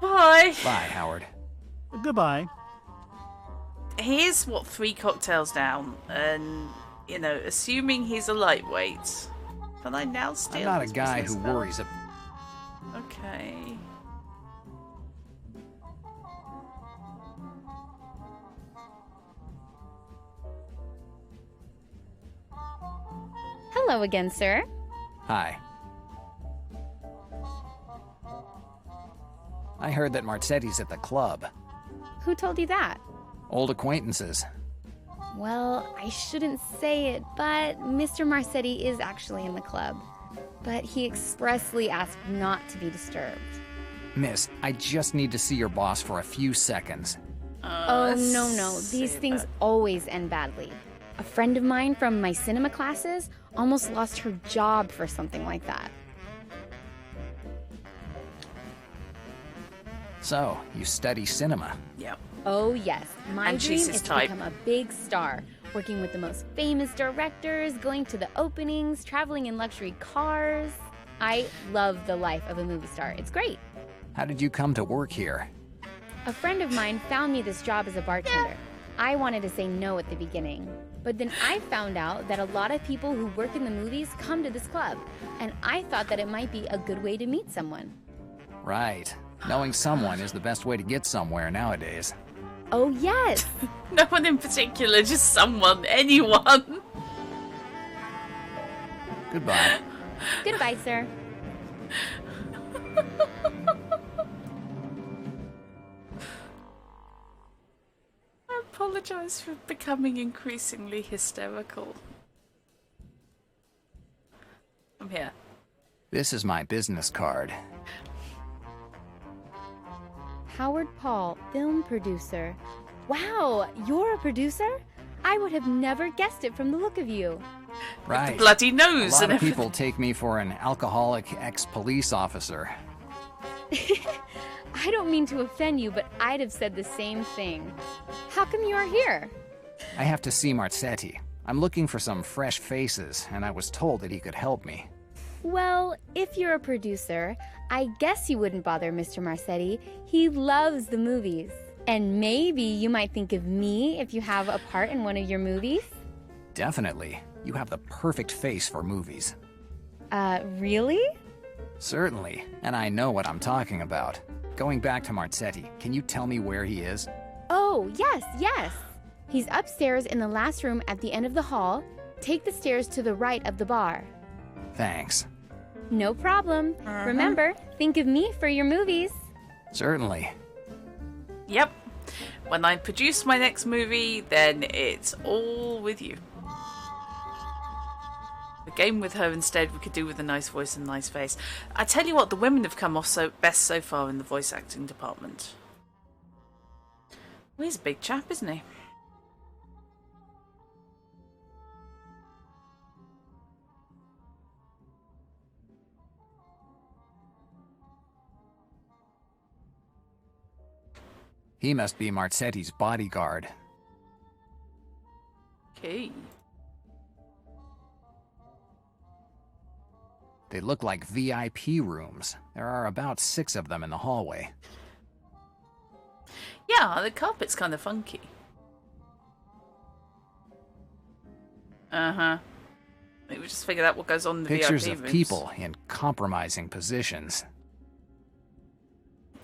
Bye. Bye, Howard. Goodbye. Here's what 3 cocktails down, and, you know, assuming he's a lightweight. Can I now steal I'm not a his guy business who card? worries about... Okay. Hello again, sir. Hi. I heard that Marzetti's at the club. Who told you that? Old acquaintances. Well, I shouldn't say it, but Mr. Marzetti is actually in the club. But he expressly asked not to be disturbed. Miss, I just need to see your boss for a few seconds. Oh, no. These things always end badly. A friend of mine from my cinema classes almost lost her job for something like that. So, you study cinema? Yep. Oh, yes. My And dream she's is his to type. become a big star, working with the most famous directors, going to the openings, traveling in luxury cars. I love the life of a movie star. It's great. How did you come to work here? A friend of mine found me this job as a bartender. I wanted to say no at the beginning, but then I found out that a lot of people who work in the movies come to this club, and I thought that it might be a good way to meet someone. Right. Knowing someone is the best way to get somewhere nowadays. Oh, yes. No one in particular, just someone, anyone. Goodbye. Goodbye, sir. I apologize for becoming increasingly hysterical. I'm here. This is my business card. Howard Paul, film producer. Wow, you're a producer? I would have never guessed it from the look of you. Right. Bloody A nose lot and of everything. people take me for an alcoholic ex-police officer. I don't mean to offend you, but I'd have said the same thing. How come you are here? I have to see Marzetti. I'm looking for some fresh faces, and I was told that he could help me. Well, if you're a producer, I guess you wouldn't bother Mr. Marzetti. He loves the movies. And maybe you might think of me if you have a part in one of your movies. Definitely. You have the perfect face for movies. Really? Certainly, and I know what I'm talking about. Going back to Marzetti, can you tell me where he is? Oh, yes. He's upstairs in the last room at the end of the hall. Take the stairs to the right of the bar. Thanks. No problem. Remember, think of me for your movies. Certainly. Yep. When I produce my next movie, then it's all with you. A game with her instead we could do with a nice voice and nice face. I tell you what, the women have come off best so far in the voice acting department. Well, he's a big chap, isn't he? He must be Marzetti's bodyguard. Okay. They look like VIP rooms. There are about 6 of them in the hallway. Yeah, the carpet's kind of funky. Uh-huh. Maybe we just figured out what goes on in the Pictures VIP of rooms. people in compromising positions.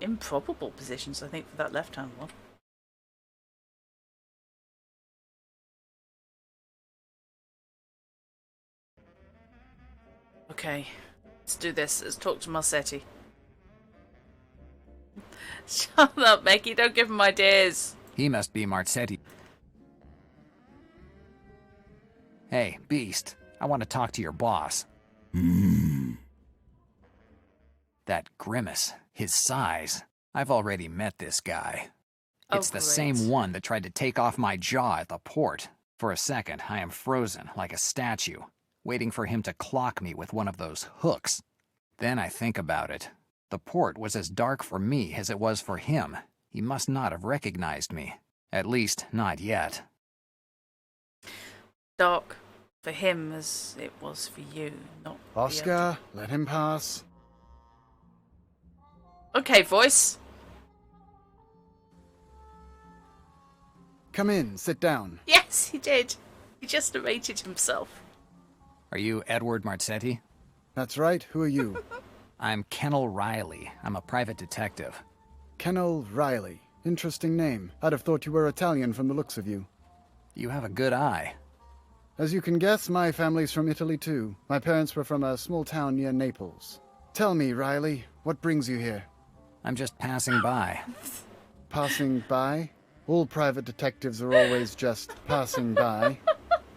Improbable positions, I think, for that left-hand one. Okay, let's do this. Let's talk to Marzetti. Shut up, Becky. Don't give him ideas. He must be Marzetti. Hey, Beast. I want to talk to your boss. That grimace. His size. I've already met this guy. It's the same one that tried to take off my jaw at the port. For a second, I am frozen like a statue, waiting for him to clock me with one of those hooks. Then I think about it. The port was as dark for me as it was for him. He must not have recognized me. At least, not yet. Dark for him as it was for you, not the Oscar, let him pass. Okay, voice. Come in, sit down. Yes, he did. He just narrated himself. Are you Edward Marzetti? That's right, who are you? I'm Kennel Riley. I'm a private detective. Kennel Riley. Interesting name. I'd have thought you were Italian from the looks of you. You have a good eye. As you can guess, my family's from Italy too. My parents were from a small town near Naples. Tell me, Riley, what brings you here? I'm just passing by. Passing by? All private detectives are always just passing by.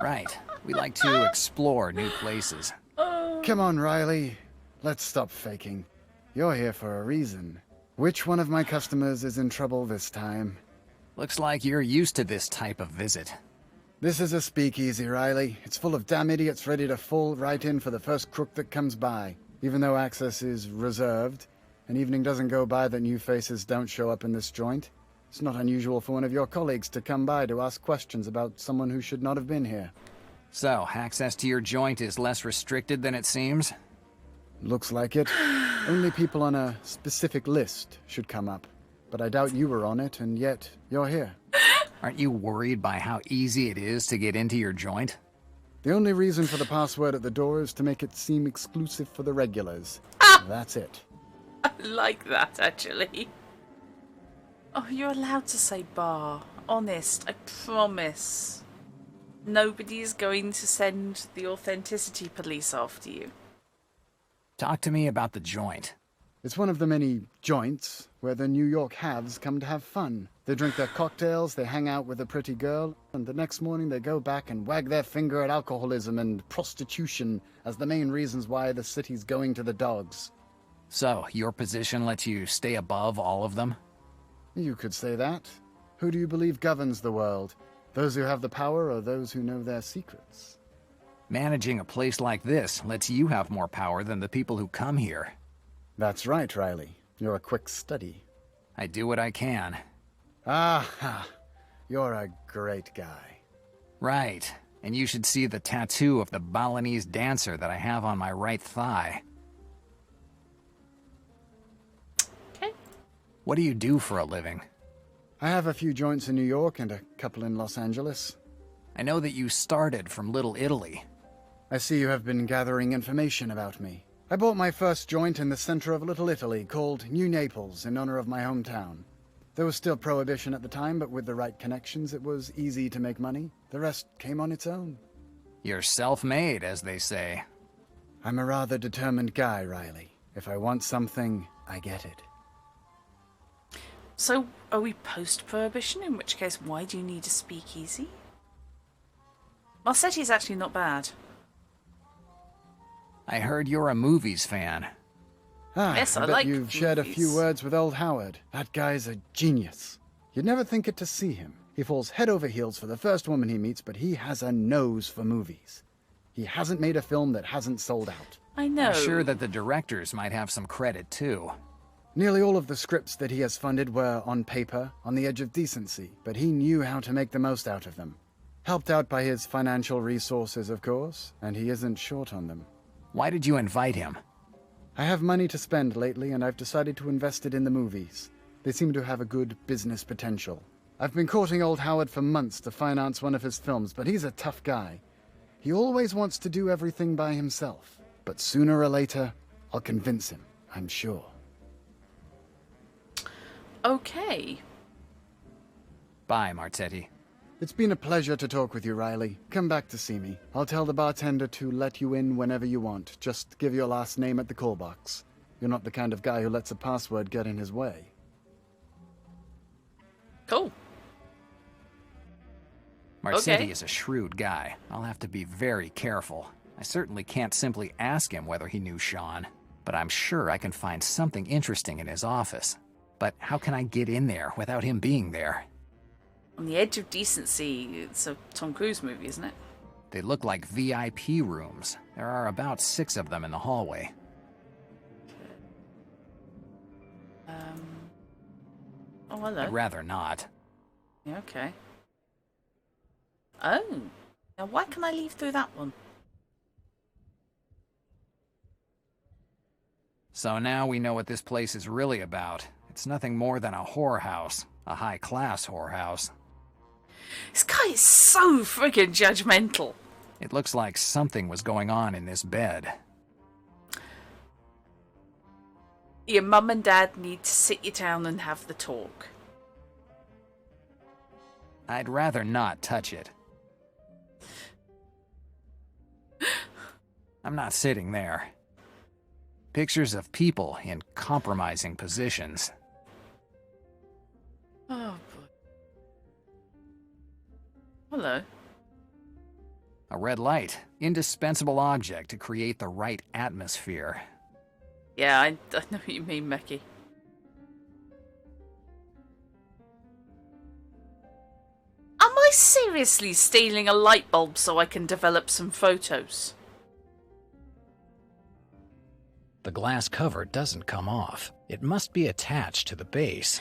Right. We like to explore new places. Come on, Riley. Let's stop faking. You're here for a reason. Which one of my customers is in trouble this time? Looks like you're used to this type of visit. This is a speakeasy, Riley. It's full of damn idiots ready to fall right in for the first crook that comes by. Even though access is reserved, an evening doesn't go by that new faces don't show up in this joint. It's not unusual for one of your colleagues to come by to ask questions about someone who should not have been here. So, access to your joint is less restricted than it seems? Looks like it. Only people on a specific list should come up. But I doubt you were on it, and yet you're here. Aren't you worried by how easy it is to get into your joint? The only reason for the password at the door is to make it seem exclusive for the regulars. That's it. I like that, actually. Oh, you're allowed to say bar. Honest, I promise. Nobody's going to send the authenticity police after you. Talk to me about the joint. It's one of the many joints where the New York haves come to have fun. They drink their cocktails, they hang out with a pretty girl, and the next morning they go back and wag their finger at alcoholism and prostitution as the main reasons why the city's going to the dogs. So, your position lets you stay above all of them? You could say that. Who do you believe governs the world? Those who have the power or those who know their secrets? Managing a place like this lets you have more power than the people who come here. That's right, Riley. You're a quick study. I do what I can. Ah, you're a great guy. Right. And you should see the tattoo of the Balinese dancer that I have on my right thigh. Okay. What do you do for a living? I have a few joints in New York and a couple in Los Angeles. I know that you started from Little Italy. I see you have been gathering information about me. I bought my first joint in the center of Little Italy called New Naples in honor of my hometown. There was still prohibition at the time, but with the right connections it was easy to make money. The rest came on its own. You're self-made, as they say. I'm a rather determined guy, Riley. If I want something, I get it. So, are we post-prohibition? In which case, why do you need a speakeasy? Marsetti's actually not bad. I heard you're a movies fan. Yes, I bet like you've shared a few movies. words with old Howard. That guy's a genius. You'd never think it to see him. He falls head over heels for the first woman he meets, but he has a nose for movies. He hasn't made a film that hasn't sold out. I know. I'm sure that the directors might have some credit, too. Nearly all of the scripts that he has funded were, on paper, on the edge of decency, but he knew how to make the most out of them. Helped out by his financial resources, of course, and he isn't short on them. Why did you invite him? I have money to spend lately, and I've decided to invest it in the movies. They seem to have a good business potential. I've been courting old Howard for months to finance one of his films, but he's a tough guy. He always wants to do everything by himself. But sooner or later, I'll convince him, I'm sure. Okay. Bye, Marzetti. It's been a pleasure to talk with you, Riley. Come back to see me. I'll tell the bartender to let you in whenever you want. Just give your last name at the call box. You're not the kind of guy who lets a password get in his way. Cool. Marzetti Okay. is a shrewd guy. I'll have to be very careful. I certainly can't simply ask him whether he knew Sean, but I'm sure I can find something interesting in his office. But how can I get in there without him being there? On the Edge of Decency, it's a Tom Cruise movie, isn't it? They look like VIP rooms. There are about 6 of them in the hallway. Oh, hello. I'd rather not. Yeah, okay. Oh. Now, why can I leave through that one? So now we know what this place is really about. It's nothing more than a whorehouse. A high-class whorehouse. This guy is so friggin' judgmental. It looks like something was going on in this bed. Your mum and dad need to sit you down and have the talk. I'd rather not touch it. I'm not sitting there. Pictures of people in compromising positions. Oh, boy. Hello. A red light. Indispensable object to create the right atmosphere. Yeah, I know what you mean, Mecky. Am I seriously stealing a light bulb so I can develop some photos? The glass cover doesn't come off. It must be attached to the base.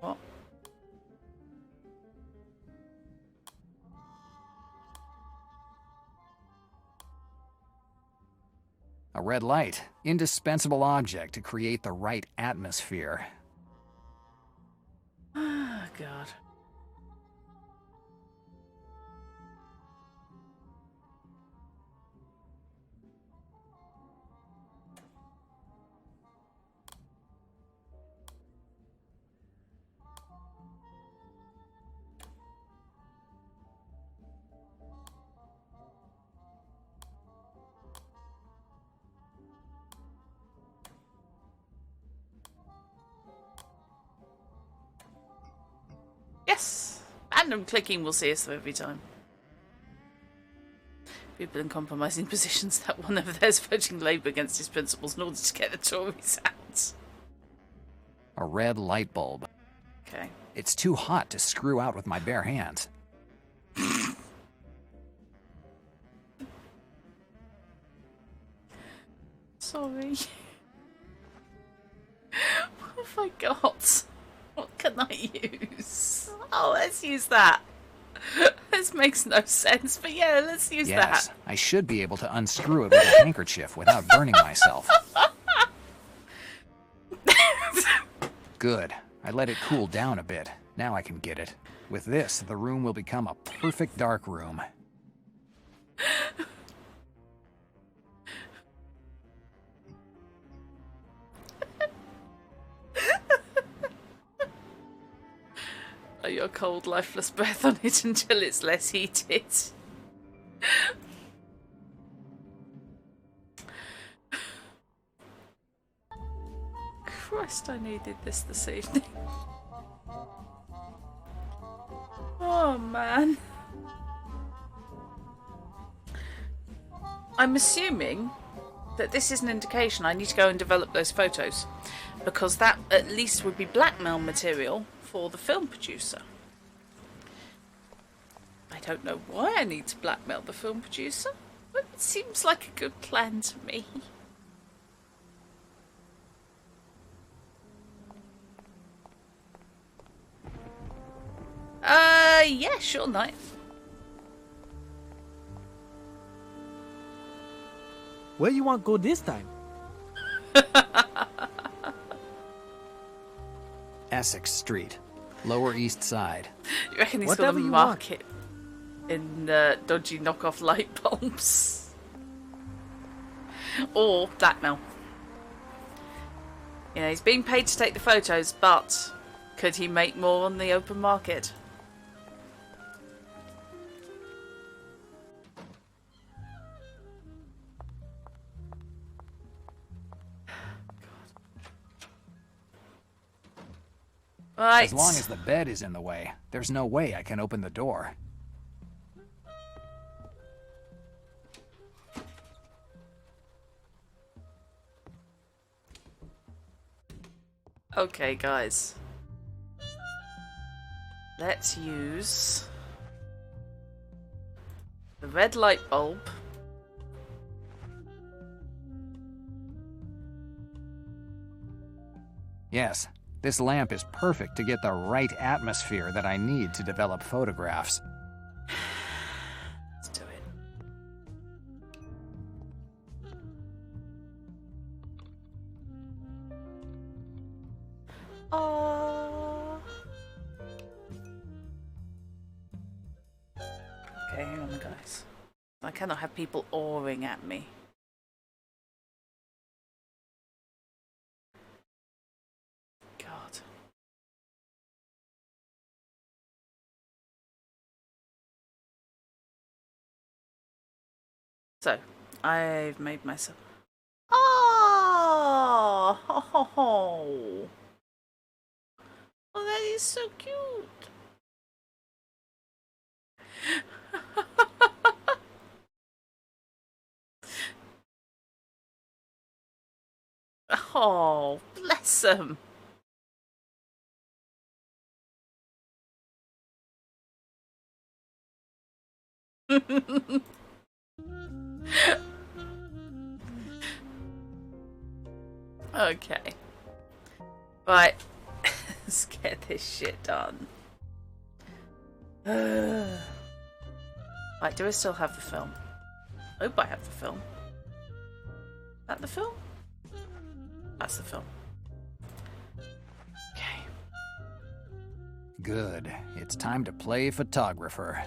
What? A red light. Indispensable object to create the right atmosphere. Oh, God. Yes! Random clicking will see us every time. People in compromising positions, that one over there is voting Labour against his principles in order to get the Tories out. A red light bulb. Okay. It's too hot to screw out with my bare hands. Sorry. What have I got? What can I use? Oh, let's use that. This makes no sense, but yeah, let's use Yes, that. I should be able to unscrew it with a handkerchief without burning myself. Good. I let it cool down a bit. Now I can get it. With this, the room will become a perfect dark room. Blow your cold, lifeless breath on it until it's less heated. Christ, I needed this evening. Oh, man. I'm assuming that this is an indication I need to go and develop those photos, because that at least would be blackmail material for the film producer. I don't know why I need to blackmail the film producer, but it seems like a good plan to me. Yeah, sure, Knight. Where you want go this time? Essex Street, Lower East Side. You reckon he's Whatever got a you market in dodgy knockoff light bulbs? Or blackmail. You know, he's being paid to take the photos, but could he make more on the open market? Right. As long as the bed is in the way, there's no way I can open the door. Okay, guys. Let's use the red light bulb. Yes, this lamp is perfect to get the right atmosphere that I need to develop photographs. Let's do it. Oh. Okay, hang on, guys. I cannot have people awing at me. So, I've made myself... Oh! Oh, that is so cute! Oh, bless him! Okay. Right. Let's get this shit done. Right, do I still have the film? I hope I have the film. Is that the film? That's the film. Okay. Good. It's time to play photographer.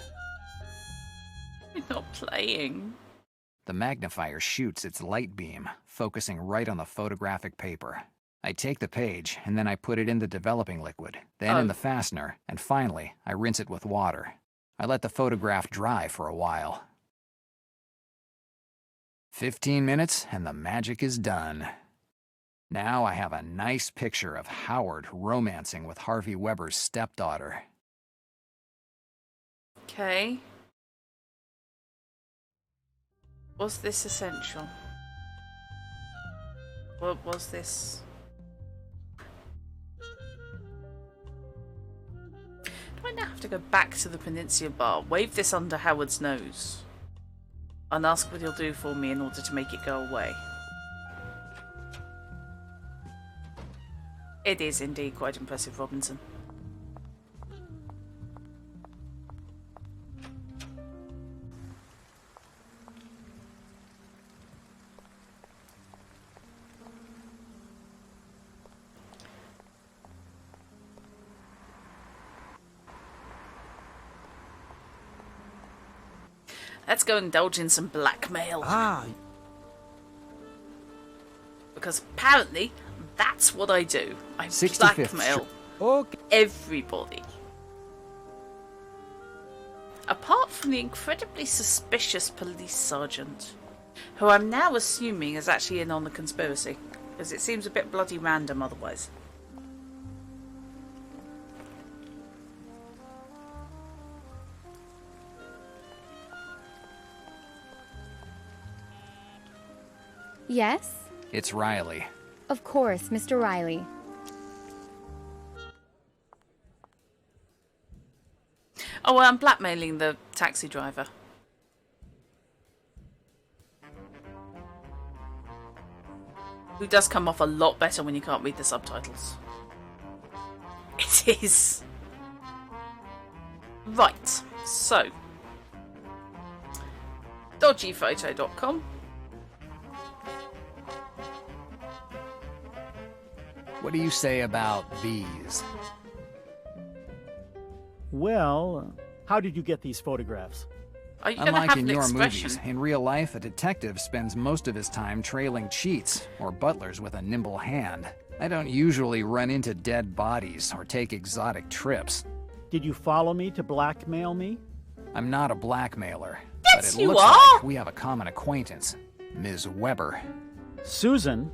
You're not playing. The magnifier shoots its light beam, focusing right on the photographic paper. I take the page, and then I put it in the developing liquid, then in the fastener, and finally, I rinse it with water. I let the photograph dry for a while. 15 minutes, and the magic is done. Now I have a nice picture of Howard romancing with Harvey Weber's stepdaughter. Okay. Was this essential? What was this? Do I now have to go back to the Peninsula Bar, wave this under Howard's nose, and ask what he'll do for me in order to make it go away? It is indeed quite impressive, Robinson. Let's go indulge in some blackmail. Because apparently, that's what I do. I blackmail everybody. Apart from the incredibly suspicious police sergeant, who I'm now assuming is actually in on the conspiracy, because it seems a bit bloody random otherwise. Yes? It's Riley. Of course, Mr. Riley. Oh, well, I'm blackmailing the taxi driver. Who does come off a lot better when you can't read the subtitles. It is. Right, so. Dodgyphoto.com. What do you say about these? Well, how did you get these photographs? Are you gonna Unlike have in an your expression? movies, in real life, a detective spends most of his time trailing cheats or butlers with a nimble hand. I don't usually run into dead bodies or take exotic trips. Did you follow me to blackmail me? I'm not a blackmailer, Yes, but it you looks are! like we have a common acquaintance, Ms. Weber. Susan?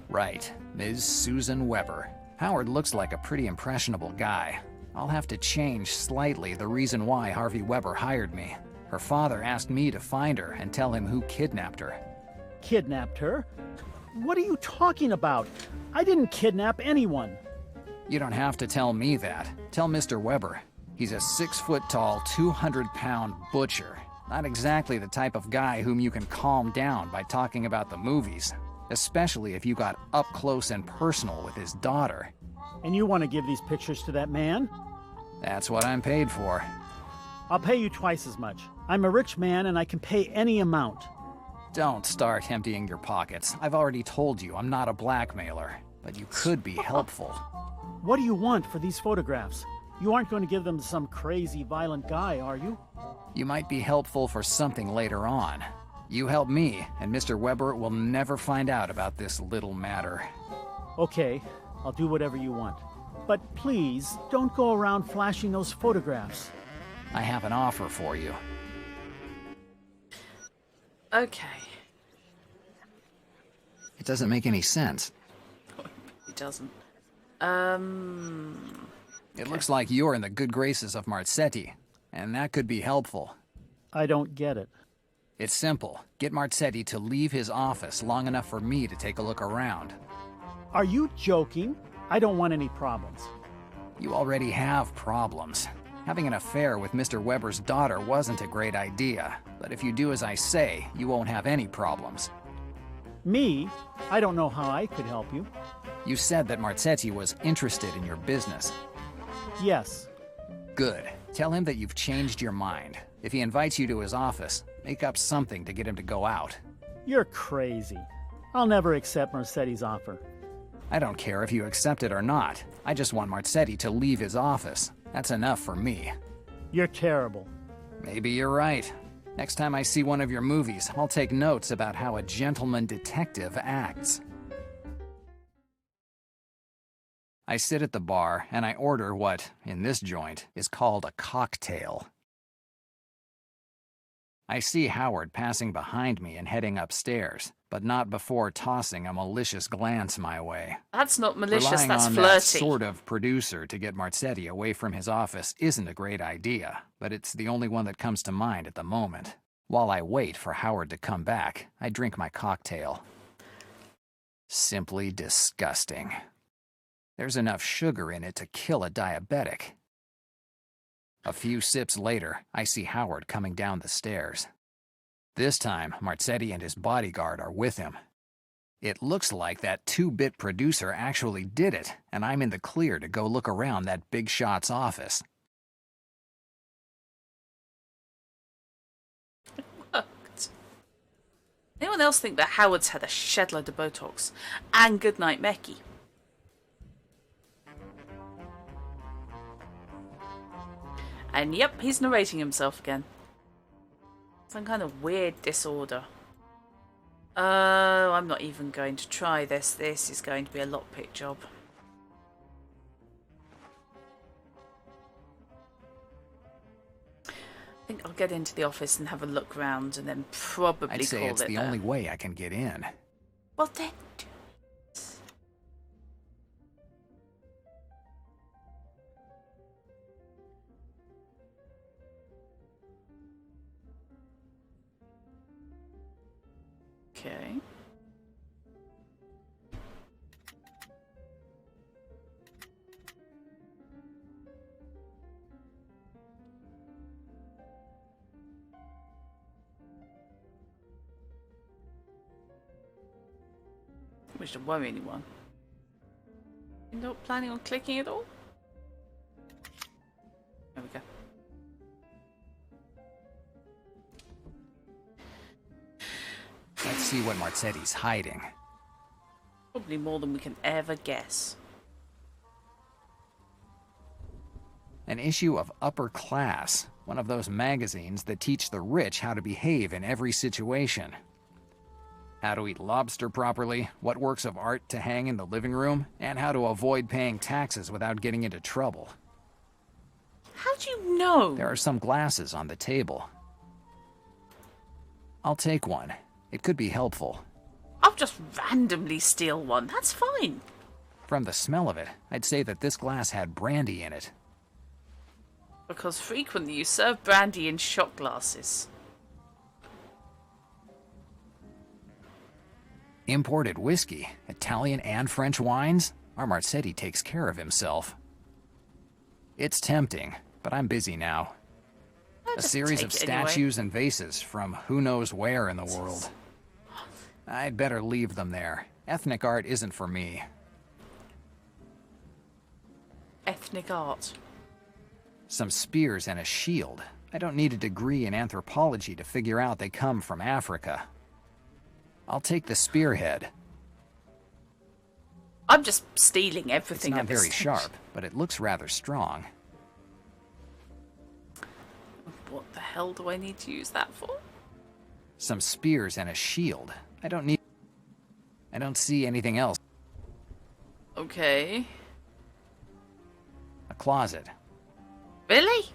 Right, Ms. Susan Weber. Howard looks like a pretty impressionable guy. I'll have to change slightly the reason why Harvey Weber hired me. Her father asked me to find her and tell him who kidnapped her. Kidnapped her? What are you talking about? I didn't kidnap anyone. You don't have to tell me that. Tell Mr. Weber. He's a 6-foot-tall, 200-pound butcher. Not exactly the type of guy whom you can calm down by talking about the movies. Especially if you got up close and personal with his daughter. And you want to give these pictures to that man? That's what I'm paid for. I'll pay you twice as much. I'm a rich man and I can pay any amount. Don't start emptying your pockets. I've already told you I'm not a blackmailer, but you could be helpful. What do you want for these photographs? You aren't going to give them to some crazy, violent guy, are you? You might be helpful for something later on. You help me, and Mr. Weber will never find out about this little matter. Okay, I'll do whatever you want. But please, don't go around flashing those photographs. I have an offer for you. Okay. It doesn't make any sense. It doesn't. It looks like you're in the good graces of Marzetti, and that could be helpful. I don't get it. It's simple. Get Marzetti to leave his office long enough for me to take a look around. Are you joking? I don't want any problems. You already have problems. Having an affair with Mr. Weber's daughter wasn't a great idea, but if you do as I say, you won't have any problems. Me? I don't know how I could help you. You said that Marzetti was interested in your business. Yes. Good. Tell him that you've changed your mind. If he invites you to his office, make up something to get him to go out. You're crazy. I'll never accept Marzetti's offer. I don't care if you accept it or not. I just want Marzetti to leave his office. That's enough for me. You're terrible. Maybe you're right. Next time I see one of your movies, I'll take notes about how a gentleman detective acts. I sit at the bar and I order what, in this joint, is called a cocktail. I see Howard passing behind me and heading upstairs, but not before tossing a malicious glance my way. That's not malicious, Relying that's on flirty. that sort of producer to get Marzetti away from his office isn't a great idea, but it's the only one that comes to mind at the moment. While I wait for Howard to come back, I drink my cocktail. Simply disgusting. There's enough sugar in it to kill a diabetic. A few sips later, I see Howard coming down the stairs. This time, Marzetti and his bodyguard are with him. It looks like that 2-bit producer actually did it, and I'm in the clear to go look around that big shot's office. Worked. Anyone else think that Howard's had a shed load of Botox? And goodnight, Mecky. And yep, he's narrating himself again. Some kind of weird disorder. Oh, I'm not even going to try this. This is going to be a lockpick job. I think I'll get into the office and have a look round and then probably I'd say call it's it the there. only way I can get in. Well then, do it. Okay. Which don't worry anyone. You're not planning on clicking at all? There we go. Let's see what Marzetti's hiding. Probably more than we can ever guess. An issue of Upper Class, one of those magazines that teach the rich how to behave in every situation. How to eat lobster properly, what works of art to hang in the living room, and how to avoid paying taxes without getting into trouble. How do you know? There are some glasses on the table. I'll take one. It could be helpful. I'll just randomly steal one. That's fine. From the smell of it, I'd say that this glass had brandy in it. Because frequently you serve brandy in shot glasses. Imported whiskey, Italian and French wines? Our Marzetti takes care of himself. It's tempting, but I'm busy now. A series of statues and vases from who knows where in the world. I'd better leave them there. Ethnic art isn't for me. Ethnic art. Some spears and a shield. I don't need a degree in anthropology to figure out they come from Africa. I'll take the spearhead. I'm just stealing It's everything. not at this very stage. sharp, but it looks rather strong. What the hell do I need to use that for? Some spears and a shield. I don't see anything else. Okay. A closet. Really?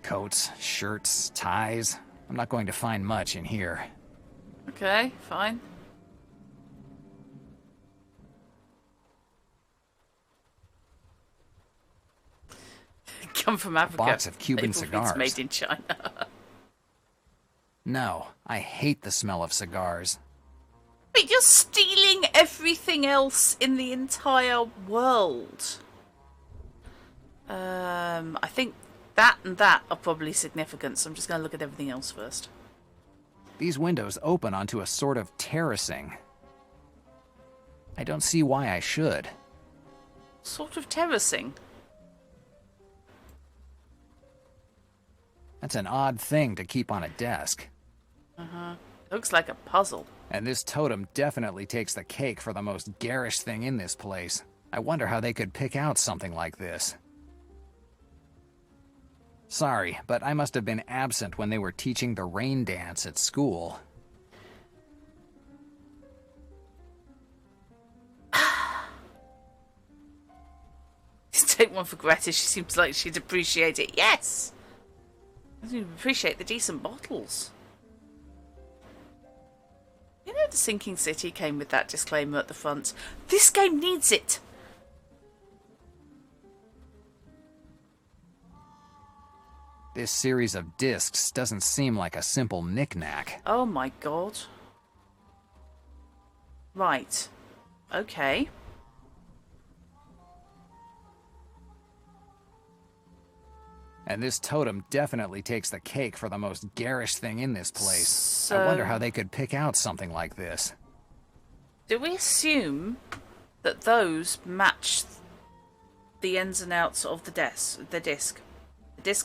Coats, shirts, ties. I'm not going to find much in here. Okay, fine. Come from Africa. Box of Cuban It's cigars. made in China. No, I hate the smell of cigars. Wait, you're stealing everything else in the entire world. I think that and that are probably significant, so I'm just going to look at everything else first. These windows open onto a sort of terracing. I don't see why I should. Sort of terracing. That's an odd thing to keep on a desk. Looks like a puzzle. And this totem definitely takes the cake for the most garish thing in this place. I wonder how they could pick out something like this. Sorry, but I must have been absent when they were teaching the rain dance at school. Take one for Greta. She seems like she'd appreciate it. Yes! I appreciate the decent bottles. You know, the Sinking City came with that disclaimer at the front. This game needs it! This series of discs doesn't seem like a simple knick-knack. Oh my god. Right. Okay. And this totem definitely takes the cake for the most garish thing in this place. So, I wonder how they could pick out something like this. do we assume that those match the ins and outs of the disc? The disc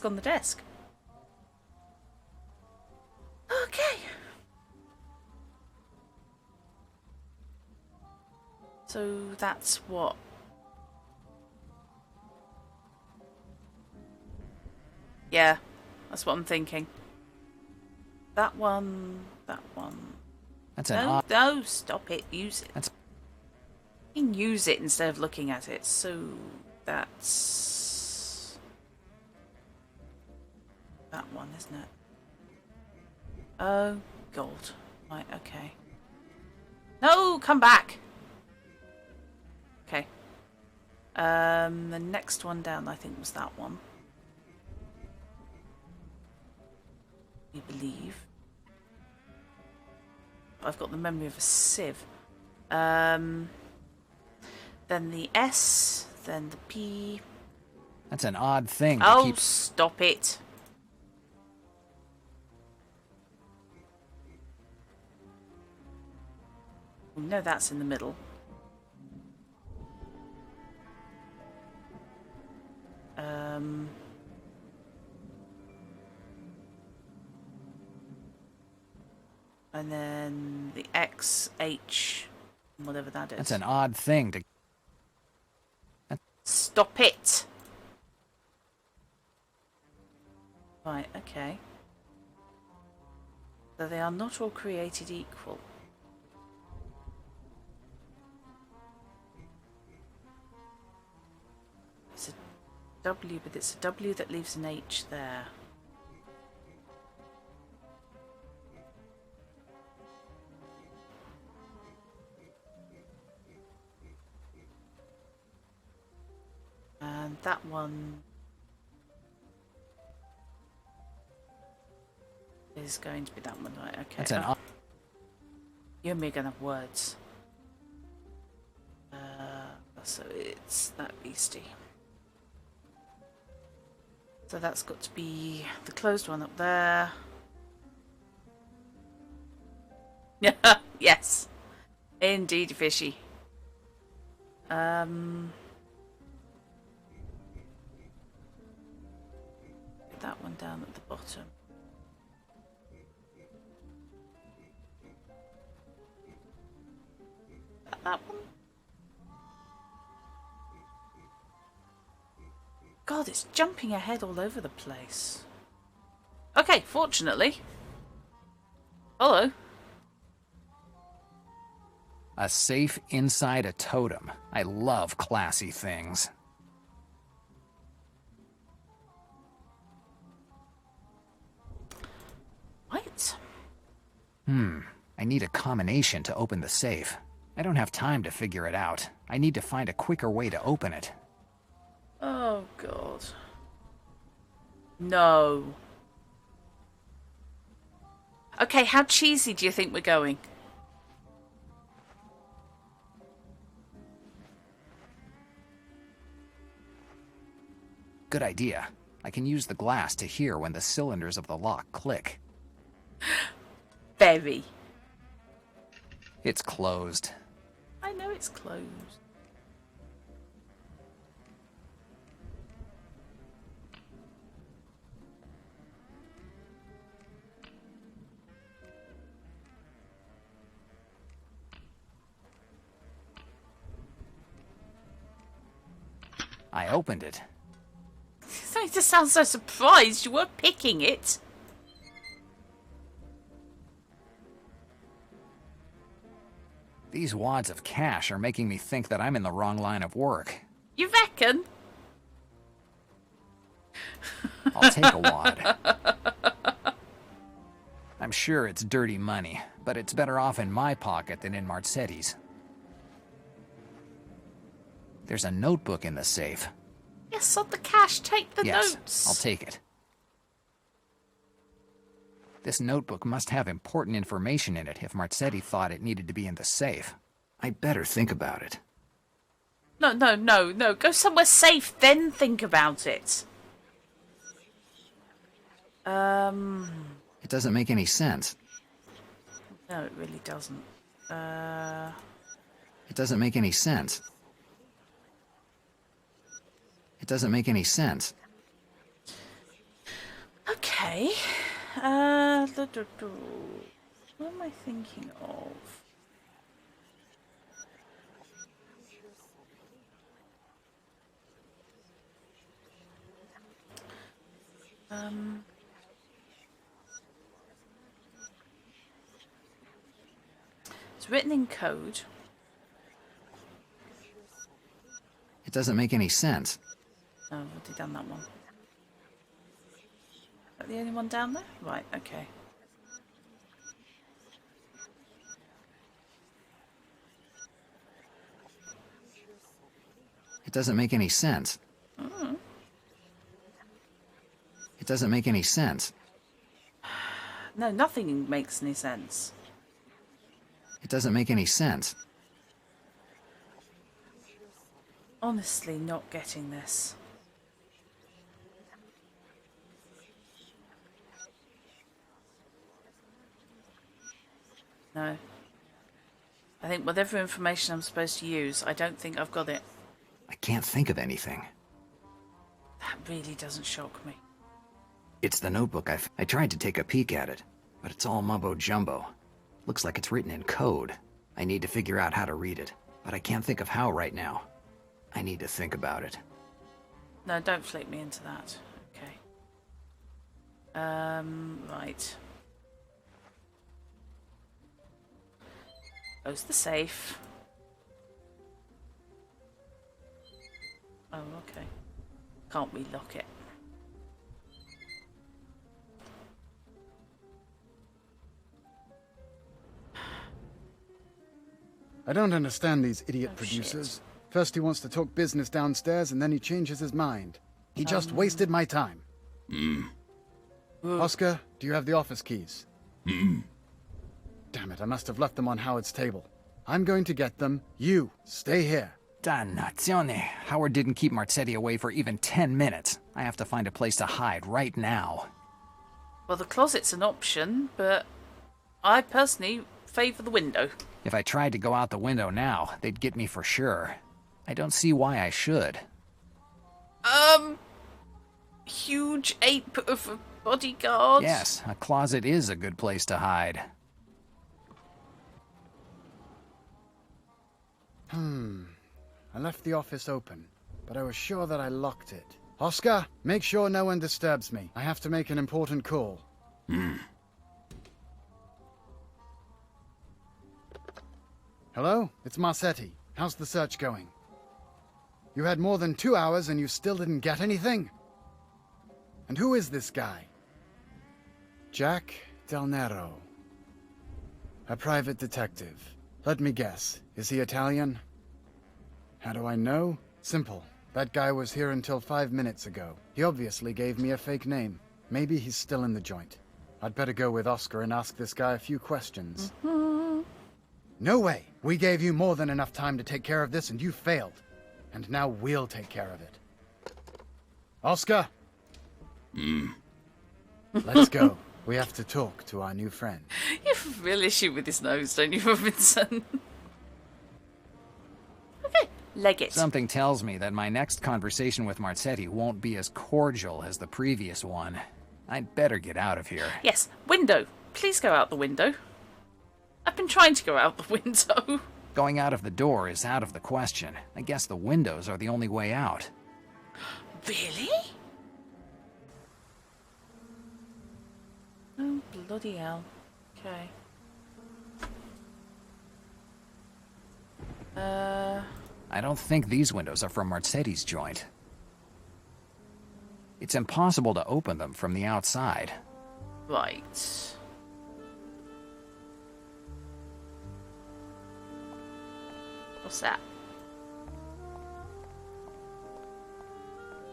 on the desk? Okay. So that's what? Yeah, that's what I'm thinking. That one, that one. That's an No, odd... no, stop it. Use it. That's... You can use it instead of looking at it. So that's that one, isn't it? Oh, gold. Right, okay. No, come back. Okay. The next one down, I think, was that one. We believe. I've got the memory of a sieve. Then the S, then the P. That's an odd thing to keep... Oh, stop it. We know that's in the middle. And then the X, H, whatever that is. That's an odd thing to... Stop it! Right, okay. So they are not all created equal. It's a W, but it's a W that leaves an H there. And that one is going to be that one, right? Okay. That's an odd... You and me are going to have words. So it's that beastie. So that's got to be the closed one up there. Yes. Indeed, fishy. Put that one down at the bottom. That one? God, it's jumping ahead all over the place. Okay, fortunately. Hello. A safe inside a totem. I love classy things. Why I need a combination to open the safe. I don't have time to figure it out. I need to find a quicker way to open it. Oh, God. No. Okay, how cheesy do you think we're going? Good idea. I can use the glass to hear when the cylinders of the lock click. Very. It's closed. I know it's closed. I opened it. You just sound so surprised. You weren't picking it. These wads of cash are making me think that I'm in the wrong line of work. You reckon? I'll take a wad. I'm sure it's dirty money, but it's better off in my pocket than in Marzetti's. There's a notebook in the safe. Yes, on the cash. Take the Yes, notes. I'll take it. This notebook must have important information in it if Marzetti thought it needed to be in the safe. I better think about it. No. Go somewhere safe, then think about it. It doesn't make any sense. No, it really doesn't. It doesn't make any sense. It doesn't make any sense. Okay. What am I thinking of? It's written in code. It doesn't make any sense. Oh, I've already done that one. Is that the only one down there? Right, okay. It doesn't make any sense. It doesn't make any sense. No, nothing makes any sense. It doesn't make any sense. Honestly, not getting this. No. I think whatever information I'm supposed to use, I don't think I've got it. I can't think of anything. That really doesn't shock me. It's the notebook. I tried to take a peek at it, but it's all mumbo-jumbo. Looks like it's written in code. I need to figure out how to read it, but I can't think of how right now. I need to think about it. No, don't flick me into that. Okay. Right. Close the safe. Oh, okay. Can't relock it. I don't understand these idiot Oh, producers. shit. First he wants to talk business downstairs, and then he changes his mind. He just wasted my time. Oscar, do you have the office keys? Damn it, I must have left them on Howard's table. I'm going to get them. You, stay here. Dannazione. Howard didn't keep Marzetti away for even 10 minutes. I have to find a place to hide right now. Well, the closet's an option, but I personally favour the window. If I tried to go out the window now, they'd get me for sure. I don't see why I should. Huge ape of a bodyguard. Yes, a closet is a good place to hide. I left the office open, but I was sure that I locked it. Oscar, make sure no one disturbs me. I have to make an important call. Hello? It's Marzetti. How's the search going? You had more than 2 hours and you still didn't get anything? And who is this guy? Jack Del Nero. A private detective. Let me guess. Is he Italian? How do I know? Simple. That guy was here until 5 minutes ago. He obviously gave me a fake name. Maybe he's still in the joint. I'd better go with Oscar and ask this guy a few questions. No way! We gave you more than enough time to take care of this and you failed. And now we'll take care of it. Oscar? Let's go. We have to talk to our new friend. You have a real issue with his nose, don't you, Robinson? Okay, leg it. Something tells me that my next conversation with Marzetti won't be as cordial as the previous one. I'd better get out of here. Yes, window. Please go out the window. I've been trying to go out the window. Going out of the door is out of the question. I guess the windows are the only way out. Really? Oh, bloody hell. Okay. I don't think these windows are from Marzetti's joint. It's impossible to open them from the outside. Right. What's that?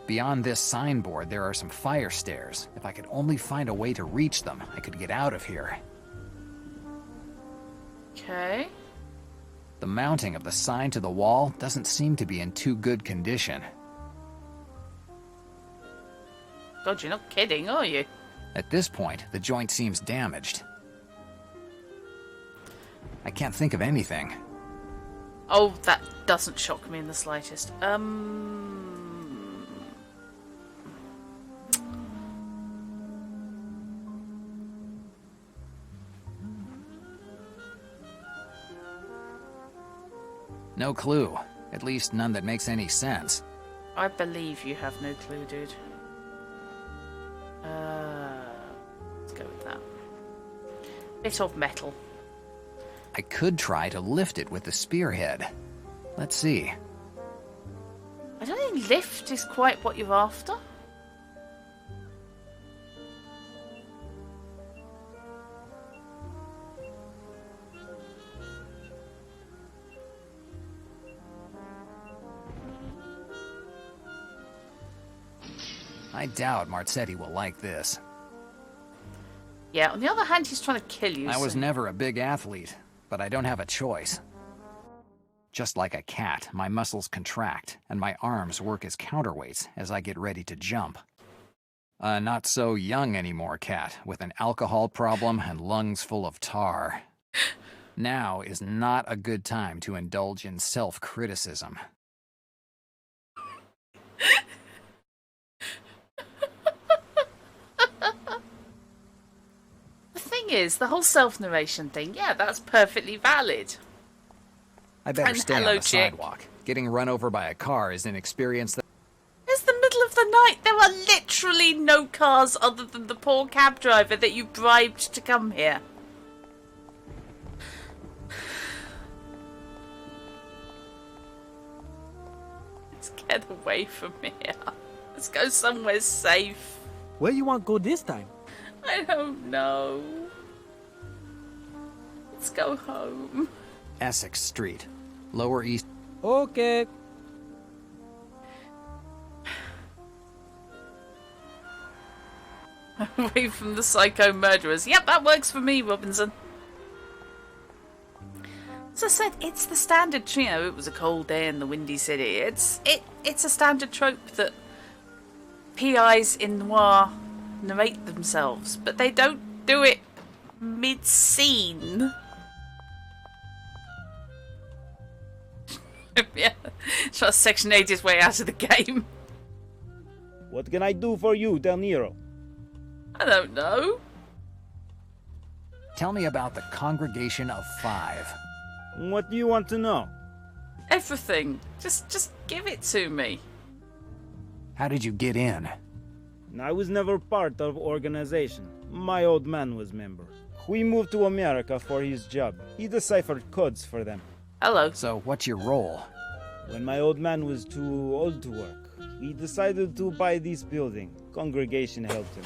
Beyond this signboard, there are some fire stairs. If I could only find a way to reach them, I could get out of here. Okay. The mounting of the sign to the wall doesn't seem to be in too good condition. God, you're not kidding, are you? At this point, the joint seems damaged. I can't think of anything. Oh, that doesn't shock me in the slightest. No clue. At least none that makes any sense. I believe you have no clue, dude. Let's go with that. Bit of metal. I could try to lift it with the spearhead. Let's see. I don't think lift is quite what you're after. I doubt Marzetti will like this. Yeah, on the other hand, he's trying to kill you. I was so- never a big athlete, but I don't have a choice. Just like a cat, my muscles contract, and my arms work as counterweights as I get ready to jump. A not so young anymore cat with an alcohol problem and lungs full of tar. Now is not a good time to indulge in self-criticism. The thing is, the whole self-narration thing, yeah, that's perfectly valid. I better And stay on hello, the chick. sidewalk. Getting run over by a car is an experience that... It's the middle of the night. There are literally no cars other than the poor cab driver that you bribed to come here. Let's get away from here. Let's go somewhere safe. Where you want go this time? I don't know. Let's go home. Essex Street, Lower East... Okay. Away from the psycho murderers. Yep, that works for me, Robinson. As I said, it's the standard trio. It was a cold day in the Windy City. It's a standard trope that PIs in noir narrate themselves, but they don't do it mid-scene. Yeah, try to Section 8 his way out of the game. What can I do for you, Del Nero? I don't know. Tell me about the Congregation of Five. What do you want to know? Everything. Just give it to me. How did you get in? I was never part of organization. My old man was member. We moved to America for his job. He deciphered codes for them. Hello. So, what's your role? When my old man was too old to work, he decided to buy this building. Congregation helped him.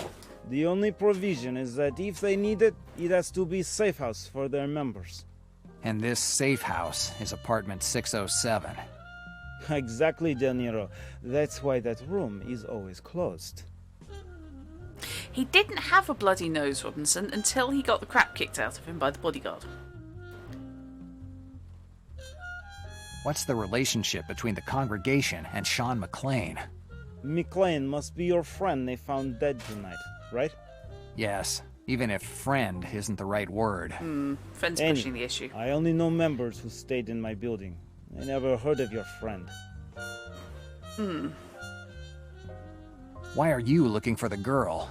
The only provision is that if they need it, it has to be safe house for their members. And this safe house is apartment 607. Exactly, De Niro. That's why that room is always closed. He didn't have a bloody nose, Robinson, until he got the crap kicked out of him by the bodyguard. What's the relationship between the congregation and Sean McClane? McClane must be your friend they found dead tonight, right? Yes, even if friend isn't the right word. Friend's pushing the issue. I only know members who stayed in my building. I never heard of your friend. Why are you looking for the girl?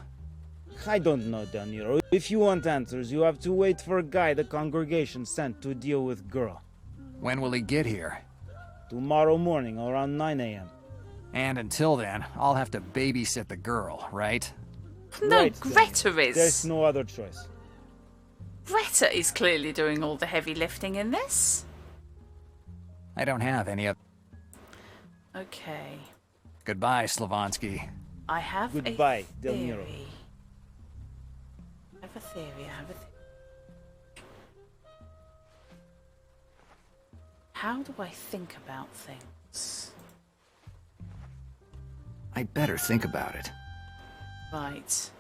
I don't know, De Niro. If you want answers, you have to wait for a guy the congregation sent to deal with girl. When will he get here? Tomorrow morning around 9 a.m. And until then, I'll have to babysit the girl, right? No, Right, Greta is. There's no other choice. Greta is clearly doing all the heavy lifting in this. I don't have any other. Okay. Goodbye, Slavonsky. I have Goodbye, a Del theory. Niro. I have a theory. How do I think about things? I better think about it. Right.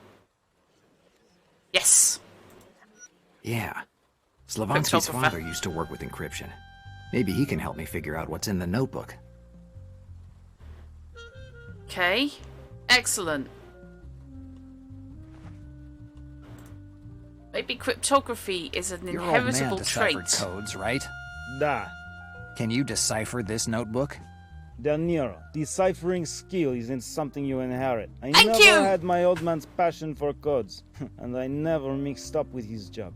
Yes! Yeah. Slavonsky's Cryptographer. father used to work with encryption. Maybe he can help me figure out what's in the notebook. Okay. Excellent. Maybe cryptography is an Your old man inheritable deciphered trait. codes, right? Da. Can you decipher this notebook? Del Niro, deciphering skill isn't something you inherit. I Thank never you! had my old man's passion for codes, and I never mixed up with his job.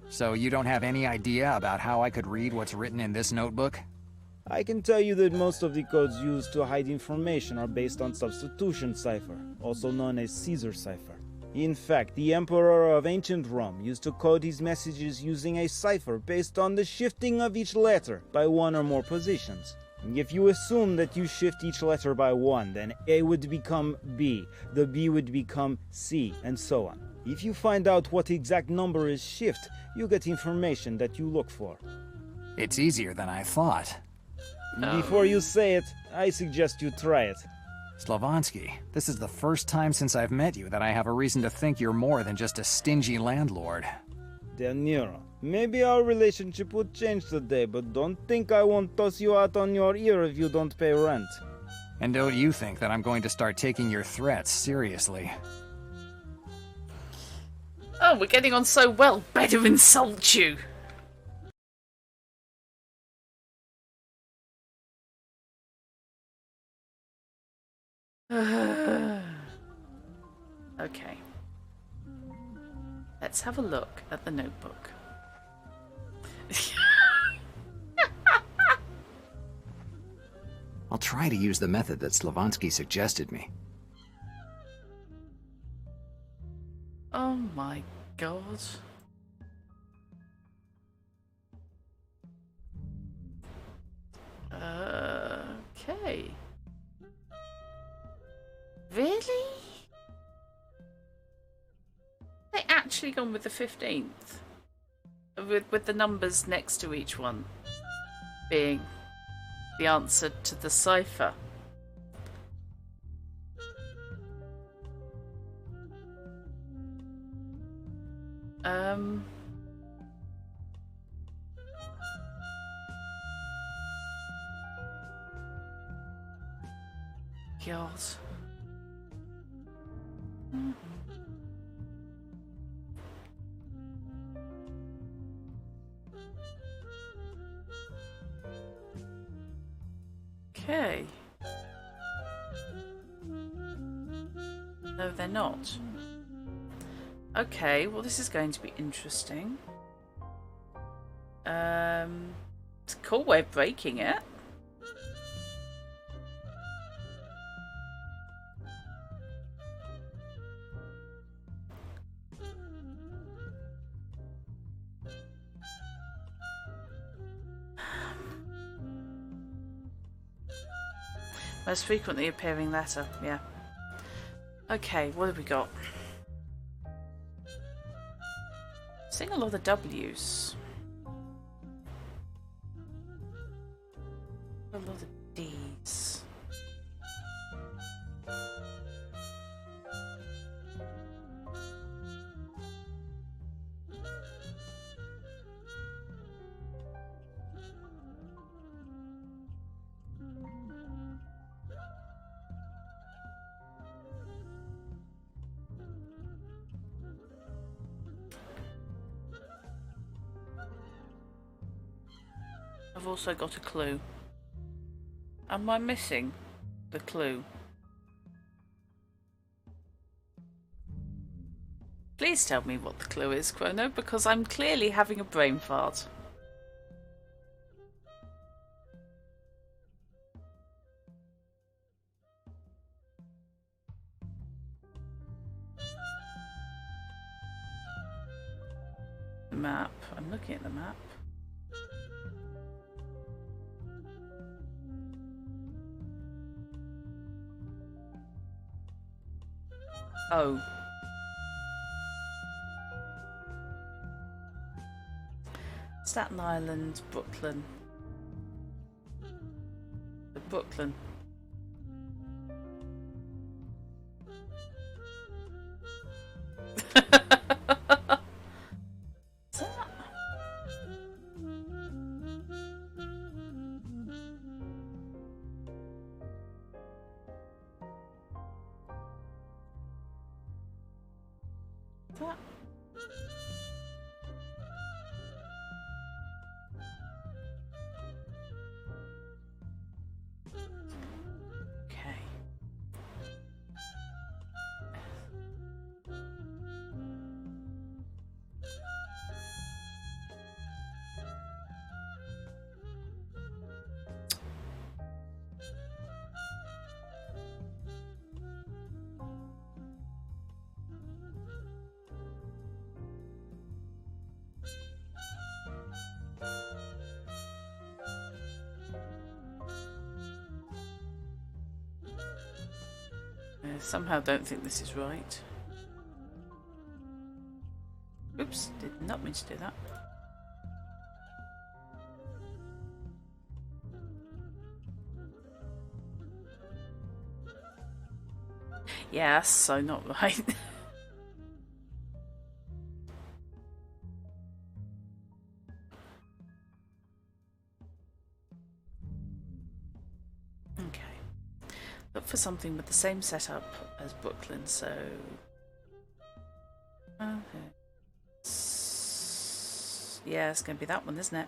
So you don't have any idea about how I could read what's written in this notebook? I can tell you that most of the codes used to hide information are based on substitution cipher, also known as Caesar cipher. In fact, the emperor of ancient Rome used to code his messages using a cipher based on the shifting of each letter by one or more positions. If you assume that you shift each letter by one, then A would become B, the B would become C, and so on. If you find out what exact number is shift, you get information that you look for. It's easier than I thought. Before you say it, I suggest you try it. Slavonsky, this is the first time since I've met you that I have a reason to think you're more than just a stingy landlord. De Niro, maybe our relationship would change today, but don't think I won't toss you out on your ear if you don't pay rent. And don't you think that I'm going to start taking your threats seriously? Oh, we're getting on so well. Better insult you. Okay. Let's have a look at the notebook. I'll try to use the method that Slavonsky suggested me. Oh my god. Okay. Really? They actually gone with the 15th? With the numbers next to each one being the answer to the cipher. God. Okay. No, they're not. Okay, well this is going to be interesting. It's a cool way of breaking it. Most frequently appearing letter, yeah. Okay, what have we got? Seeing a lot of W's. A lot of D's. I've also got a clue. Am I missing the clue? Please tell me what the clue is, Chrono, because I'm clearly having a brain fart. The map. I'm looking at the map. Oh. Staten Island, Brooklyn. The Brooklyn. I somehow don't think this is right. Oops, did not mean to do that. Yes, so not right. Okay. Look for something with the same setup as Brooklyn, so... Okay. Yeah, it's going to be that one, isn't it?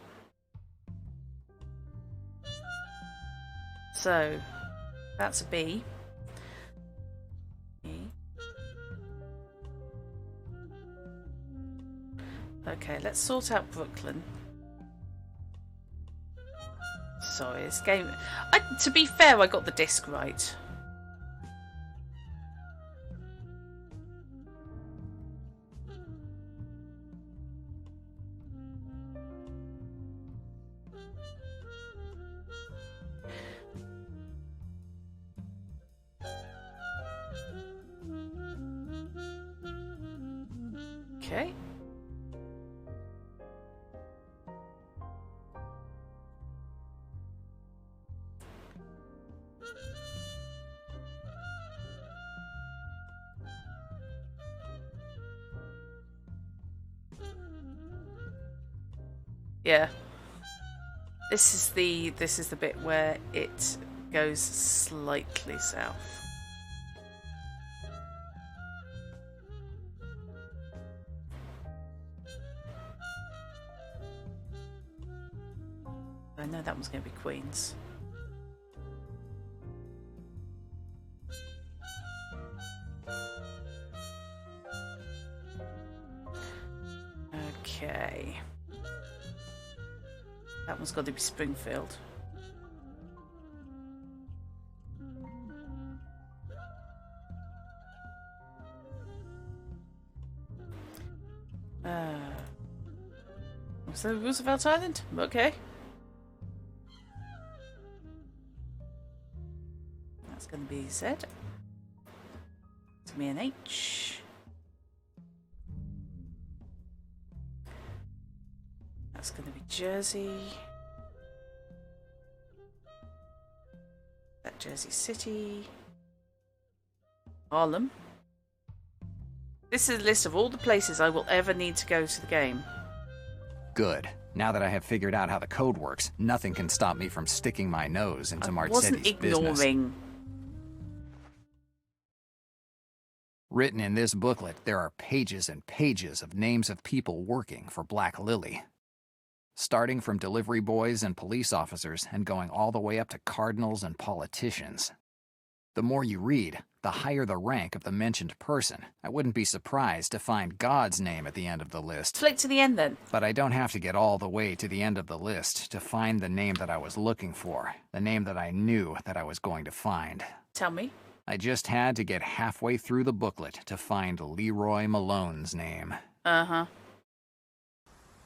So, that's a B. Okay, let's sort out Brooklyn. Sorry, this game... to be fair, I got the disc right. Okay. Yeah. This is the bit where it goes slightly south. I know that one's going to be Queens. Okay. That one's got to be Springfield. So Roosevelt Island? Okay. That's going to be Z. It's me an H. going to be Jersey. That Jersey City. Harlem. This is a list of all the places I will ever need to go to the game. Good. Now that I have figured out how the code works, nothing can stop me from sticking my nose into I wasn't Marzetti's business. ignoring. Written in this booklet, there are pages and pages of names of people working for Black Lily. Starting from delivery boys and police officers and going all the way up to cardinals and politicians. The more you read, the higher the rank of the mentioned person. I wouldn't be surprised to find God's name at the end of the list. Flick to the end then. But I don't have to get all the way to the end of the list to find the name that I was looking for, the name that I knew that I was going to find. Tell me. I just had to get halfway through the booklet to find Leroy Malone's name. Uh-huh.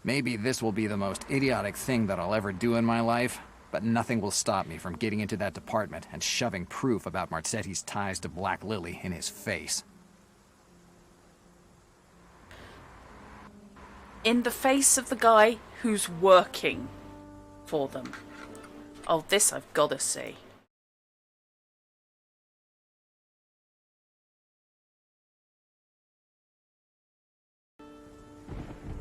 Maybe this will be the most idiotic thing that I'll ever do in my life, but nothing will stop me from getting into that department and shoving proof about Marzetti's ties to Black Lily in his face. In the face of the guy who's working for them. Oh, this I've got to see.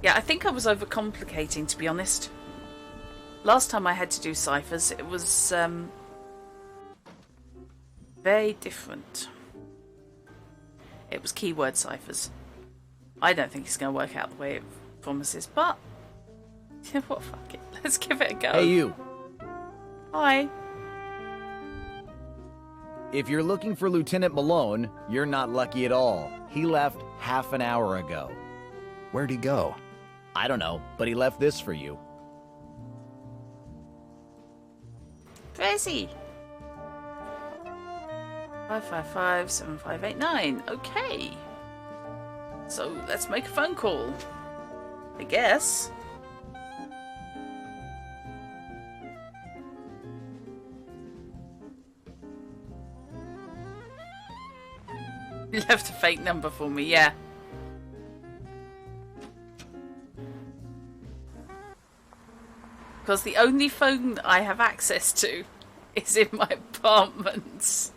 Yeah, I think I was overcomplicating, to be honest. Last time I had to do ciphers, it was very different. It was keyword ciphers. I don't think it's going to work out the way it promises, but you know what, fuck it. Let's give it a go. Hey, you. Hi. If you're looking for Lieutenant Malone, you're not lucky at all. He left half an hour ago. Where'd he go? I don't know, but he left this for you. Tracy. 555-7589. Okay. So let's make a phone call. I guess. You left a fake number for me, yeah. Because the only phone I have access to is in my apartment.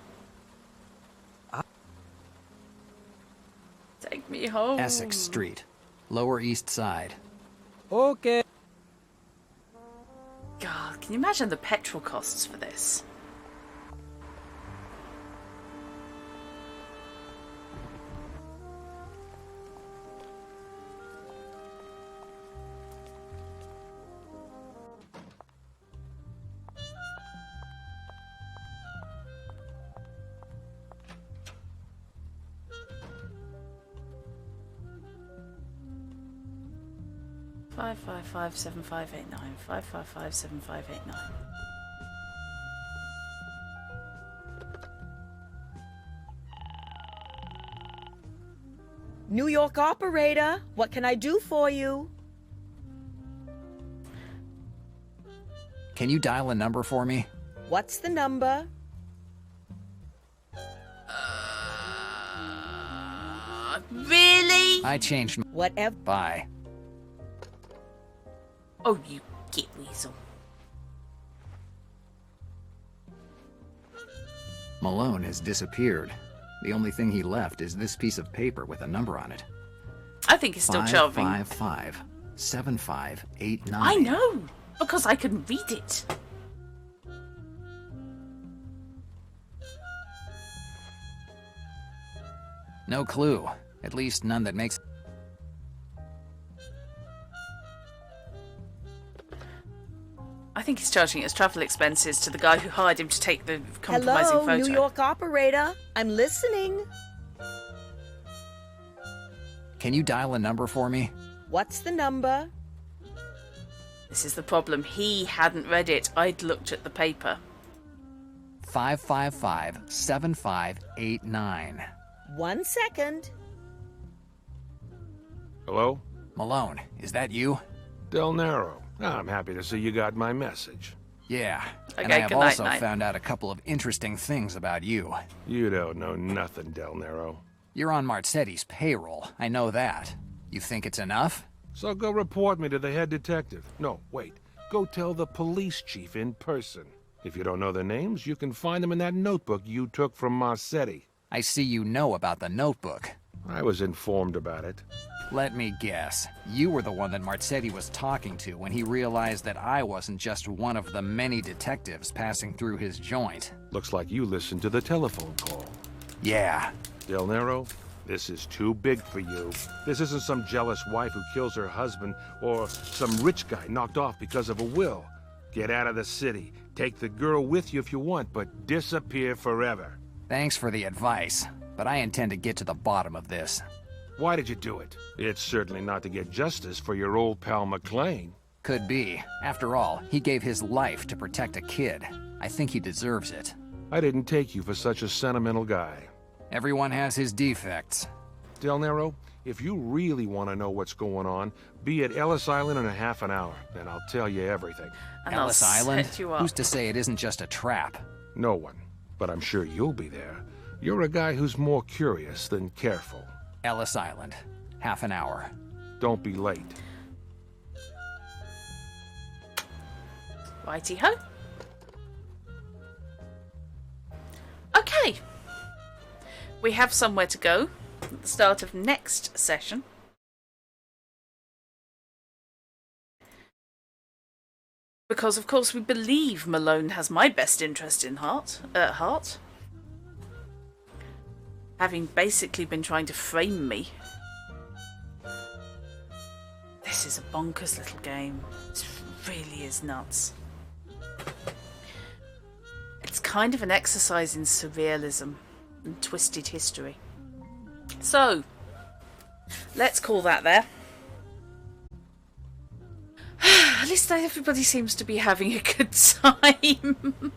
Take me home. Essex Street, Lower East Side. Okay. God, can you imagine the petrol costs for this? Five 7589. 555-7589. New York operator, what can I do for you? Can you dial a number for me? What's the number? Really? I changed my... Whatever. Bye. Oh, you get weasel. Malone has disappeared. The only thing he left is this piece of paper with a number on it. I think he's still charming. 555-7589. I know, because I can read it. No clue. At least none that makes... I think he's charging his travel expenses to the guy who hired him to take the compromising Hello, photo. New York operator. I'm listening. Can you dial a number for me? What's the number? This is the problem. He hadn't read it. I'd looked at the paper. 555-7589. 1 second. Hello? Malone, is that you? Del Nero. I'm happy to see you got my message. Yeah. Okay, And I have good night, also night. found out a couple of interesting things about you. You don't know nothing, Del Nero. You're on Marzetti's payroll. I know that. You think it's enough? So go report me to the head detective. No, wait. Go tell the police chief in person. If you don't know their names, you can find them in that notebook you took from Marcetti. I see you know about the notebook. I was informed about it. Let me guess. You were the one that Marcetti was talking to when he realized that I wasn't just one of the many detectives passing through his joint. Looks like you listened to the telephone call. Yeah. Del Nero, this is too big for you. This isn't some jealous wife who kills her husband or some rich guy knocked off because of a will. Get out of the city. Take the girl with you if you want, but disappear forever. Thanks for the advice, but I intend to get to the bottom of this. Why did you do it? It's certainly not to get justice for your old pal McLean. Could be. After all, he gave his life to protect a kid. I think he deserves it. I didn't take you for such a sentimental guy. Everyone has his defects. Del Nero, if you really want to know what's going on, be at Ellis Island in a half an hour, and I'll tell you everything. And Ellis I'll Island? set you up. Who's to say it isn't just a trap? No one, but I'm sure you'll be there. You're a guy who's more curious than careful. Ellis Island. Half an hour. Don't be late. Righty-ho. Okay. We have somewhere to go at the start of next session. Because, of course, we believe Malone has my best interest at heart. Having basically been trying to frame me. This is a bonkers little game. This really is nuts. It's kind of an exercise in surrealism and twisted history. So, let's call that there. At least everybody seems to be having a good time.